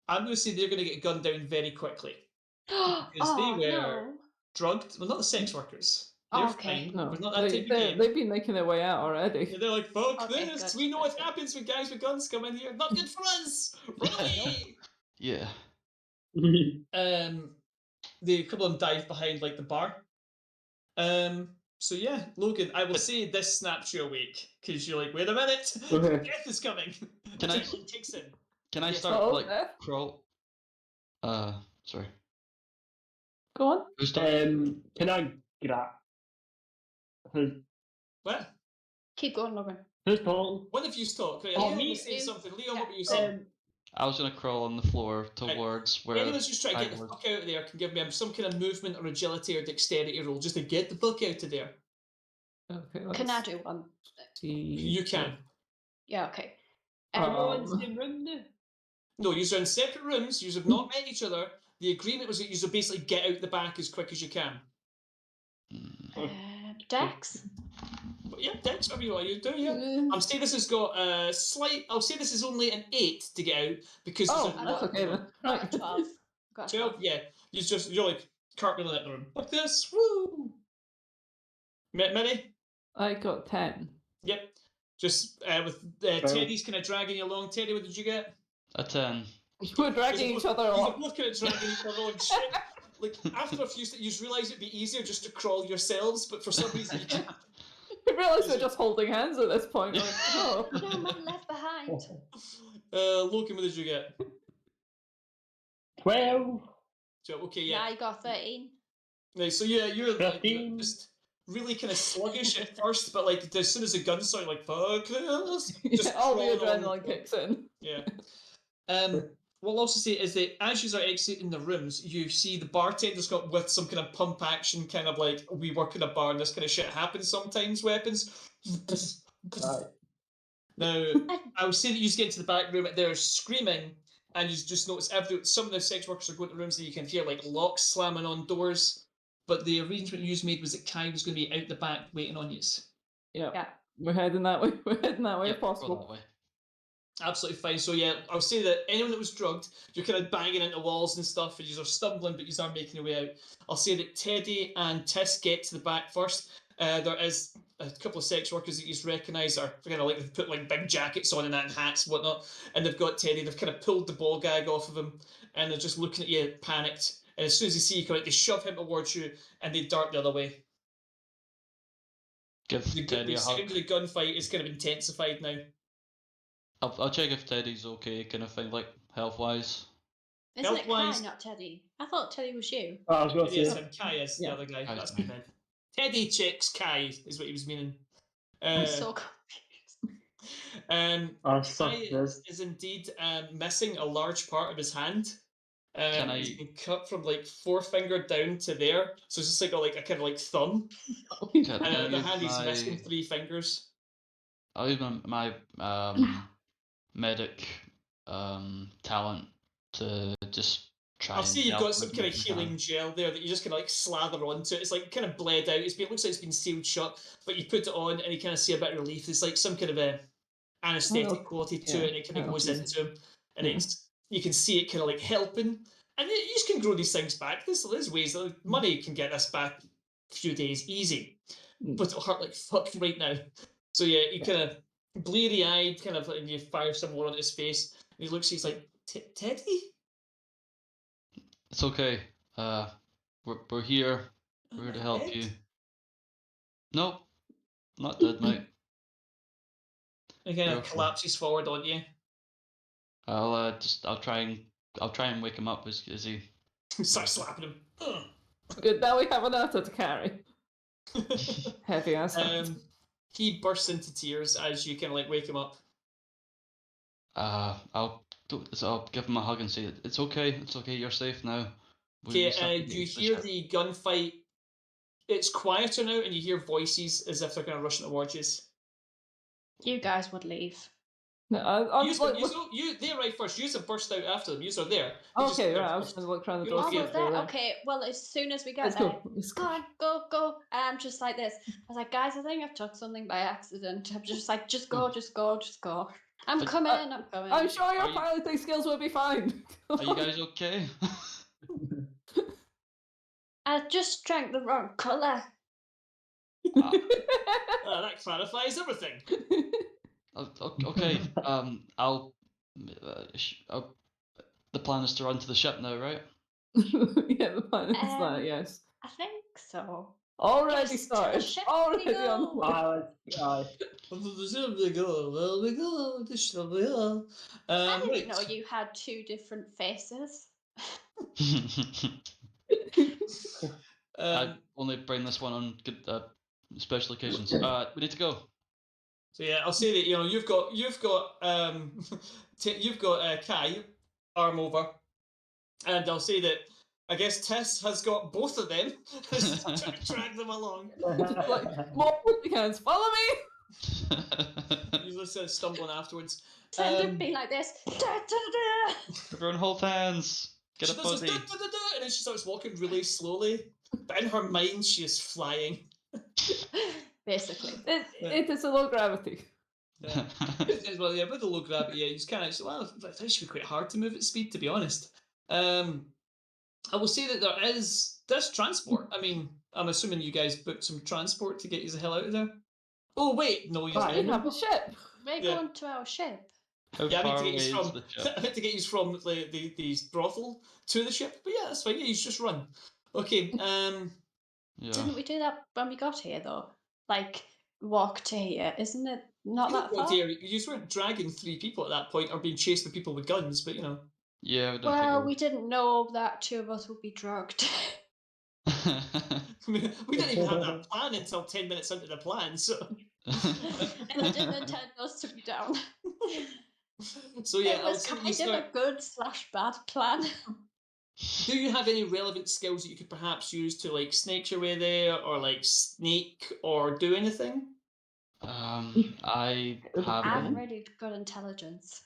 I'm going to say they're going to get gunned down very quickly. Because they were no. drugged. Well, not the sex workers. They're Oh, okay. fine. No, There's not that type of game. they've been making their way out already. Yeah, they're like, fuck Okay, this. good, We know good, what good. happens when guys with guns come in here. Not good for us. Run away. Yeah. The couple of them dive behind like the bar. So yeah, Logan, I will say this snaps you awake because you're like, wait a minute, Okay. death is coming. Can I- Adrenaline kicks in. Can I Yes. start Oh, like yeah. crawl? Sorry. Go on. Who's talking? Can I grab? Who's, What? Keep going, Logan. who's talking? One of you talk. Right, Oh, Leon me? was saying You. something. Leon, Yeah. what were you saying? I was gonna crawl on the floor towards where. Anyone's just trying to get the was. fuck out of there can give me some kind of movement or agility or dexterity roll just to get the fuck out of there. Okay. Can I let's do one? see. You can. Yeah, okay. Everyone's in the room now. No, you're in separate rooms. You have not met each other. The agreement was that you should basically get out the back as quick as you can. Dex? But yeah, Dex, whatever you want to do, yeah. Mm. I'm saying this has got a slight. I'll say this is only an 8 to get out because Oh, there's a I that's lot okay going then. Got a Right. 12. Got a 12, 12. yeah. You're like cartwheeling out the room. Like this, woo! Minnie? I got 10. Yep. Just with Teddy's kind of dragging you along. Teddy, what did you get? A 10. We're dragging You're each other You're along. both kind of dragging each other along. Shit. Like after a few, you just realise it'd be easier just to crawl yourselves, but for some reason you can't. I realise we're just holding hands at this point. Like, oh. No man left behind. Logan, what did you get? 12. So, okay, Yeah, yeah. I got 13. Right, so yeah, you're like, 15. just really kind of sluggish at first, but like as soon as the gun started, like fuck this, Yeah, all the crawling along. adrenaline kicks in. Yeah. What I'll also say is that as you are exiting the rooms, you see the bartender's got with some kind of pump action, kind of like we work in a bar and this kind of shit happens sometimes. Weapons. Right. Now, I would say that you get into the back room, they're screaming, and you just notice some of the sex workers are going to rooms that you can hear like locks slamming on doors. But the arrangement you made was that Kai was going to be out the back waiting on you. Yeah. Yeah. We're heading that way. We're heading that way Yep, if go possible. that way. Absolutely fine. So yeah, I'll say that anyone that was drugged, you're kind of banging into walls and stuff, and you're stumbling, but you are making your way out. I'll say that Teddy and Tis get to the back first. There is a couple of sex workers that you recognise are kind of like they've put like big jackets on and that and hats and whatnot, and they've got Teddy. They've kind of pulled the ball gag off of him, and they're just looking at you, panicked. And as soon as they see you come out, they shove him towards you, and they dart the other way. Give Teddy a hug. The gunfight is kind of intensified now. I'll check if Teddy's okay, kind of thing, like health wise. Isn't it Kai, Health-wise- not Teddy? I thought Teddy was you. I was going It to is say. him. Kai is the Yeah. other guy. Kai's That's me. me, man. Teddy checks Kai is what he was meaning. I'm so confused. I suck Kai this. is indeed missing a large part of his hand. Can He's I- been cut from like forefinger down to there, so it's just like a kind of like thumb, Can and I the use hand he's missing my- 3 fingers. I'll use my medic talent to just try. I'll and see you've help got some with kind of my healing hand. gel there that you just kind of like slather onto. It's like kind of bled out. It looks like it's been sealed shut, but you put it on and you kind of see a bit of relief. It's like some kind of a anesthetic Oh, quality to yeah, it, and it kind of that'll goes easy. into him, and Yeah. you can see it kind of like helping. And you just can grow these things back. There's ways that money can get this back a few days easy, Mm. but it'll hurt like fuck right now. So yeah, you kind of bleary eyed, kind of, and you fire some more on his face, and he looks. He's like, Teddy. It's okay. We're here. We're here to help Dead? you. Nope, not dead, mate. And kind You're of okay. collapses forward on you. I'll try and wake him up as he. Start slapping him. Ugh. Good, now we have an Arthur to carry. Heavy ass. He bursts into tears as you kind of like wake him up. I'll give him a hug and say it's okay. It's okay. You're safe now. Okay, just have to you get to the hear ship." the gunfight. It's quieter now, and you hear voices as if they're kind of rushing towards you. You guys would leave. No, I'm Yous- like, they arrive first. You have burst out after them. You are there. They just okay, get right. there I was first. going to look around the You're door. Oh, okay. see was if they were that? there. Okay, well, as soon as we get Let's there, go. Let's go go. on, go. And I'm just like this. I was like, guys, I think I've took something by accident. I'm just like, just go. I'm But- coming, I'm coming. I'm sure your Are you- piloting skills will be fine. Are you guys okay? I just drank the wrong colour. That clarifies everything. Okay. The plan is to run to the ship now, right? Yeah, the plan is that, Um, yes. I think so. Already Yes, started. ship Already we on the go. way. Aye. We go, the ship we go. I didn't Right. know you had two different faces. I Um, only bring this one on good special occasions. We need to go. so yeah, I'll say that you've got you've got Kai arm over, and I'll say that I guess Tess has got both of them, trying to drag them along. Just like, more with the hands. Follow me. Usually says stumbling afterwards. Tend to be like this. Da, da, da, Everyone hold hands. Get She a does this, buddy. and then she starts walking really slowly. But in her mind, she is flying. da. Basically. It is a low gravity. Yeah. Well, yeah, with the low gravity, yeah, you just kind of. Well, it should be quite hard to move at speed, to be honest. I will say that there's transport. I mean, I'm assuming you guys booked some transport to get you the hell out of there. Oh wait, no, you Right. We didn't. have a ship. We're Yeah. going to our ship. How Yeah, I far meant to away get is you from. the ship? I meant to get you from the brothel to the ship, but yeah, that's fine. Yeah, you just run. Okay. Yeah. Didn't we do that when we got here though? Like walk to here, isn't it not You that didn't go far? there. You just weren't dragging 3 people at that point, or being chased by people with guns. But Yeah, we don't Well, figure. we didn't know that 2 of us would be drugged. we didn't even have that plan until 10 minutes into the plan. So, And I didn't intend us to be down. so yeah, It I'll was say that you kind of start. a good/bad plan. Do you have any relevant skills that you could perhaps use to like snake your way there, or like sneak, or do anything? I I have have really good intelligence.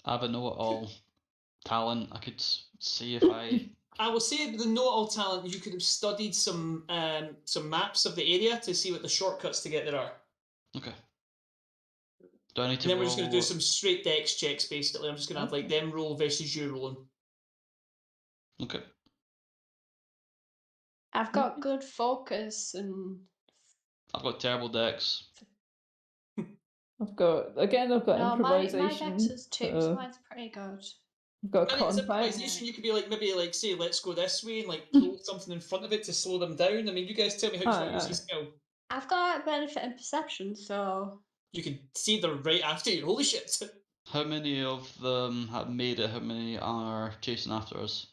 a know-it-all talent. I could see if I. I will say the know-it-all talent. You could have studied some maps of the area to see what the shortcuts to get there are. Okay. Do I need And to then we're just going to do roll? some straight dex checks. Basically, I'm just going to have like them roll versus you rolling. Okay. I've got good focus and I've got terrible decks. I've got no, my improvisation. dex is 2, so mine's pretty good. I've got And it's contact. improvisation. You could be like maybe like say let's go this way and like pull something in front of it to slow them down. I mean, you guys tell me how you want to use your skill. I've got benefit in perception, so You can see they're right after you. Holy shit! How many of them have made it? How many are chasing after us?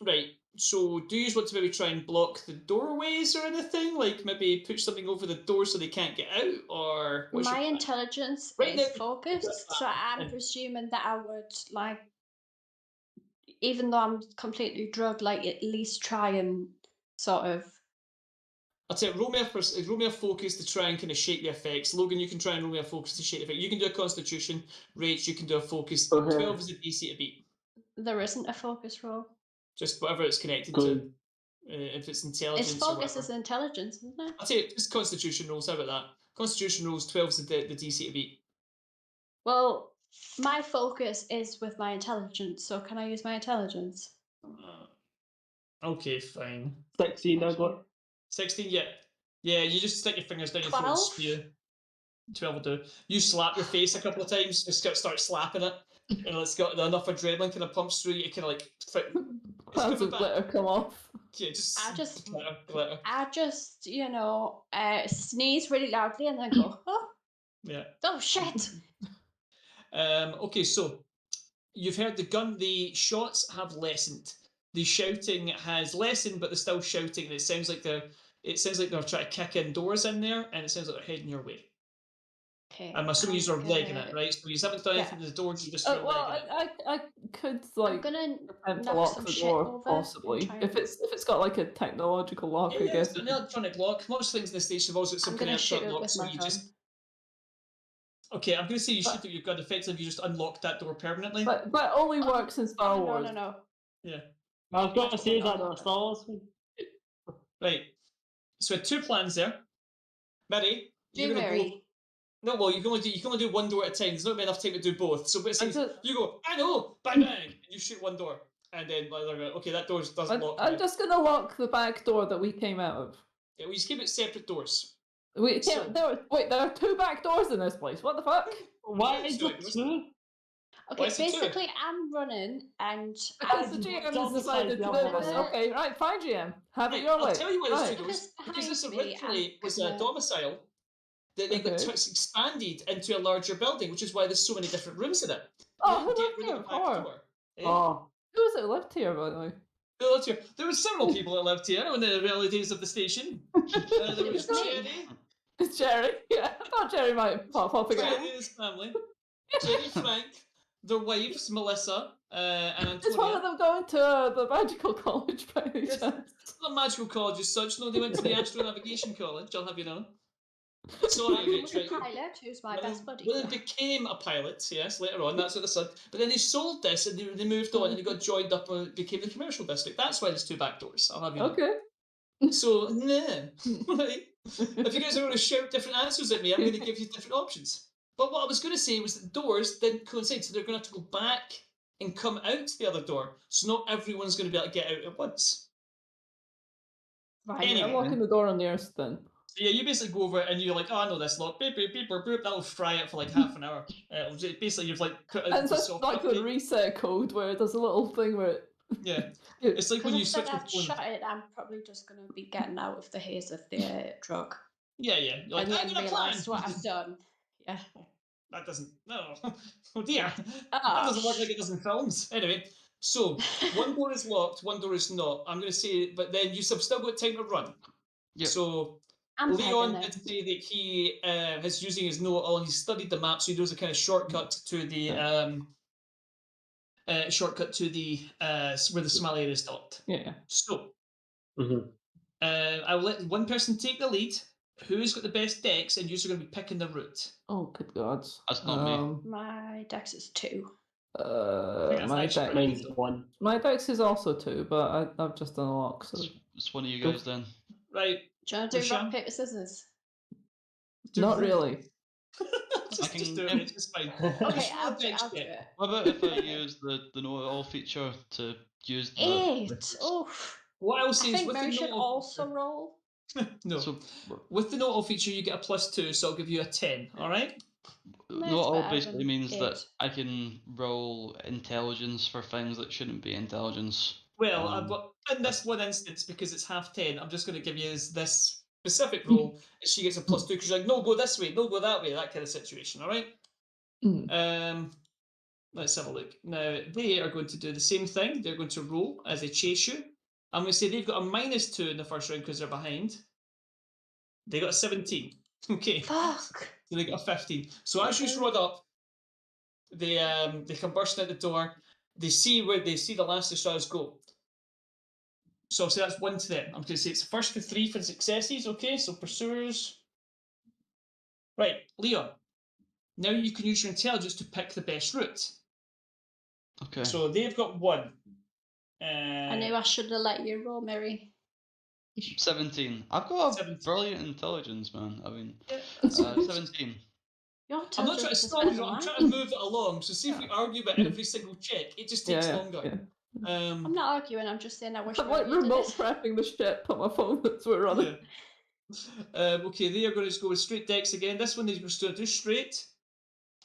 Right. So do you want to maybe try and block the doorways or anything? Like maybe push something over the door so they can't get out, or what's my your plan? intelligence Right is now- focused. So I'm And- presuming that I would like, even though I'm completely drugged, like at least try and sort of. I'll tell you, roll me a focus to try and kind of shake the effects. Logan, you can try and roll me a focus to shake the effect. You can do a Constitution. Rach, you can do a focus. Okay. 12 is a DC to beat. There isn't a focus roll. Just whatever it's connected Good. to. If it's intelligence It's or focus whatever. is intelligence, isn't it? I'll tell you, just Constitution rolls. How about that? Constitution rolls 12 is the DC to beat. Well, my focus is with my intelligence, so can I use my intelligence? Okay, fine. 16 I got. 16, yeah. Yeah, you just stick your fingers down your throat and 12? spew. 12 will do. You slap your face a couple of times, just start slapping it. And it's got enough adrenaline kind of pumps through you, it kind of like. Clouds of glitter come off. Yeah, just. I just- glitter. I just, sneeze really loudly and then go, Yeah. oh shit! Okay, so you've heard the shots have lessened. The shouting has lessened, but they're still shouting, and it sounds like they're trying to kick in doors in there, and it sounds like they're heading your way. Okay. I'm assuming you're legging it, right? So you haven't done Yeah. anything to the doors, you just Well, legging it. I could I'm like gonna attempt to knock lock some the shit door over. possibly. and try If and- it's got like a technological lock, I Yeah, guess. it's an electronic lock. Most things in the station have also got some I'm kind gonna of shoot electronic it lock, with so my you gun. just. Okay, I'm going to say you shoot it with your gun. Effectively, you just unlocked that door permanently. But that only works in Star Oh, Wars. no. Yeah. I was going to say that Oh, in Star Wars. Right. So we had 2 plans there. Mary, you're Do going to go. Mary. No, well, you can only do one door at a time. There's not enough time to do both. So basically, just- you go, I know, bang bang, and you shoot one door, and then like, they're going, okay, that door doesn't lock. I'm now. just gonna lock the back door that we came out of. Yeah, we just keep it separate doors. We So- came, there are 2 back doors in this place. What the fuck? Why is Sorry, there what's- 2? Okay, Why is it two? basically, I'm running and Because the you've GM got has decided to do domicile this. the other Okay, right, fine, GM. Have it Right, your I'll way. tell you why there's two Right. doors. Because this behind me, originally was gonna- a domicile that then got Okay. expanded into a larger building, which is why there's so many different rooms in it. Oh, You who get lived rid here of the back before? door. Eh? Oh, Who was it who lived here, by the way? Who lived here? There were several people that lived here in the early days of the station. There It was was me. Jerry, It's Jerry. Yeah, I thought Jerry might pop up again. Jerry and his family, Jerry, Frank, their wives, Melissa and Is one of Antonia. them going to the magical college by any Yes. chance? It's not a magical college as such. No, they went to the Astro Navigation College. I'll have you know. Sorry, I'm Rich. a Right. pilot who's my best buddy. Well, it became a pilot, yes, later on. That's what they said. But then they sold this and they moved on and they got joined up and it became the commercial district. That's why there's two back doors. I'll have you know. Okay. So, nah. Right. If you guys are going to shout different answers at me, I'm going to give you different options. But what I was going to say was that the doors didn't coincide, so they're going to have to go back and come out the other door. So not everyone's going to be able to get out at once. Right. I'm Anyway. locking the door on the earth then. So yeah, you basically go over it and you're like, oh, I know this lock. Beep, beep, beep, boop, boop. That'll fry it for like half an hour. Basically, you've like put And the that's soft like the update. reset code where it does a little thing where it. Yeah. It's like Because when I you said switch I'd the phone. shut it, I'm probably just going to be getting out of the haze of the drug. Yeah, yeah. You're like, and I'm then gonna plan. realise what I've done. Yeah. That doesn't. No. Oh dear. That Oh, doesn't work like it does in films. Anyway, so one door is locked, one door is not. I'm going to say, but then you have still got time to run. Yep. So I'm Leon pegging did it. say that he is using his know-all. He's studied the map, so he knows a kind of shortcut to the where the small area is stopped. Yeah. So mhm. I will let one person take the lead. Who's got the best decks, and you're going to be picking the route. Oh, good God. That's not me. My dex is 2. That's My actually dex. pretty Mine's 1. My dex is also 2, but I've just done a lock, so. It's one of you Go guys then. Right. Do you want to do Michelle? rock, paper, scissors? Not really. just can do it, give- it's just fine. Okay, Just roll I'll a dex do check. it. What about if I use the know-it-all feature to use the... 8! Oof. What I will say I is think with Mary the should know also roll. no. So, With the know-all feature, you get a +2, so I'll give you a 10. All right. That's know-it-all better basically than means that 8. I can roll intelligence for things that shouldn't be intelligence. Well, but in this one instance, because it's half 10, I'm just going to give you this specific roll. And she gets a +2 because you're like, no, go this way, no, go that way, that kind of situation. All right. Mm. Let's have a look. Now they are going to do the same thing. They're going to roll as they chase you. I'm going to say they've got a -2 in the first round because they're behind. They got a 17. Okay. Fuck! So they got a 15. So as you run up, they come bursting out the door. They see the last of the straws go. So I'll say that's 1 to them. I'm going to say it's first to 3 for successes. Okay, so pursuers. Right, Leon. Now you can use your intelligence to pick the best route. Okay. So they've got 1. I knew I should have let you roll, Mary. 17. I've got a 17. brilliant intelligence, man. I mean, Yeah. 17. Your I'm not trying to intelligence is stop better you. than I'm mine. trying to move it along. So see if we argue about every single check, it just takes Yeah, longer. yeah. I'm not arguing, I'm just saying I wish I'm like Mary did remote it. prepping the ship on my phone as we're running. Yeah. Okay, they are going to go with straight decks again. This one they're going to do straight.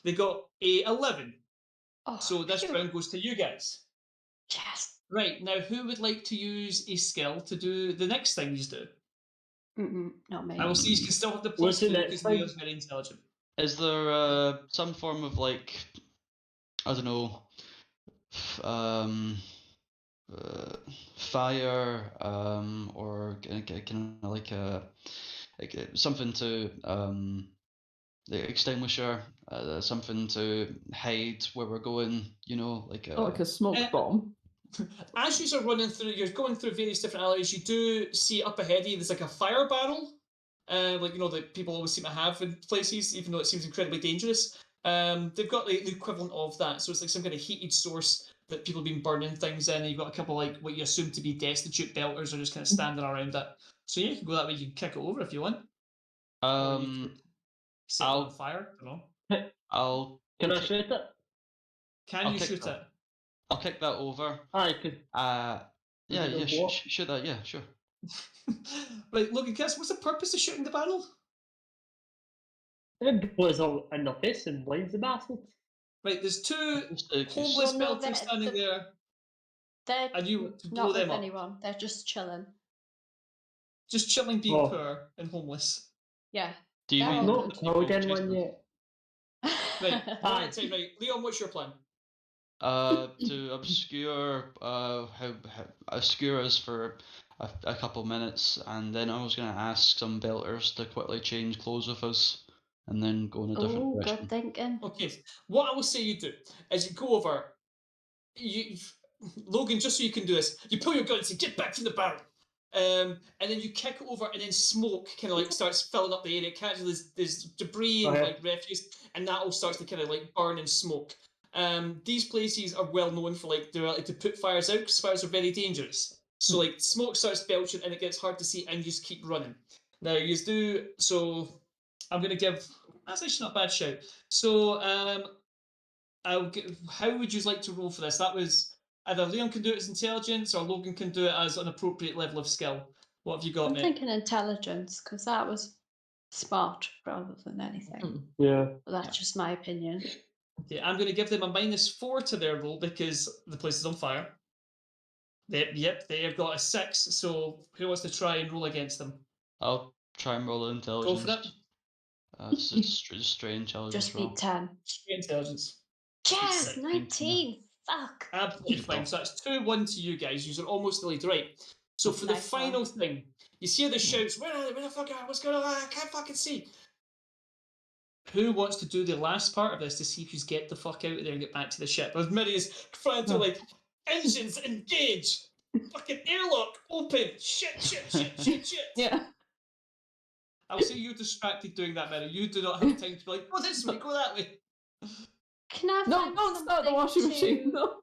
They got a 11. Oh, So this phew. round goes to you guys. Yes. Right, now who would like to use a skill to do the next thing you do? Not me. I will see you can still have the What's the +2 next because thing? Leo's very intelligent. Is there some form of like, I don't know, fire, or kind of like something to the extinguisher, something to hide where we're going, you know, like Oh, like a smoke bomb. As you are running through, you're going through various different alleys. You do see up ahead of you, there's like a fire barrel, like that people always seem to have in places, even though it seems incredibly dangerous. They've got the equivalent of that, so it's like some kind of heated source that people have been burning things in. And you've got a couple like what you assume to be destitute belters are just kind of standing around it. So yeah, you can go that way. You can kick it over if you want. Or you could set it on fire. I don't know. Can I shoot it? Can I'll you kick shoot that. it? I'll kick that over. Aye, because Yeah, it yeah, go up? shoot that. Yeah, sure. Right, Logan, Kiss, what's the purpose of shooting the barrel? it blows all in the face and blinds the bastards. Right, there's two Just, homeless Well, no, belters standing there, They're and you want to blow not with them up. anyone. They're just chilling. Just chilling, being Oh. poor and homeless. Yeah. do you They're mean all Not good. told anyone yet. Right, one Aye. at a time. Right, Leon, what's your plan? to obscure how obscure us for a couple minutes, and then I was gonna ask some belters to quickly change clothes with us, and then go in a different Oh, direction. good thinking. Okay, what I will say you do is you go over. Logan, just so you can do this, you pull your gun and say, "Get back from the barrel," and then you kick it over, and then smoke kind of like starts filling up the area. Catches there's debris and Okay. like refuse, and that all starts to kind of like burn and smoke. These places are well known for like their ability to put fires out because fires are very dangerous. So like smoke starts belching and it gets hard to see, and you just keep running. Now you do so. I'm gonna give. That's actually not a bad shout. So how would you like to roll for this? That was either Leon can do it as intelligence or Logan can do it as an appropriate level of skill. What have you got, I'm mate? thinking intelligence because that was smart rather than anything. Yeah. But that's just my opinion. Okay, I'm going to give them a -4 to their roll because the place is on fire. Yep, they have got a 6. So who wants to try and roll against them? I'll try and roll intelligence. Go for it. It's straight intelligence Just roll. beat 10. Straight intelligence. Yes, Sick. 19. Fuck. Absolutely fine. So that's 2-1 to you guys. You're almost delayed. Right. So for the Nice one. final thing, you hear the shouts, where are they? Where the fuck are they? What's going on? I can't fucking see. Who wants to do the last part of this to see if you get the fuck out of there and get back to the ship? As Miri is frantic, like, engines engage, fucking airlock open, shit. Yeah. I'll say you're distracted doing that, Miri. You do not have time to be like, go this way, go that way. Can I No, find don't start the something washing machine. to- No.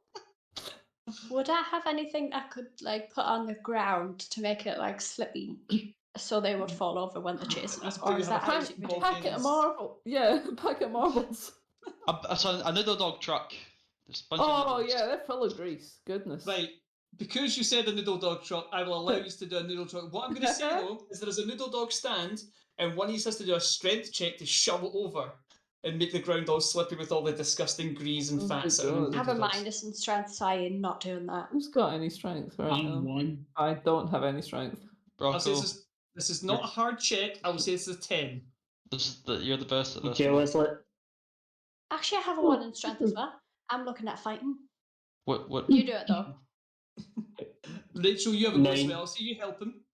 Would I have anything I could like put on the ground to make it like slippy so they would fall over when they're chasing us? Do Or you is have that a actually packet of ridiculous? Packet of marble. Yeah, packet of marbles. I saw a noodle dog truck. There's a bunch of Oh noodles. yeah, they're full of grease. Goodness. Right. Because you said a noodle dog truck, I will allow you to do a noodle truck. What I'm going to say, though, is there is a noodle dog stand, and one of you has to do a strength check to shove it over and make the ground all slippery with all the disgusting grease and Oh fat my sitting on God. the I have a noodle dogs. minus in strength, so I am not doing that. Who's got any strength right now? I'm one. I don't have any strength. I'll say Rocco, this is not a hard check. I will say this is a 10. you're the best at this. Okay, one. let's let. Actually, I have a 1 in strength as well. I'm looking at fighting. What? You do it though. Rachel, you have a go as 9. well, so you help him.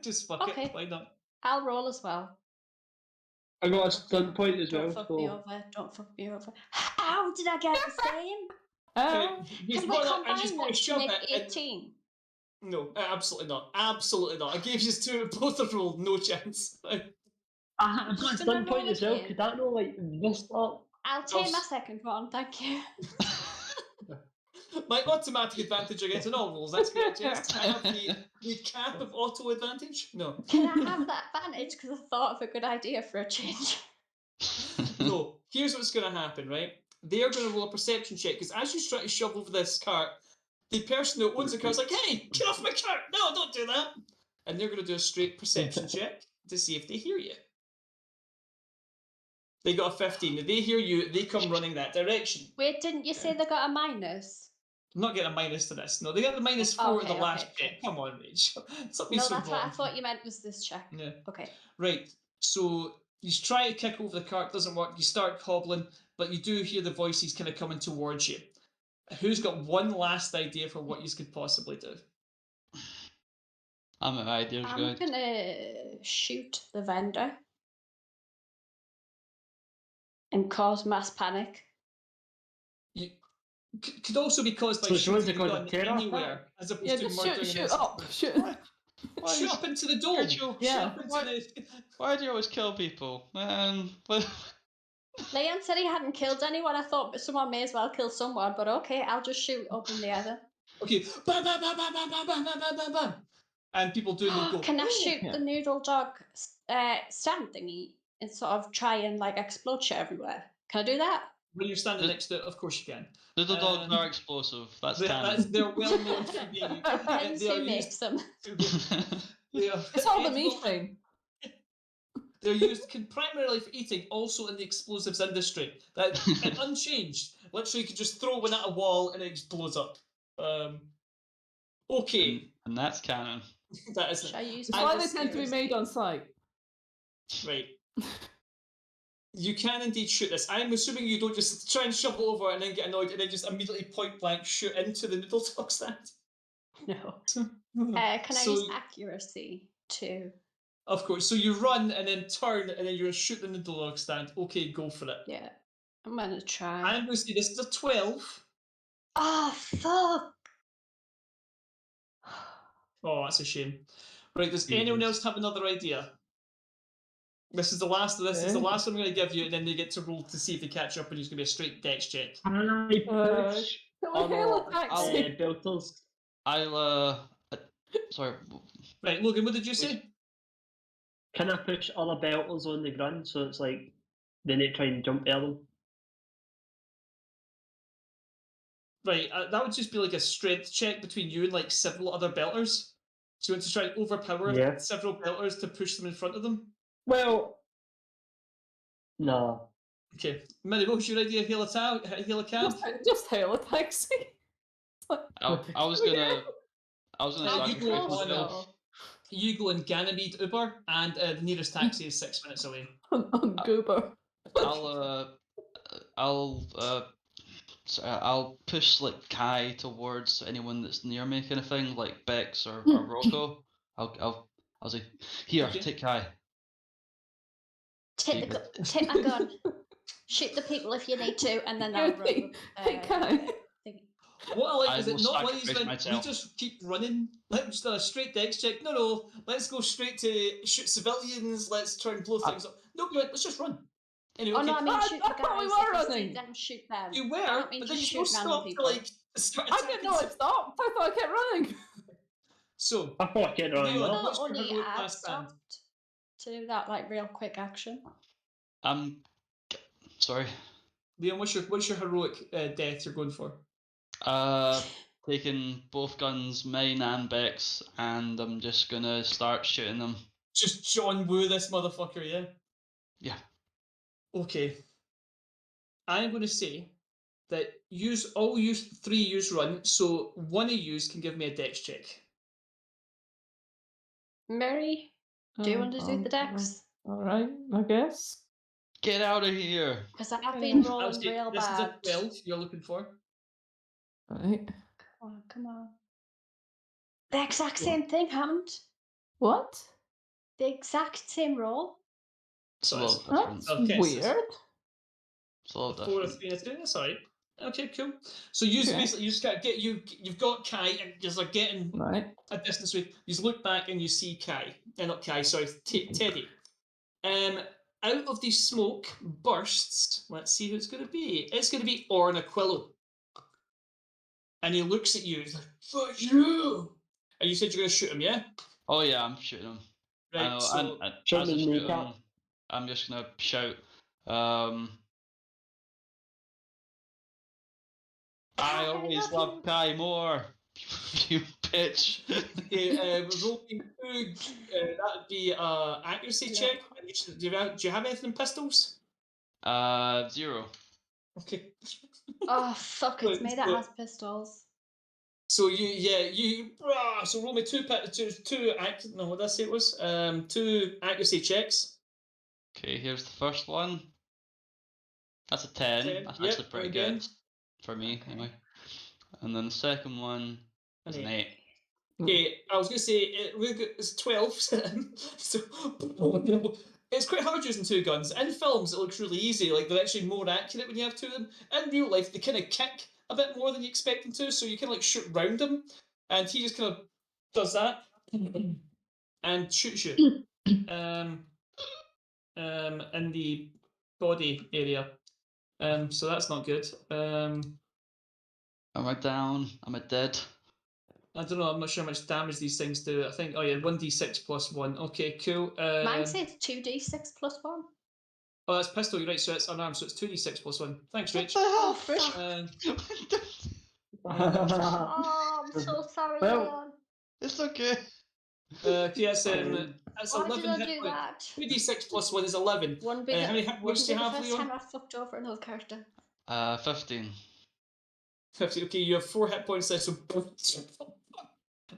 Just fuck Okay. it. Why not? I'll roll as well. I got a stunt point as Don't well. fuck me So over. Don't fuck me over. How did I get the same? He's Can we got up and combine just got to them to shove make it. 18? No, absolutely not. Absolutely not. I gave you two, both a roll, no chance. I've got a Can I stunt roll point as well. again? Could that not like this up? I'll take my second one, thank you. My automatic advantage against an all rolls. That's correct, Jess. I have the cap of auto advantage. No. Can I have that advantage? Because I thought of a good idea for a change. No. Here's what's going to happen, right? They are going to roll a perception check because as you try to shove over this cart, the person that owns the car is like, "Hey, get off my cart! No, don't do that!" And they're going to do a straight perception check to see if they hear you. They got a 15. If they hear you, they come running that direction. Wait, didn't you say they got a minus? I'm not getting a minus to this. No, they got the -4 at the Okay, last okay. check. Come on, Rach. Stop being No, so that's what I blunt. thought you meant was this check. Yeah. Okay. Right. So you try to kick over the cart, doesn't work. You start hobbling, but you do hear the voices kind of coming towards you. Who's got one last idea for what you could possibly do? I'm an ideas I'm guy. gonna shoot the vendor and cause mass panic. You could also be caused by So she wants shooting to the cause a gun terror anywhere, as opposed Yeah, to just murdering shoot an up. innocent Shoot. person. Why Shoot is- up into the dome. Rachel, Shoot yeah. up into Why- the. Why do you always kill people, man? Leon said he hadn't killed anyone. I thought someone may as well kill someone, but okay, I'll just shoot up in the air then. Okay, bam, bam, bam, bam, bam, bam, bam, bam, bam, bam, bam. And people doing the go. Can I shoot Yeah. the noodle dog stand thingy and sort of try and like explode shit everywhere? Can I do that? When you're standing The- next to it, of course you can. Noodle dogs Um, are explosive. That's canon. They're well known for being. Depends they are who used makes them. to be. They are It's all the edible. methane. They're used primarily for eating, also in the explosives industry. That unchanged. Literally, you can just throw one at a wall and it explodes up. Okay, And that's canon. that isn't Should I use It's my why they tend to be made on site. right. You can indeed shoot this. I'm assuming you don't just try and shovel over and then get annoyed and then just immediately point blank shoot into the noodle dog stand. No. Can I So- use accuracy to? Of course. So you run and then turn and then you're shoot the noodle dog stand. Okay, go for it. Yeah, I'm gonna try. I'm going to say this is a 12. Oh fuck! Oh, that's a shame. Right, does anyone Jesus. else have another idea? This is the last. This is the last one I'm going to give you, and then they get to roll to see if they catch up, and it's going to be a straight dex check. Can I push Can we on hail a taxi? Belters? I'll sorry. Right, Logan, what did you say? Can I push other belters on the ground so it's like they need to try and jump early? Right, that would just be like a strength check between you and like several other belters. So you want to try and overpower Yeah. several belters to push them in front of them. Well, no. Okay, Minnie, what was your idea? Heal a cab? Just hail a taxi. I was gonna you sacrifice go myself. on, you go in Ganymede Uber, and the nearest taxi is 6 minutes away. on Goober. I'll push like Kai towards anyone that's near me, kind of thing, like Bex or Rocco. I'll say, here, Okay. take Kai. Take my gun. Shoot the people if you need to, and then I'll Hey, Kai. What I like I is it will not one of these sacrifice like, we myself. just keep running, like just a straight dex check. No, let's go straight to shoot civilians, let's try and blow things up. No, let's just run. Anyway, Oh no, I mean I shoot the thought we guys. were If you see running. them, shoot them. you I were, don't mean but then just you don't shoot random stop to people. like start I didn't know it stopped. I thought I kept running. So, I thought I kept running Leon, up. what's your only heroic I last stand? stopped to do that like real quick action. Sorry. Leon, what's your heroic death you're going for? Taking both guns, mine and Bex, and I'm just gonna start shooting them. Just John Woo this motherfucker, yeah? Yeah. Okay. I'm going to say that all use 3 use run, so one of yous can give me a dex check. Mary, do you want to do the dex? All right, I guess. Get out of here! Because I've been I would rolling say real this bad. is a 12 you're looking for. Right. Come on. The exact same thing happened. What? The exact same roll. It's a So little it's different. That's Okay, so- weird. It's a little 4 or different. 3 or 3, that's alright. Okay, cool. So you Okay. basically you just got you've got Kai and you're like getting Right. a distance away. You just look back and you see Kai. Not Kai, sorry, Teddy. Out of the smoke bursts. Let's see who it's going to be. It's going to be Orn Aquilo. And he looks at you. He's like, "Fuck you!" And you said you're going to shoot him, yeah? Oh yeah, I'm shooting them. Right. So and Shoot as I me, shoot kneecap. 'em, I'm just gonna shout. I always love Kai more. You bitch. okay, rolling 2. That would be accuracy Yeah. check. And do you have anything in pistols? 0. Okay. Oh fuck! It's Right, me that so- has pistols. So so roll me two no, what did I say it was? 2 accuracy checks. Okay, here's the first one. That's a 10. 10, That's yep, actually pretty again. good for me, anyway. And then the second one is an 8. Okay, I was going to say it's 12. So it's quite hard using 2 guns. In films, it looks really easy. Like they're actually more accurate when you have 2 of them. In real life, they kind of kick a bit more than you expect them to. So you kind of like shoot round him, and he just kind of does that and shoots you. In the body area. So that's not good. Am I down? Am I dead? I don't know. I'm not sure how much damage these things do. I think. Oh yeah, 1d6 plus 1. Okay, cool. Mine says 2d6 plus 1. Oh, that's pistol. You're right. So it's unarmed. So it's 2d6 plus 1. Thanks, What Rich. the hell? fuck. Um, Oh, I'm so sorry, Well- Leon. It's okay. Okay, that's Why 11 did I hit do points. that? 2d6 plus 1 is 11. Wouldn't be How many hit the, points wouldn't do be you the have, first Leon? time I fucked over another character. 15. 50. Okay, you have 4 hit points there, so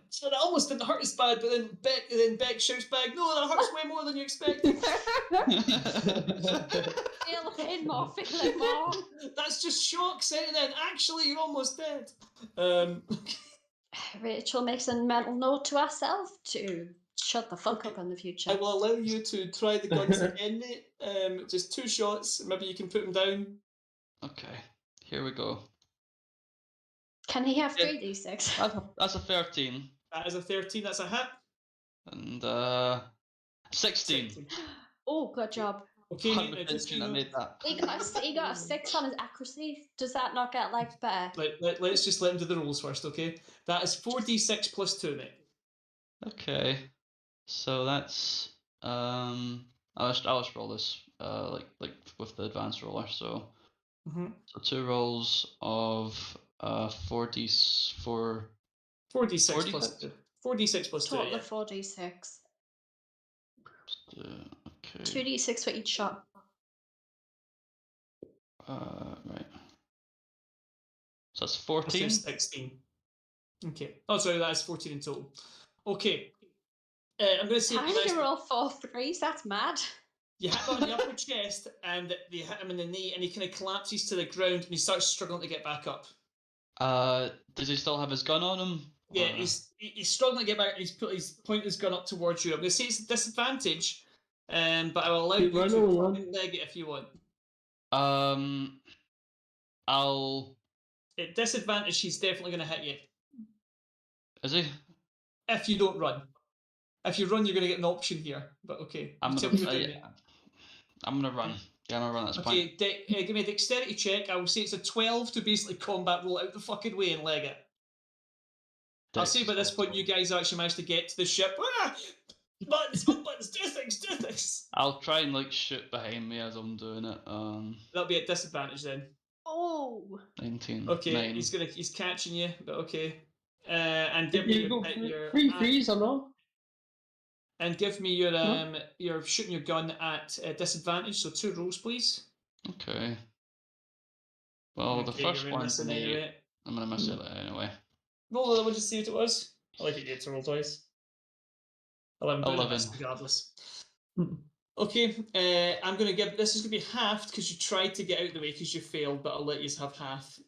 so that almost didn't hurt as bad, but then Beck shouts back, no, that hurts way more than you expected. Feel it more, feel it more. That's just shock setting in. Actually, you're almost dead. Rachel makes a mental note to herself to shut the fuck up in the future. I will allow you to try the guns again, mate. Just 2 shots. Maybe you can put them down. Okay, here we go. Can he have Yeah. 3d6? That's a 13. That is a 13. That's a hit. And 16. Oh, good job. Okay, mate. 100% Just shouldn't have made that. He got a 6 on his accuracy. Does that not get like better? let's just let him do the rolls first, okay? That is 4d6 plus 2, mate. Okay, so that's I'll just roll this like with the advanced roller. So Mm-hmm. so 2 rolls of 4d4. 4d6 plus 2. 4d6 plus 2. Total Yeah. of 4d6. Okay. 2d6 for each shot. Right. So that's Plus 14. 16. Okay. Oh, sorry, that's 14 in total. Okay. I'm going to say How did you roll 4 3s? That's mad. you hit him on the upper chest, and they hit him in the knee, and he kind of collapses to the ground, and he starts struggling to get back up. Does he still have his gun on him? Yeah, Or- he's struggling to get back. He's pointing his gun up towards you. I'm going to say it's a disadvantage, but I will allow you Run to along. leg it if you want. I'll. At disadvantage, he's definitely going to hit you. Is he? If you don't run. If you run, you're going to get an option here. But okay. I'm You gonna. tell me what you're doing, mate. I'm gonna run. Yeah, I'm gonna run at this point. Okay, give me a dexterity check. I will say it's a 12 to basically combat roll out the fucking way and leg it. I'll say by this point you guys actually managed to get to the ship. Ah! Buttons, buttons, do things. I'll try and like shoot behind me as I'm doing it. That'll be at disadvantage then. Oh. 19. Okay, 9. he's catching you, but okay. And give Did me you go your 3 3s or no? and give me your shooting your gun at disadvantage. So 2 rolls, please. Okay. Well, the Okay, first you're gonna miss one's it an 8. anyway. I'm gonna miss it anyway. Roll the other one to see what it was. I like it. You get to roll twice. 11. But 11. regardless. Okay, I'm going to give... This is going to be halved because you tried to get out of the way because you failed, but I'll let you have half.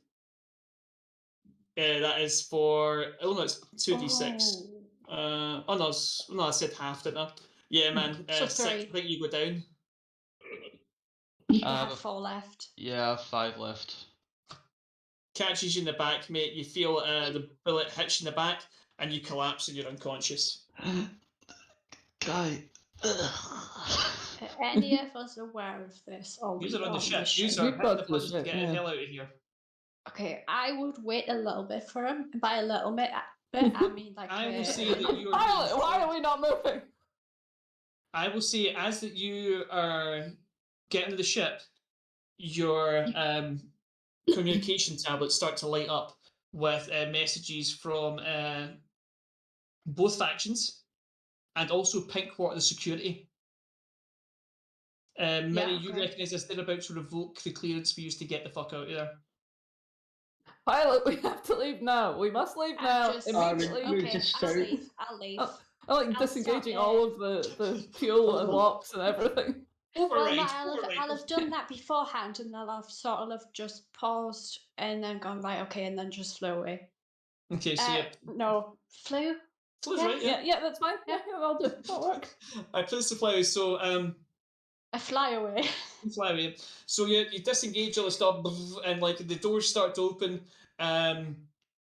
That is for... Oh, no, it's 2d6. Oh, no, I said half, didn't I? Yeah, man. So 6, 3. I think you go down. You have 4 left. Yeah, I have 5 left. Catches you in the back, mate. You feel the bullet hits you in the back, and you collapse and you're unconscious. Guy. Are any of us aware of this? Or Use we it on the are ship. ship? Use our We've got the the puzzle to ship, get the yeah. hell out of here. Okay, I would wait a little bit for him. By a little bit, I mean like. I will say that you are... Why are we not moving? I will say, as that you are getting to the ship, your communication tablets start to light up with messages from both factions and also Pinkwater, the security. Minnie, you okay. recognise this. They're about to revoke the clearance for you to get the fuck out of there. Pilot, we have to leave now. We must leave now. Immediately. we Okay, just I'll shout. leave. I'll leave. I like I'll disengaging stop all of the fuel and locks and everything. Well, Override. no, I'll have done that beforehand, and I'll have sort of just paused and then gone right, okay, and then just flew away. Okay, so yeah. No, flew. Flew, yeah. right? Yeah, that's fine. Yeah, I'll do it. That'll work. I place the fly, so I fly away. fly away. So you disengage all the stuff, and like the doors start to open.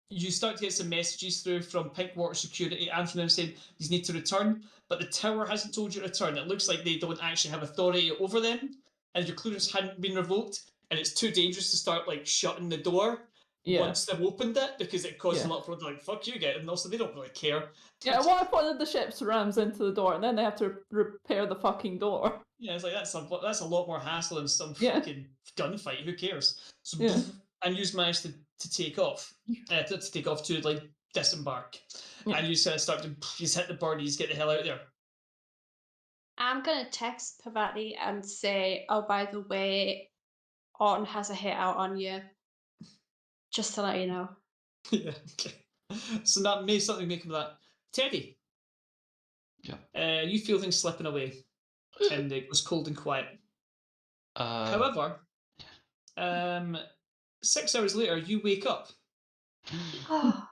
You start to get some messages through from Pinkwater security and from them saying you need to return, but the tower hasn't told you to return. It looks like they don't actually have authority over them, and your clearance hadn't been revoked, and it's too dangerous to start like shutting the door once they've opened it because it causes a lot of problems. Like fuck you, get, and also they don't really care. Yeah, what if one of the ships rams into the door and then they have to repair the fucking door? Yeah, it's like that's a lot more hassle than some fucking gunfight. Who cares? So and you managed to take off, to like disembark. Yeah. And you just start to just hit the board and you just get the hell out of there. I'm gonna text Pavati and say, oh, by the way, Orton has a hit out on you. Just to let you know. Yeah, okay. So that may something make of that. Teddy. Yeah. You feel things slipping away. And it was cold and quiet. However, 6 hours later, you wake up. Oh,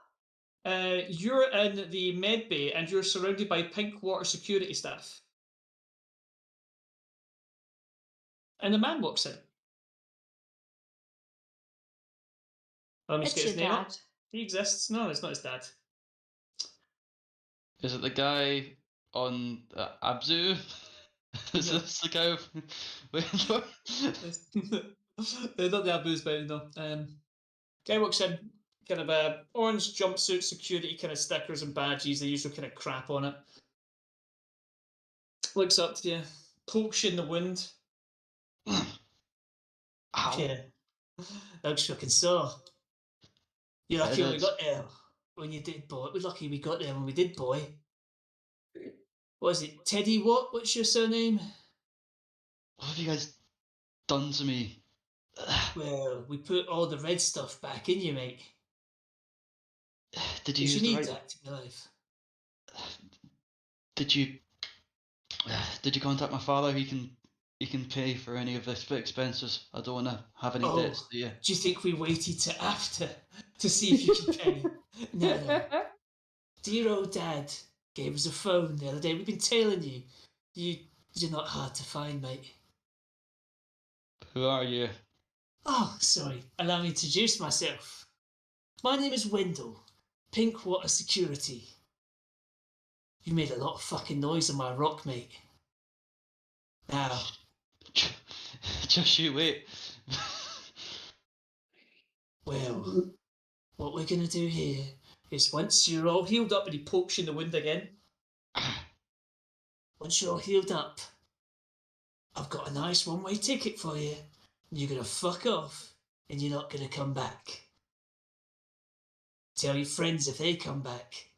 You're in the med bay and you're surrounded by pink water security staff. And the man walks in. Let me just it's get his your name up. dad. He exists. No, it's not his dad. Is it the guy on Abzu? Is No. this the guy? Wait, They're not the Abu's, but no. Guy walks in, kind of a orange jumpsuit, security kind of stickers and badges, the usual kind of crap on it. Looks up to you, pokes you in the wound. Ow. Yeah. Looks fucking sore. You're lucky It when we is. got there. When you did, boy. We're lucky we got there when we did, boy. What is it? Teddy what? What's your surname? What have you guys done to me? Well, we put all the red stuff back in you, mate. Did you Because use you the need right? that to be alive. Did you? Did you contact my father? He can pay for any of this expenses. I don't want to have any Oh. debts. Do you? Do you think we waited to after to see if you could pay? No. Dear old dad gave us a phone the other day. We've been tailing you. You're not hard to find, mate. Who are you? Oh, sorry. Allow me to introduce myself. My name is Wendell, Pinkwater Security. You made a lot of fucking noise on my rock, mate. Now, Just you wait. well, what we're gonna do here is once you're all healed up, and he pokes you in the wound again. Once you're all healed up, I've got a nice one-way ticket for you. And you're gonna fuck off, and you're not gonna come back. Tell your friends if they come back.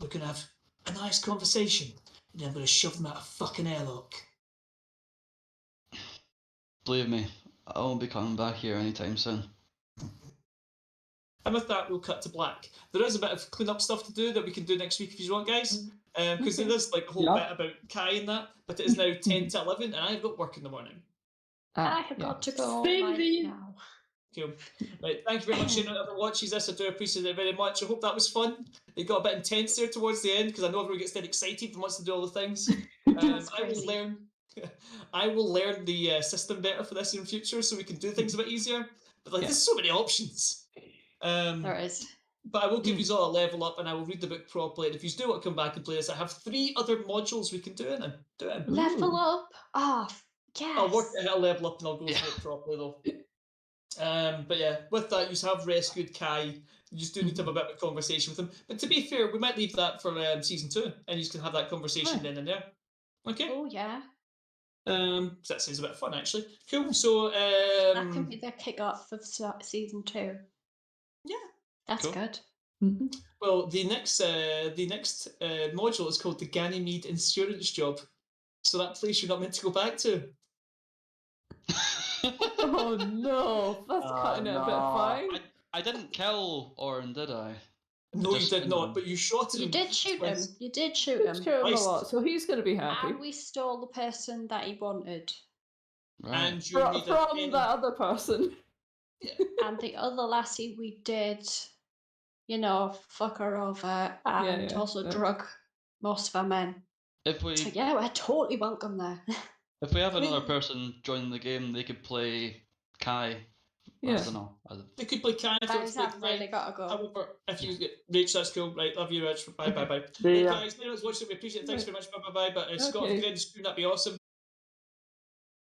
We're gonna have a nice conversation, and then I'm gonna shove them out a fucking airlock. Believe me, I won't be coming back here anytime soon. And with that, we'll cut to black. There is a bit of clean-up stuff to do that we can do next week if you want, guys. Because Okay. there is like a whole Yeah. bit about Kai and that, but it is now 10 to 11, and I've got work in the morning. I have got to go Same right here. now. Cool. Right, thank you very much, anyone who watches this. I do appreciate it very much. I hope that was fun. It got a bit intense there towards the end because I know everyone gets dead excited and wants to do all the things. That's I will crazy. learn. I will learn the system better for this in future, so we can do things a bit easier. But like, Yeah. there's so many options. There is. But I will give you all a level up, and I will read the book properly. And if you do want to come back and play this, I have 3 other modules we can do it in. Do it in. Level up. Oh, yes. I'll work out how to level up, and I'll go through it properly though. But yeah, with that, you have rescued Kai. You just do need to have a bit of a conversation with him. But to be fair, we might leave that for season 2, and you can have that conversation Right. then and there. Okay. Oh, yeah. So that sounds a bit fun actually. Cool. So That can be the kick-off of season 2. yeah. That's Cool. good. Well, the next module is called the Ganymede Insurance Job. So that place you're not meant to go back to. Oh no, that's Oh, cutting it a bit no. fine. I didn't kill Orin, did I? No, you Just did in not. them. But you shot him. You did shoot him. twice. You did shoot him. Show him a Nice. lot, so he's going to be happy. And we stole the person that he wanted. Right. And you From made a penny. that other person. And the other lassie we did, fuck her over and yeah, also yeah. drug most of our men. If we So yeah, we're totally welcome there. if we have I mean- another person join the game, they could play Kai. I Yeah. don't know. They could play Kai. Guys, I've really got to go. However, if you get Rach, that's cool. Right, love you, Rach. Bye, bye, bye. See Hey ya. guys, anyone who's watching, we appreciate it. Thanks very much. Bye, bye, bye. But Scott, if Okay. you could end the screen, that'd be awesome.